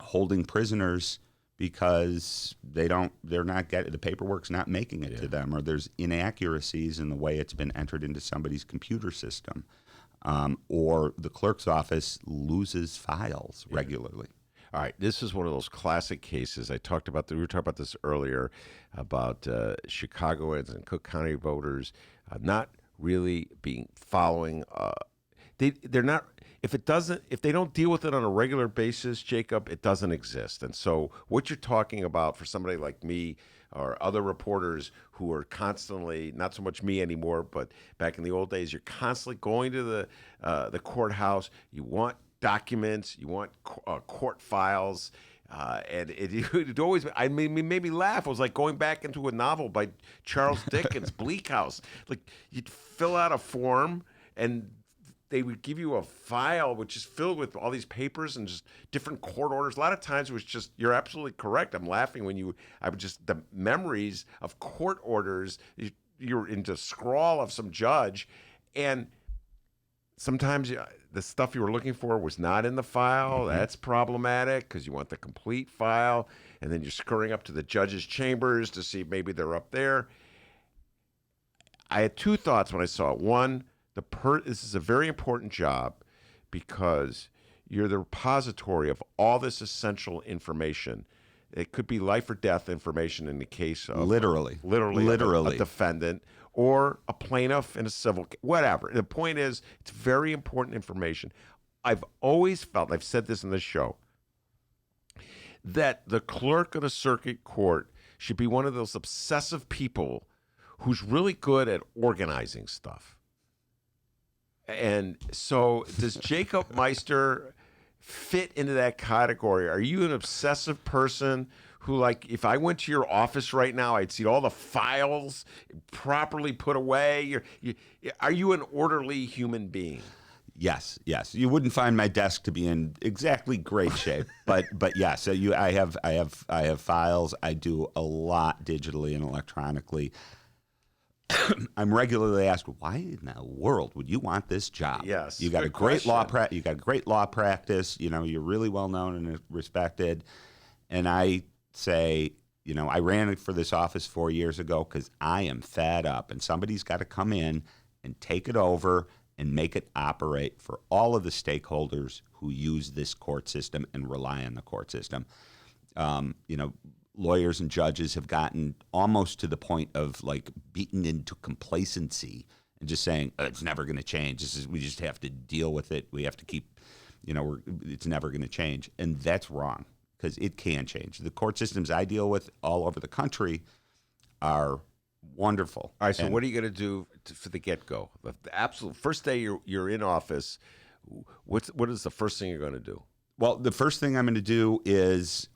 holding prisoners because the paperwork's not making it to them, or there's inaccuracies in the way it's been entered into somebody's computer system, or the clerk's office loses files regularly. All right, this is one of those classic cases. We were talking about this earlier about Chicagoans and Cook County voters not really following. They're not. If they don't deal with it on a regular basis, Jacob, it doesn't exist. And so what you're talking about for somebody like me or other reporters who are constantly, not so much me anymore, but back in the old days, you're constantly going to the courthouse. You want documents, you want court files, and it always made me laugh. It was like going back into a novel by Charles Dickens, Bleak House. Like you'd fill out a form and they would give you a file which is filled with all these papers and just different court orders. A lot of times it was just, you're absolutely correct. I'm laughing the memories of court orders, you're into scrawl of some judge, and sometimes the stuff you were looking for was not in the file. Mm-hmm. That's problematic because you want the complete file, and then you're scurrying up to the judge's chambers to see if maybe they're up there. I had two thoughts when I saw it. One, this is a very important job because you're the repository of all this essential information. It could be life or death information in the case of literally a defendant or a plaintiff in a civil case, whatever. The point is, it's very important information. I've always felt, I've said this in this show, that the clerk of the circuit court should be one of those obsessive people who's really good at organizing stuff. And so does Jacob Meister fit into that category? Are you an obsessive person who, like, if I went to your office right now, I'd see all the files properly put away? Are you an orderly human being? Yes. You wouldn't find my desk to be in exactly great shape, but yes. So I have files. I do a lot digitally and electronically. I'm regularly asked, why in the world would you want this job? Yes, you got a great law practice. You're really well known and respected. And I say, I ran for this office 4 years ago because I am fed up, and somebody's got to come in and take it over and make it operate for all of the stakeholders who use this court system and rely on the court system. Lawyers and judges have gotten almost to the point of like beaten into complacency and just saying, it's never going to change. We just have to deal with it. We have to keep, it's never going to change. And that's wrong because it can change. The court systems I deal with all over the country are wonderful. All right, so what are you going to do for the get-go? The absolute first day you're in office, what is the first thing you're going to do? Well, the first thing I'm going to do is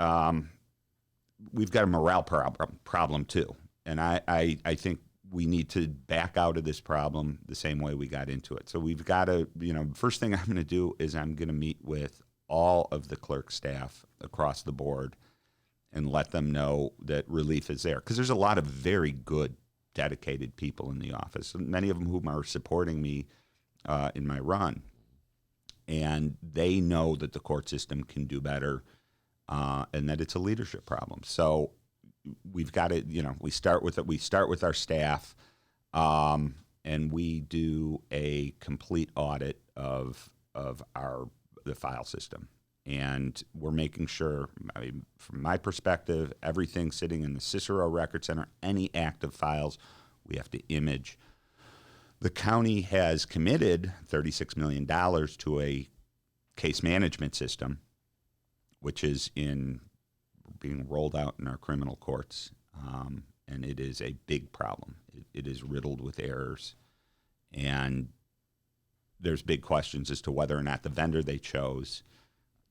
we've got a morale problem too. And I think we need to back out of this problem the same way we got into it. So we've got to, first thing I'm going to do is I'm going to meet with all of the clerk staff across the board and let them know that relief is there. Because there's a lot of very good, dedicated people in the office, many of them whom are supporting me in my run. And they know that the court system can do better. And that it's a leadership problem. So we've got to, we start with our staff, and we do a complete audit of the file system. And we're making sure, from my perspective, everything sitting in the Cicero Record Center, any active files, we have to image. The county has committed $36 million to a case management system, which is being rolled out in our criminal courts, and it is a big problem. It is riddled with errors, and there's big questions as to whether or not the vendor they chose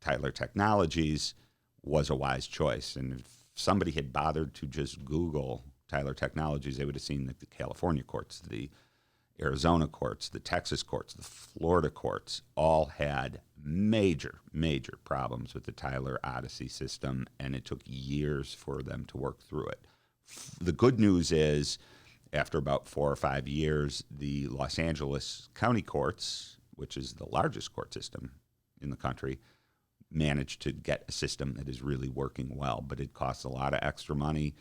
Tyler Technologies was a wise choice. And if somebody had bothered to just Google Tyler Technologies, they would have seen that the California courts, the Arizona courts, the Texas courts, the Florida courts all had major problems with the Tyler Odyssey system, and it took years for them to work through it. The good news is, after about 4 or 5 years, the Los Angeles County courts, which is the largest court system in the country, managed to get a system that is really working well, but it costs a lot of extra money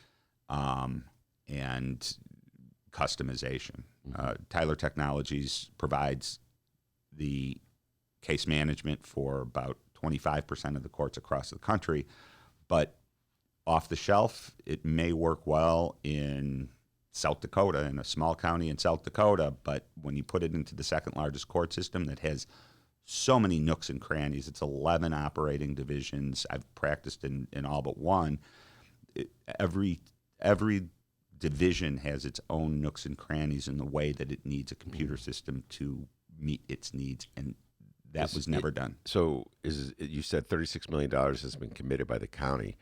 and customization. Tyler Technologies provides the case management for about 25% of the courts across the country, but off the shelf, it may work well in South Dakota, in a small county in South Dakota, but when you put it into the second largest court system that has so many nooks and crannies, it's 11 operating divisions. I've practiced in all but one. Every division has its own nooks and crannies in the way that it needs a computer system to meet its needs, and that was never done. So you said $36 million has been committed by the county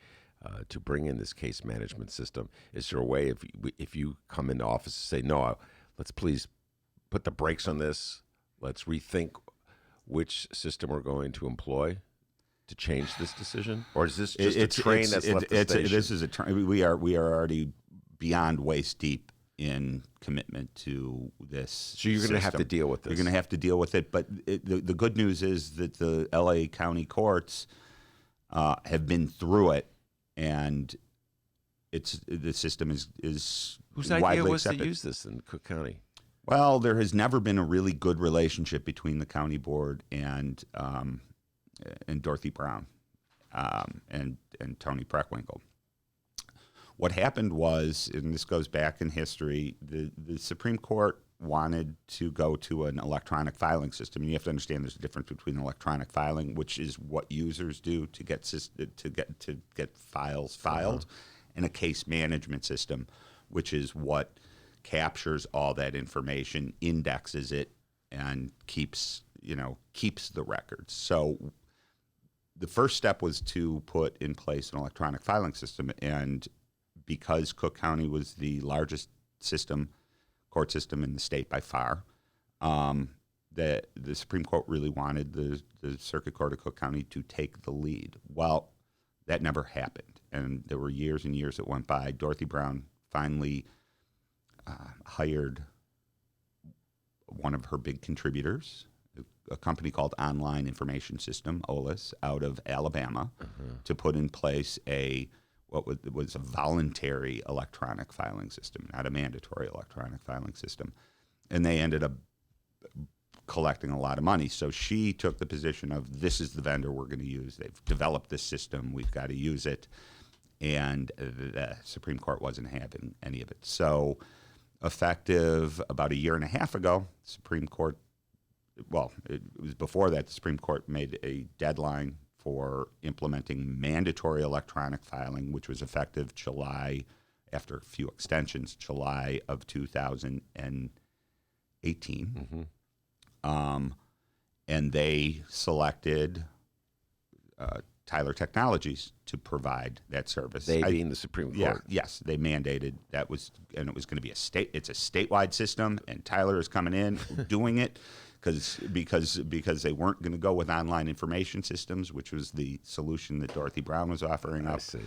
to bring in this case management system. Is there a way, if you come into office and say, no, let's please put the brakes on this, let's rethink which system we're going to employ to change this decision? Or is this just a train that's left the station? This is a train. We are already beyond waist deep in commitment to this. So you're going to have to deal with this. You're going to have to deal with it. But the good news is that the L.A. County courts have been through it, and the system is Whose widely idea was accepted. to use this in Cook County? Well, there has never been a really good relationship between the county board and Dorothy Brown and Tony Preckwinkle. What happened was, and this goes back in history, the Supreme Court wanted to go to an electronic filing system. And you have to understand there's a difference between electronic filing, which is what users do to get files filed, and a case management system, which is what captures all that information, indexes it, and keeps the records. So the first step was to put in place an electronic filing system, and because Cook County was the largest court system in the state by far, the Supreme Court really wanted the Circuit Court of Cook County to take the lead. Well, that never happened, and there were years and years that went by. Dorothy Brown finally hired one of her big contributors, a company called Online Information System, OLIS, out of Alabama, to put in place what was a voluntary electronic filing system, not a mandatory electronic filing system. And they ended up collecting a lot of money. So she took the position of, this is the vendor we're going to use. They've developed this system. We've got to use it. And the Supreme Court wasn't having any of it. So effective about a year and a half ago, Supreme Court, well, it was before that, the Supreme Court made a deadline for implementing mandatory electronic filing, which was effective July, after a few extensions, July of 2018. And they selected Tyler Technologies to provide that service. They being the Supreme Court. Yes, they mandated that and it was going to be it's a statewide system, and Tyler is coming in doing it. Because they weren't going to go with online information systems, which was the solution that Dorothy Brown was offering up. I see.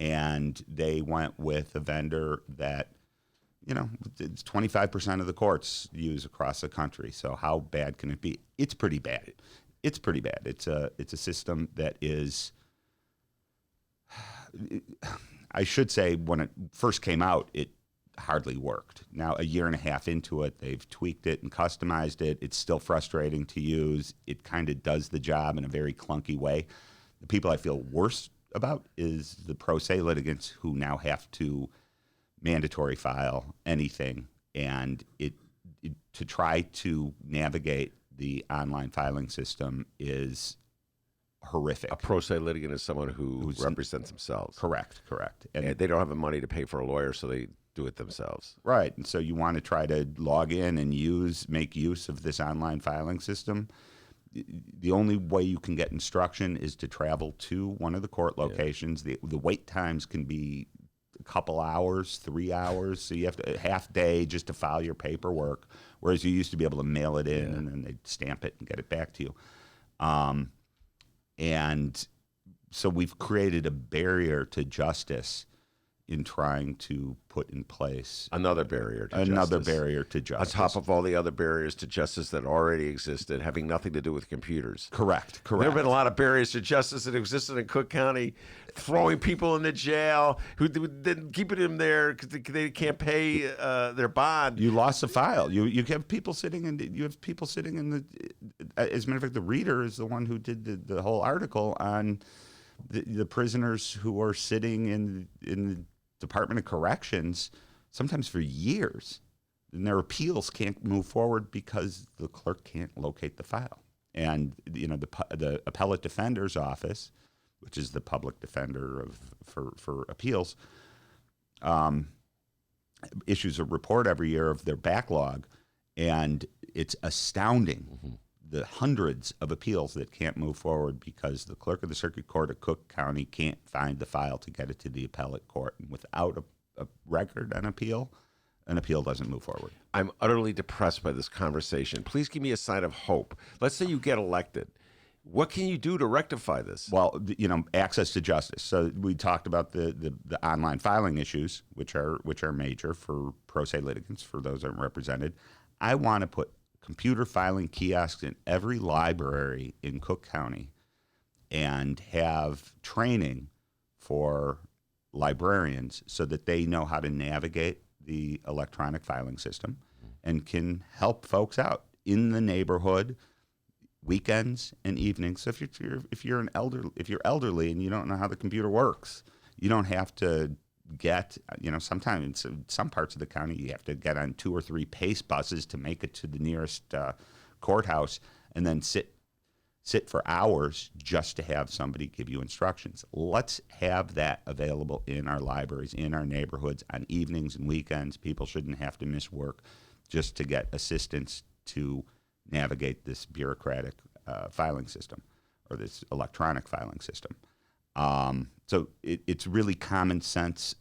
And they went with a vendor that, it's 25% of the courts use across the country. So how bad can it be? It's pretty bad. It's pretty bad. It's a system that is, I should say, when it first came out, it hardly worked. Now, a year and a half into it, they've tweaked it and customized it. It's still frustrating to use. It kind of does the job in a very clunky way. The people I feel worse about is the pro se litigants who now have to mandatory file anything, and to try to navigate the online filing system is horrific. A pro se litigant is someone who represents themselves. Correct. And they don't have the money to pay for a lawyer, so they do it themselves. Right. And so you want to try to log in and make use of this online filing system. the only way you can get instruction is to travel to one of the court locations. The wait times can be a couple hours, 3 hours, so you have to a half day just to file your paperwork, whereas you used to be able to mail it in and then they'd stamp it and get it back to you. And so we've created a barrier to justice in trying to put in place another barrier to justice. On top of all the other barriers to justice that already existed, having nothing to do with computers. Correct. There have been a lot of barriers to justice that existed in Cook County, throwing people into jail who didn't keeping them there because they can't pay their bond. You lost a file. You have people sitting in the. As a matter of fact, the reader is the one who did the whole article on the prisoners who are sitting in the Department of Corrections, sometimes for years, and their appeals can't move forward because the clerk can't locate the file. And the appellate defender's office, which is the public defender for appeals, issues a report every year of their backlog, and it's astounding. The hundreds of appeals that can't move forward because the clerk of the circuit court of Cook County can't find the file to get it to the appellate court. And without a record on appeal, an appeal doesn't move forward. I'm utterly depressed by this conversation. Please give me a sign of hope. Let's say you get elected. What can you do to rectify this? Well, access to justice. So we talked about the online filing issues, which are major for pro se litigants, for those that aren't represented. I want to put computer filing kiosks in every library in Cook County and have training for librarians so that they know how to navigate the electronic filing system and can help folks out in the neighborhood, weekends and evenings. So if you're elderly and you don't know how the computer works, you don't have to get, sometimes in some parts of the county you have to get on 2 or 3 PACE buses to make it to the nearest courthouse and then sit for hours just to have somebody give you instructions. Let's have that available in our libraries, in our neighborhoods, on evenings and weekends. People shouldn't have to miss work just to get assistance to navigate this bureaucratic filing system or this electronic filing system. So it's really common sense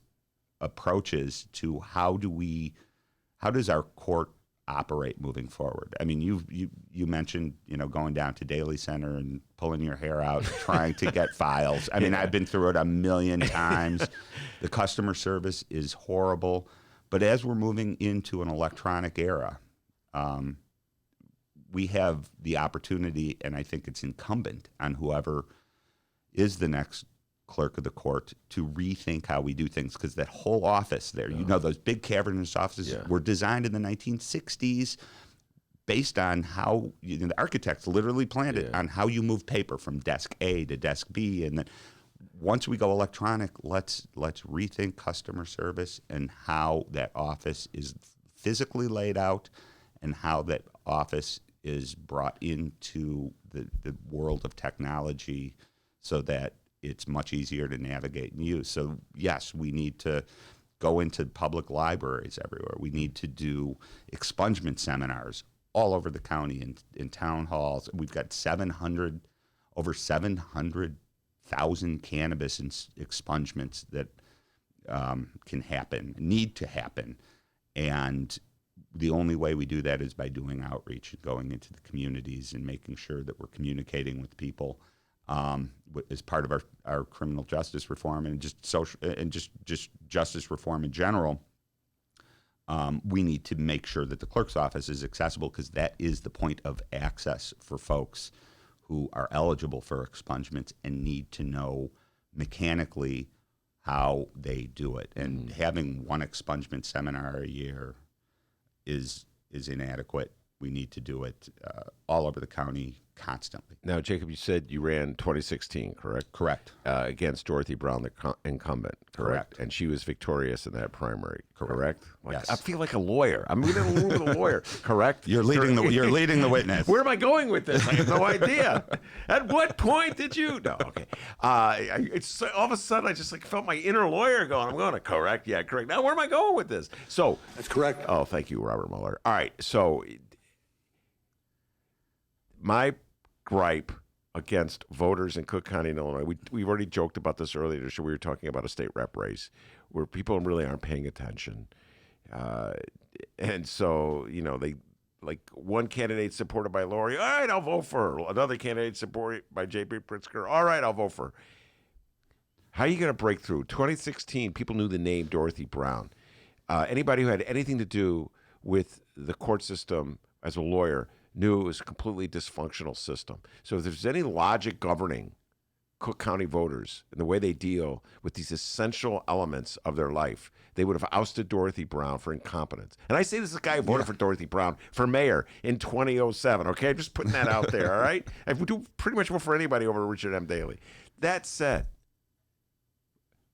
approaches to how does our court operate moving forward. I mean, you mentioned going down to Daly Center and pulling your hair out trying to get files. I mean, I've been through it a million times. The customer service is horrible. But as we're moving into an electronic era, we have the opportunity, and I think it's incumbent on whoever is the next clerk of the court to rethink how we do things, because that whole office there, those big cavernous offices were designed in the 1960s based on how the architects literally planned it on how you move paper from desk A to desk B. And then once we go electronic, let's rethink customer service and how that office is physically laid out and how that office is brought into the world of technology so that it's much easier to navigate and use. So yes, we need to go into public libraries everywhere. We need to do expungement seminars all over the county in town halls. We've got over 700,000 cannabis expungements that need to happen. And the only way we do that is by doing outreach and going into the communities and making sure that we're communicating with people as part of our criminal justice reform and just social and just justice reform in general. We need to make sure that the clerk's office is accessible, because that is the point of access for folks who are eligible for expungements and need to know mechanically how they do it. And having one expungement seminar a year is inadequate. We need to do it all over the county constantly. Now, Jacob, you said you ran 2016, correct? Correct. Against Dorothy Brown, the incumbent, correct? And she was victorious in that primary, correct? Yes. I feel like a lawyer. I'm in a room with a lawyer, correct? You're leading the witness. Where am I going with this? I have no idea. At what point did you? No, okay. It's all of a sudden I just felt my inner lawyer going. I'm going to correct. Yeah, correct. Now where am I going with this? So that's correct. Oh, thank you, Robert Mueller. All right, so my gripe against voters in Cook County and Illinois. We've already joked about this earlier, so we were talking about a state rep race where people really aren't paying attention. And so, they like one candidate supported by Lori. All right, I'll vote for her. Another candidate supported by J.B. Pritzker. All right, I'll vote for her. How are you going to break through? 2016, people knew the name Dorothy Brown. Anybody who had anything to do with the court system as a lawyer knew it was a completely dysfunctional system. So if there's any logic governing Cook County voters and the way they deal with these essential elements of their life, they would have ousted Dorothy Brown for incompetence. And I say this is a guy who voted for Dorothy Brown for mayor in 2007, okay? I'm just putting that out there, all right? I would do pretty much vote for anybody over Richard M. Daley. That said,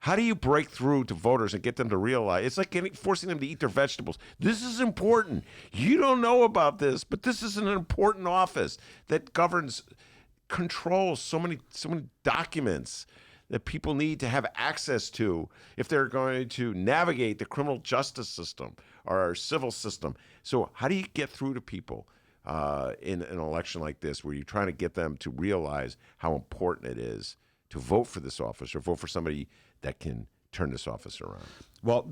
how do you break through to voters and get them to realize? It's like forcing them to eat their vegetables. This is important. You don't know about this, but this is an important office that controls so many documents that people need to have access to if they're going to navigate the criminal justice system or our civil system. So how do you get through to people in an election like this where you're trying to get them to realize how important it is to vote for this office or vote for somebody that can turn this office around? Well,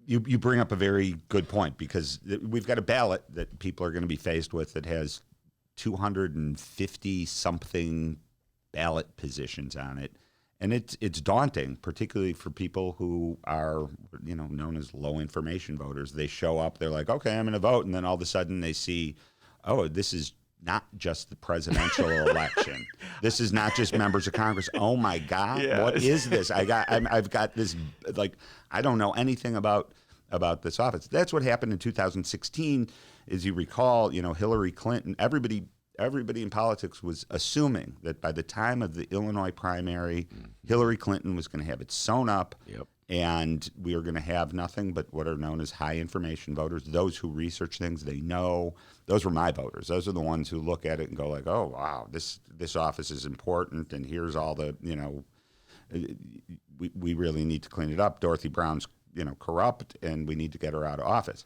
you bring up a very good point, because we've got a ballot that people are going to be faced with that has 250 something ballot positions on it, and it's daunting, particularly for people who are known as low information voters. They show up, they're like, okay, I'm going to vote, and then all of a sudden they see, oh, this is not just the presidential election. This is not just members of Congress. Oh my God, what is this? I've got this, like, I don't know anything about this office. That's what happened in 2016. As you recall, Hillary Clinton, everybody in politics was assuming that by the time of the Illinois primary, Hillary Clinton was going to have it sewn up. Yep. And we are going to have nothing but what are known as high information voters, those who research things, they know. Those were my voters. Those are the ones who look at it and go like, oh, wow, this office is important, and here's all the, we really need to clean it up. Dorothy Brown's, corrupt, and we need to get her out of office.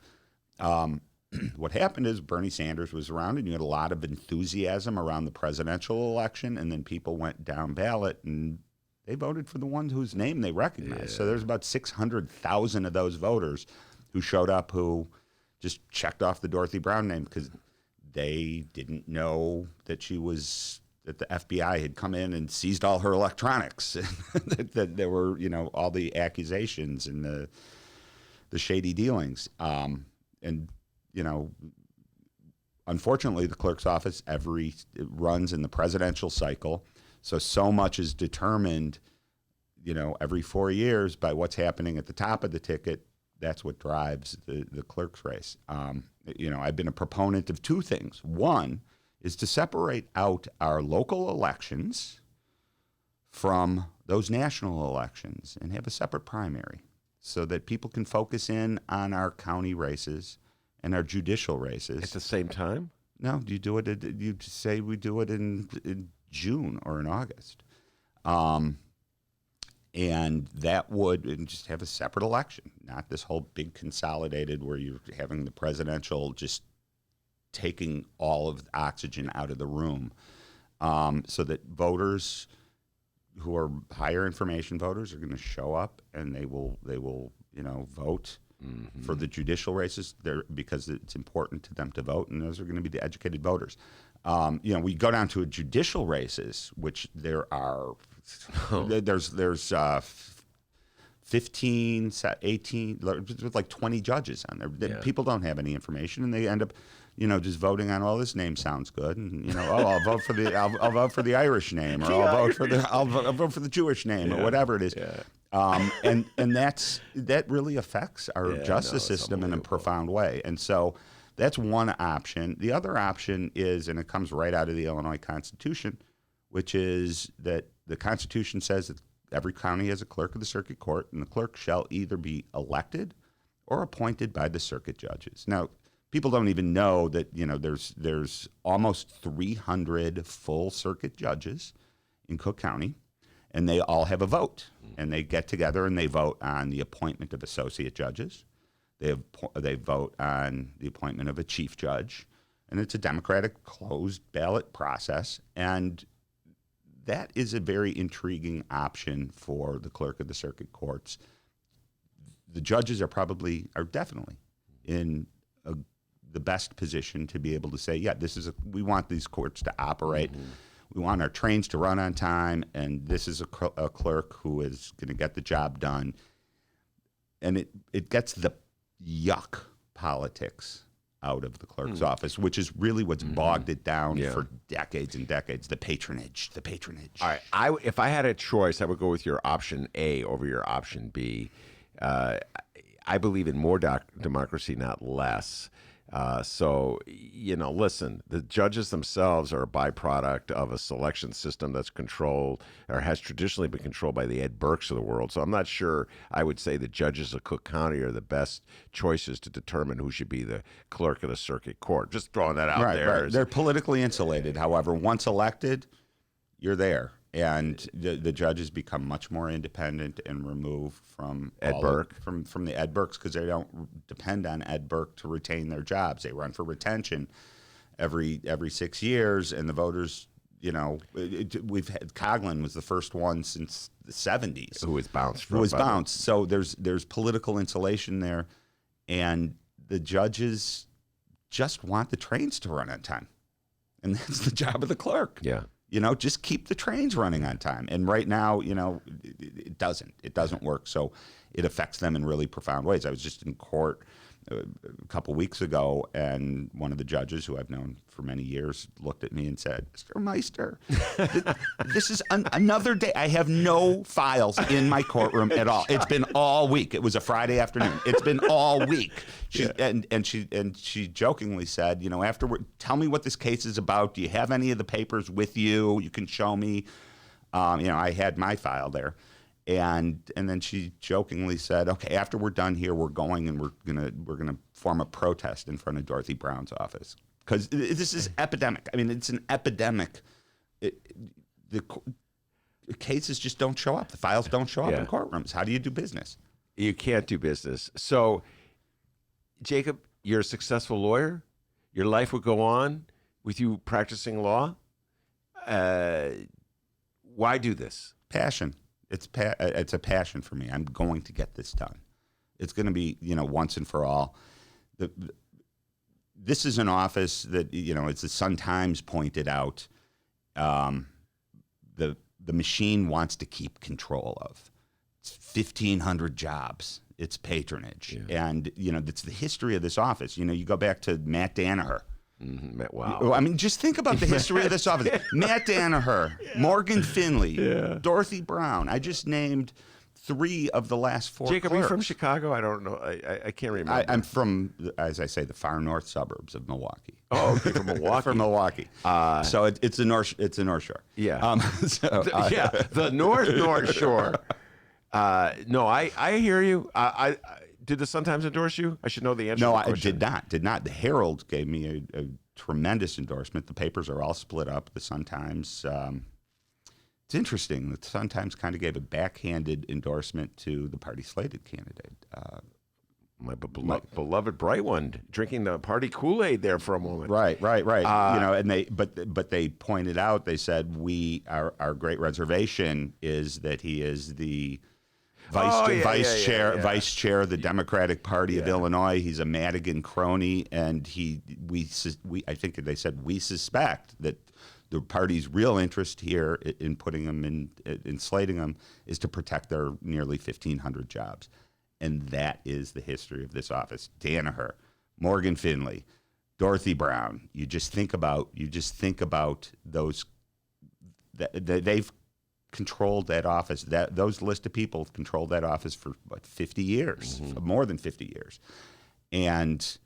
What happened is Bernie Sanders was around, and you had a lot of enthusiasm around the presidential election, and then people went down ballot, and they voted for the ones whose name they recognized. So there's about 600,000 of those voters who showed up who just checked off the Dorothy Brown name because they didn't know that that the FBI had come in and seized all her electronics, that there were, all the accusations and the shady dealings. Unfortunately, the clerk's office runs in the presidential cycle. So much is determined, every 4 years by what's happening at the top of the ticket. That's what drives the clerk's race. I've been a proponent of two things. One is to separate out our local elections from those national elections and have a separate primary so that people can focus in on our county races and our judicial races. At the same time? No, you say we do it in June or in August. And that would just have a separate election, not this whole big consolidated where you're having the presidential just taking all of the oxygen out of the room, so that voters who are higher information voters are going to show up and they will vote for the judicial races there because it's important to them to vote, and those are going to be the educated voters. We go down to judicial races, which there are, there's 15, 18, like 20 judges on there. Yeah. People don't have any information, and they end up, just voting on, this name sounds good, and I'll vote for the Irish name, or I'll vote for the Jewish name, or whatever it is. Yeah. And that really affects our justice system in a profound way, and so. That's one option. The other option is, and it comes right out of the Illinois Constitution, which is that the Constitution says that every county has a clerk of the circuit court, and the clerk shall either be elected or appointed by the circuit judges. Now, people don't even know that there's almost 300 full circuit judges in Cook County, and they all have a vote, and they get together and they vote on the appointment of associate judges. They vote on the appointment of a chief judge. and it's a democratic closed ballot process, and that is a very intriguing option for the clerk of the circuit courts. The judges are definitely in the best position to be able to say, yeah, we want these courts to operate. We want our trains to run on time, and this is a clerk who is going to get the job done. And it gets the yuck politics out of the clerk's office, which is really what's bogged it down for decades and decades. The patronage. All right. If I had a choice, I would go with your option A over your option B. I believe in more democracy, not less. So, listen, the judges themselves are a byproduct of a selection system that's controlled or has traditionally been controlled by the Ed Burkes of the world. So I'm not sure I would say the judges of Cook County are the best choices to determine who should be the clerk of the circuit court. Just throwing that out there. Right. They're politically insulated. However, once elected, you're there. And the judges become much more independent and removed from Ed Burke, from the Ed Burkes, because they don't depend on Ed Burke to retain their jobs. They run for retention every 6 years, and the voters, we've had Coughlin was the first one since the 70s who was bounced. So there's political insulation there, and the judges just want the trains to run on time, and that's the job of the clerk. Yeah. Just keep the trains running on time. And right now, it doesn't. It doesn't work. So it affects them in really profound ways. I was just in court a couple weeks ago, and one of the judges, who I've known for many years, looked at me and said, "Mr. Meister, this is another day. I have no files in my courtroom at all. It's been all week. It was a Friday afternoon. It's been all week." She jokingly said, afterward, "Tell me what this case is about. Do you have any of the papers with you? You can show me." I had my file there. And then she jokingly said, "Okay, after we're done here, we're going and we're gonna form a protest in front of Dorothy Brown's office, because this is epidemic. I mean, it's an epidemic. The cases just don't show up. The files don't show up in courtrooms. How do you do business? You can't do business. So, Jacob, you're a successful lawyer. Your life would go on with you practicing law. Why do this? Passion. It's a passion for me. I'm going to get this done. It's going to be, once and for all. This is an office that, as the Sun-Times pointed out, the machine wants to keep control of. It's 1,500 jobs. It's patronage. Yeah. And, it's the history of this office. You go back to Matt Danaher. Wow. I mean, just think about the history of this office. Matt Danaher, Morgan Finley, Dorothy Brown. I just named 3 of the last 4 Jacob, clerks. are you from Chicago? I don't know. I can't remember. I'm from, as I say, the far north suburbs of Milwaukee. Oh, okay, from Milwaukee. From Milwaukee. So it's the North Shore. Yeah. The North Shore. No, I hear you. Did the Sun-Times endorse you? I should know the answer. No, I did not. The Herald gave me a tremendous endorsement. The papers are all split up. The Sun-Times, it's interesting. The Sun-Times kind of gave a backhanded endorsement to the party slated candidate. My beloved bright one, drinking the party Kool-Aid there for a moment. Right. And they pointed out. They said our great reservation is that he is the vice chair of the Democratic Party of Illinois. He's a Madigan crony, and I think they said we suspect that the party's real interest here in putting him in slating him is to protect their nearly 1,500 jobs, and that is the history of this office. Danaher, Morgan Finley, Dorothy Brown. You just think about those. They've controlled that office. Those list of people have controlled that office for 50 years, more than 50 years, and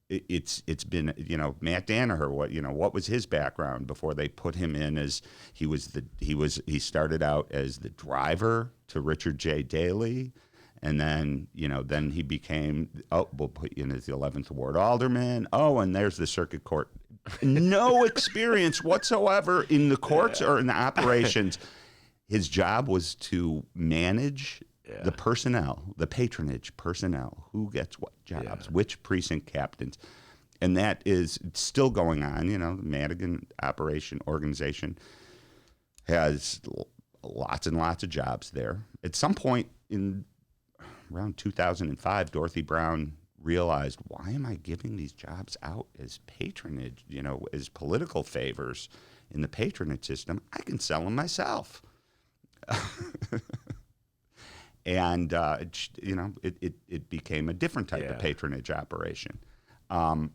it's been Matt Danaher. What was his background before they put him in as he started out as the driver to Richard J. Daley, and then he became we'll put you in as the 11th Ward alderman. And there's the circuit court. No experience whatsoever in the courts or in the operations. His job was to manage the personnel, the patronage personnel, who gets what jobs, which precinct captains. and that is still going on. You know, the Madigan organization has lots and lots of jobs there. At some point in around 2005, Dorothy Brown realized, why am I giving these jobs out as patronage, you know, as political favors in the patronage system? I can sell them myself. And, you know, it became a different type of patronage operation. And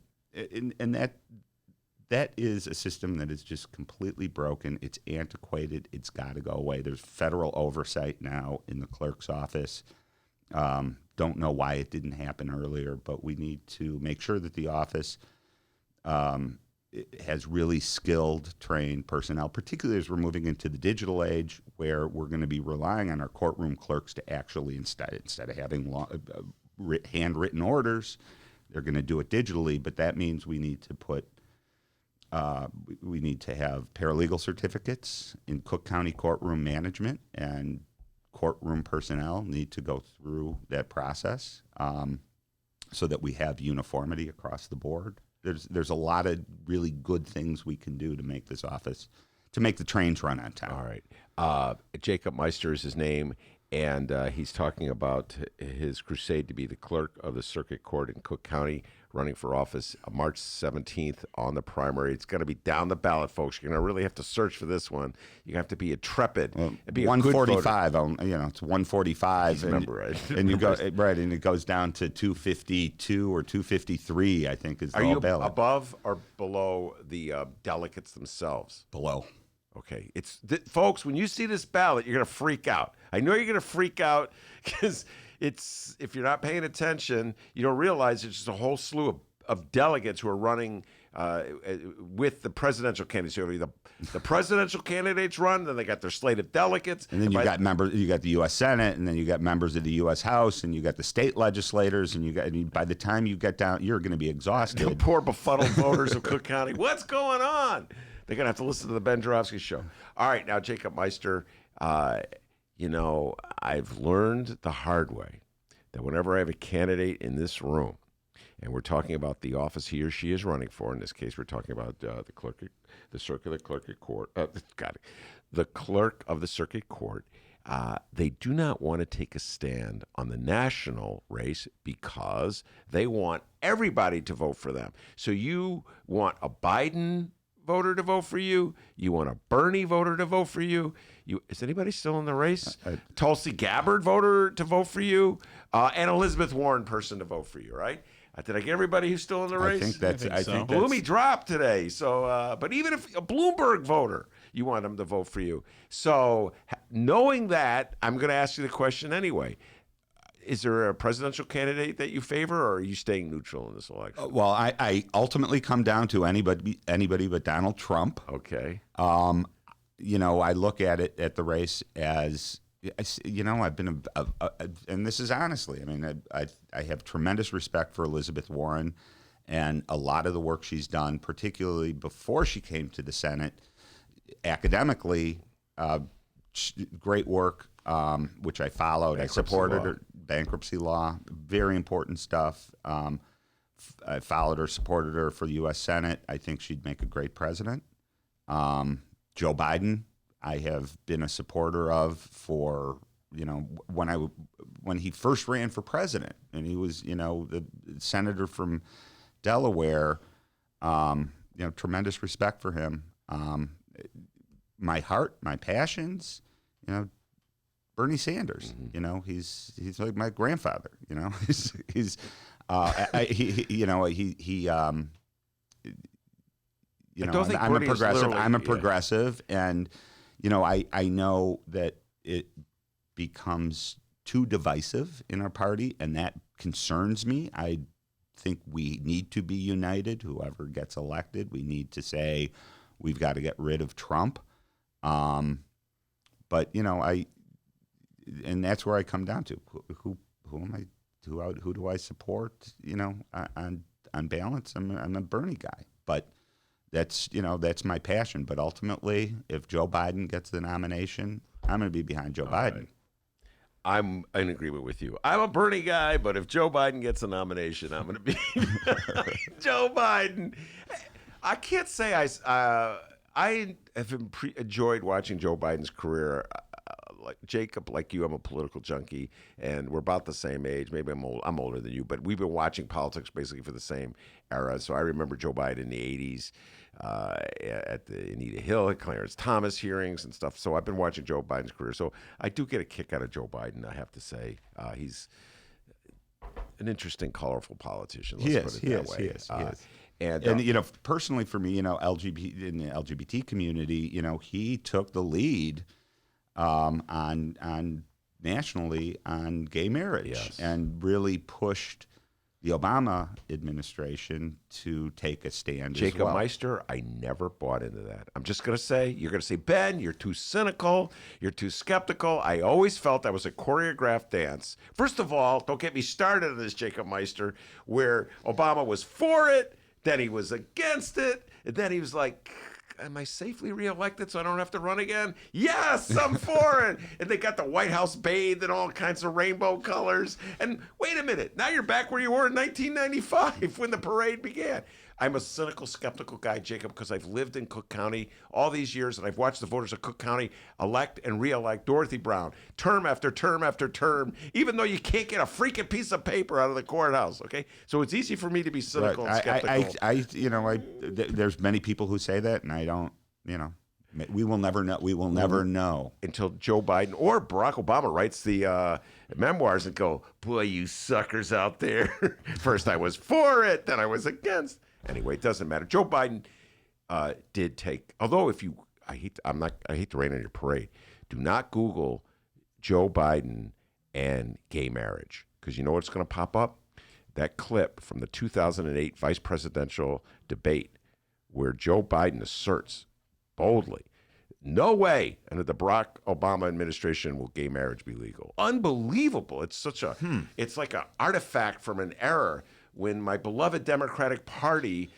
that is a system that is just completely broken. It's antiquated. It's got to go away. There's federal oversight now in the clerk's office. Don't know why it didn't happen earlier, but we need to make sure that the office has really skilled, trained personnel, particularly as we're moving into the digital age, where we're going to be relying on our courtroom clerks to actually, instead of having handwritten orders, they're going to do it digitally. But that means we need to put we need to have paralegal certificates in Cook County courtroom management, and courtroom personnel need to go through that process so that we have uniformity across the board. There's a lot of really good things we can do to make this office, to make the trains run on time. All right. Jacob Meister is his name, and he's talking about his crusade to be the clerk of the circuit court in Cook County, running for office March 17th on the primary. It's going to be down the ballot, folks. You're going to really have to search for this one. You have to be intrepid. And be 145, you know, it's 145. Remember, right? And you go right, and it goes down to 252 or 253, I think, is the Are you ballot. above or below the delegates themselves? Below. Okay. Folks, when you see this ballot, you're going to freak out. I know you're going to freak out because if you're not paying attention, you don't realize it's just a whole slew of delegates who are running with the presidential candidates. The presidential candidates run, then they got their slate of delegates. And then you got the U.S. Senate, and then you got members of the U.S. House, and you got the state legislators, and by the time you get down, you're going to be exhausted. The poor befuddled voters of Cook County. What's going on? They're going to have to listen to the Ben Joravsky Show. All right, now, Jacob Meister, you know, I've learned the hard way that whenever I have a candidate in this room, and we're talking about the office he or she is running for, in this case, we're talking about the circular clerk of court, the clerk of the circuit court, they do not want to take a stand on the national race because they want everybody to vote for them. So you want a Biden voter to vote for you. You want a Bernie voter to vote for you. Is anybody still in the race? Tulsi Gabbard voter to vote for you, and Elizabeth Warren person to vote for you, right? Did I get everybody who's still in the race? I think Bloomy dropped today. So, but even if a Bloomberg voter, you want them to vote for you. So, knowing that, I'm going to ask you the question anyway. Is there a presidential candidate that you favor, or are you staying neutral in this election? Well, I ultimately come down to anybody but Donald Trump. Okay. You know, I look at the race as, you know, I've been and this is honestly, I mean, I have tremendous respect for Elizabeth Warren and a lot of the work she's done, particularly before she came to the Senate. Academically, great work, which I followed. I supported her. Bankruptcy law, very important stuff. I followed her, supported her for the U.S. Senate. I think she'd make a great president. Joe Biden, I have been a supporter of for, you know, when he first ran for president, and he was, you know, the senator from Delaware. You know, tremendous respect for him. My heart, my passions, you know, Bernie Sanders. Mm-hmm. You know, he's like my grandfather. You know, I'm a progressive. I'm a progressive, and you know, I know that it becomes too divisive in our party, and that concerns me. I think we need to be united. Whoever gets elected, we need to say we've got to get rid of Trump. But you know, and that's where I come down to who am I? Who do I support? You know, on balance, I'm a Bernie guy, but that's my passion. But ultimately, if Joe Biden gets the nomination, I'm going to be behind Joe Biden. I'm in agreement with you. I'm a Bernie guy, but if Joe Biden gets a nomination, I'm going to be Joe Biden. I can't say I have enjoyed watching Joe Biden's career. Like Jacob, like you, I'm a political junkie, and we're about the same age. Maybe I'm older than you, but we've been watching politics basically for the same era. So I remember Joe Biden in the 80s at the Anita Hill, Clarence Thomas hearings and stuff. So I've been watching Joe Biden's career. So I do get a kick out of Joe Biden, I have to say. He's an interesting, colorful politician. Let's put it that way. He is. And you know, personally for me, you know, in the LGBT community, you know, he took the lead on nationally on gay marriage and really pushed the Obama administration to take a stand. Jacob as well. Meister, I never bought into that. I'm just going to say, you're going to say, Ben, you're too cynical, you're too skeptical. I always felt that was a choreographed dance. First of all, don't get me started on this Jacob Meister, where Obama was for it, then he was against it, and then he was like, am I safely reelected so I don't have to run again? Yes, I'm for it. And they got the White House bathed in all kinds of rainbow colors. And wait a minute, now you're back where you were in 1995 when the parade began. I'm a cynical, skeptical guy, Jacob, because I've lived in Cook County all these years, and I've watched the voters of Cook County elect and re-elect Dorothy Brown term after term after term, even though you can't get a freaking piece of paper out of the courthouse, okay? So it's easy for me to be cynical and skeptical. There's many people who say that, and I don't, you know, we will never know. We will never know. Until Joe Biden or Barack Obama writes the memoirs and go, boy, you suckers out there. First I was for it, then I was against. Anyway, it doesn't matter. Joe Biden did take, although I hate to rain on your parade. Do not Google Joe Biden and gay marriage, because you know what's going to pop up? That clip from the 2008 vice presidential debate where Joe Biden asserts boldly, no way under the Barack Obama administration will gay marriage be legal. Unbelievable. It's such a, it's like an artifact from an era when my beloved Democratic Party,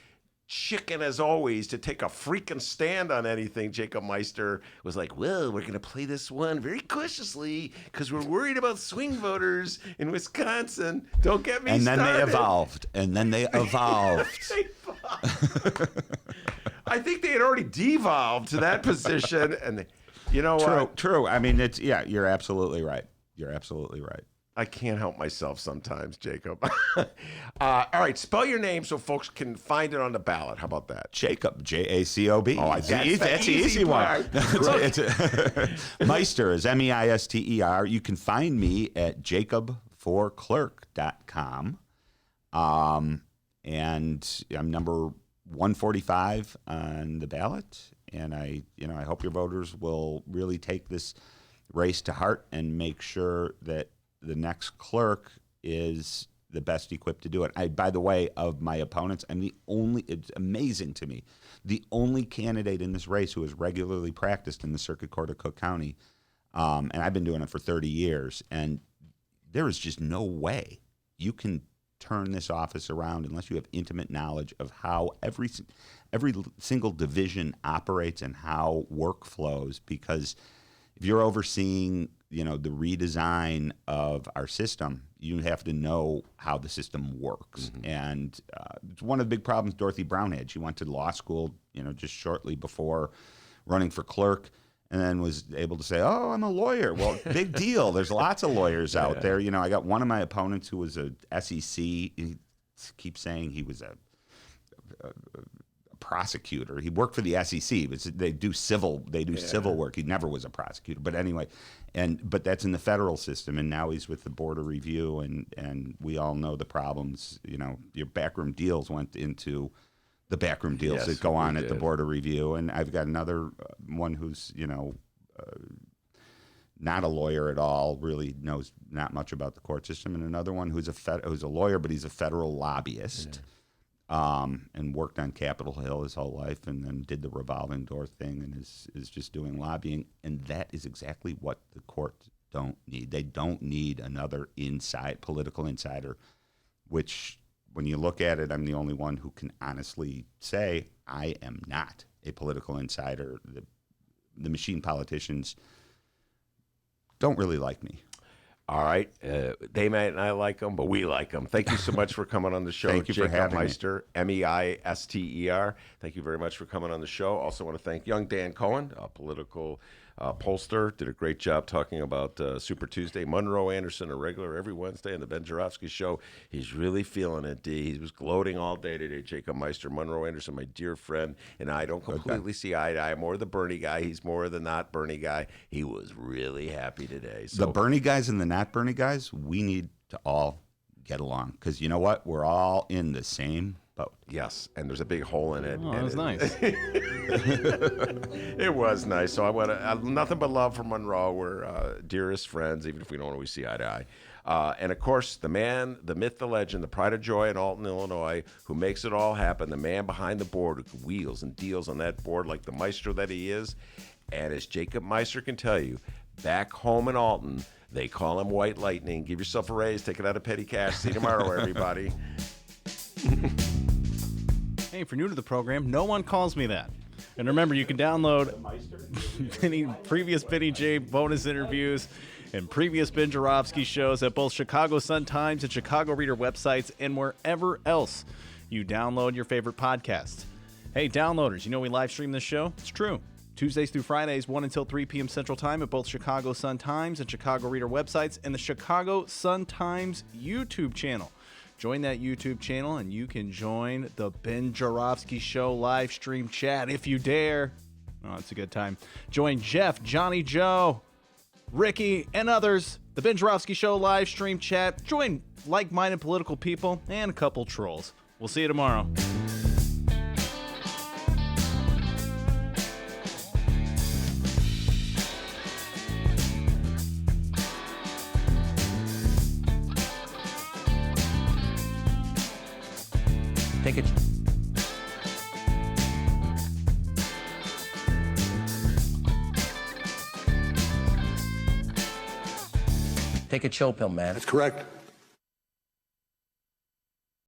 chicken as always to take a freaking stand on anything, Jacob Meister was like, well, we're going to play this one very cautiously because we're worried about swing voters in Wisconsin. Don't get me started. They evolved. I think they had already devolved to that position. And you know what? True. I mean, you're absolutely right. You're absolutely right. I can't help myself sometimes, Jacob. All right, spell your name so folks can find it on the ballot. How about that? Jacob, Jacob. Oh, that's the easy one. Meister is Meister. You can find me at jacobforclerk.com. And I'm number 145 on the ballot. And I hope your voters will really take this race to heart and make sure that the next clerk is the best equipped to do it. By the way, of my opponents, it's amazing to me, the only candidate in this race who has regularly practiced in the Circuit Court of Cook County. And I've been doing it for 30 years. And there is just no way you can turn this office around unless you have intimate knowledge of how every single division operates and how work flows. Because if you're overseeing the redesign of our system, you have to know how the system works. Mm-hmm. And it's one of the big problems Dorothy Brown had. She went to law school, just shortly before running for clerk, and then was able to say, oh, I'm a lawyer. Well, big deal. There's lots of lawyers out there. I got one of my opponents who was a SEC. He keeps saying he was a prosecutor. He worked for the SEC. They do civil work. He never was a prosecutor. But anyway, but that's in the federal system, and now he's with the Board of Review, and we all know the problems. Your backroom deals went into the backroom deals that go on at the Board of Review, and I've got another one who's not a lawyer at all, really knows not much about the court system, and another one who's a lawyer, but he's a federal lobbyist. And worked on Capitol Hill his whole life, and then did the revolving door thing, and is just doing lobbying. And that is exactly what the courts don't need. They don't need another political insider, which, when you look at it, I'm the only one who can honestly say I am not a political insider. The machine politicians don't really like me. All right. They might not like him, but we like him. Thank you so much for coming on the show. Thank you for Jacob having me. Meister, Meister. Thank you very much for coming on the show. Also want to thank young Dan Cohen, a political pollster. Did a great job talking about Super Tuesday. Monroe Anderson, a regular every Wednesday on the Ben Joravsky Show. He's really feeling it, D. He was gloating all day today. Jacob Meister, Monroe Anderson, my dear friend, and I don't completely see eye to eye. I'm more the Bernie guy. He's more the not Bernie guy. He was really happy today. So, The Bernie guys and the not Bernie guys, we need to all get along because you know what? We're all in the same boat. Yes, and there's a big hole in it. Oh, and that was nice. It was nice. So I want nothing but love for Monroe. We're dearest friends, even if we don't always see eye to eye. And of course, the man, the myth, the legend, the pride of joy in Alton, Illinois, who makes it all happen, the man behind the board who wheels and deals on that board like the maestro that he is. And as Jacob Meister can tell you, back home in Alton, they call him White Lightning. Give yourself a raise. Take it out of petty cash. See you tomorrow, everybody. Hey, if you're new to the program, no one calls me that. And remember, you can download previous Benny J bonus interviews and previous Ben Joravsky shows at both Chicago Sun-Times and Chicago Reader websites and wherever else you download your favorite podcasts. Hey, downloaders, you know we live stream this show? It's true. Tuesdays through Fridays, 1 until 3 p.m. Central Time at both Chicago Sun-Times and Chicago Reader websites and the Chicago Sun-Times YouTube channel. Join that YouTube channel and you can join the Ben Joravsky Show live stream chat if you dare. Oh, it's a good time. Join Jeff, Johnny Joe, Ricky, and others. The Ben Joravsky Show live stream chat. Join like-minded political people and a couple trolls. We'll see you tomorrow. Take it. Take a chill pill, man. That's correct.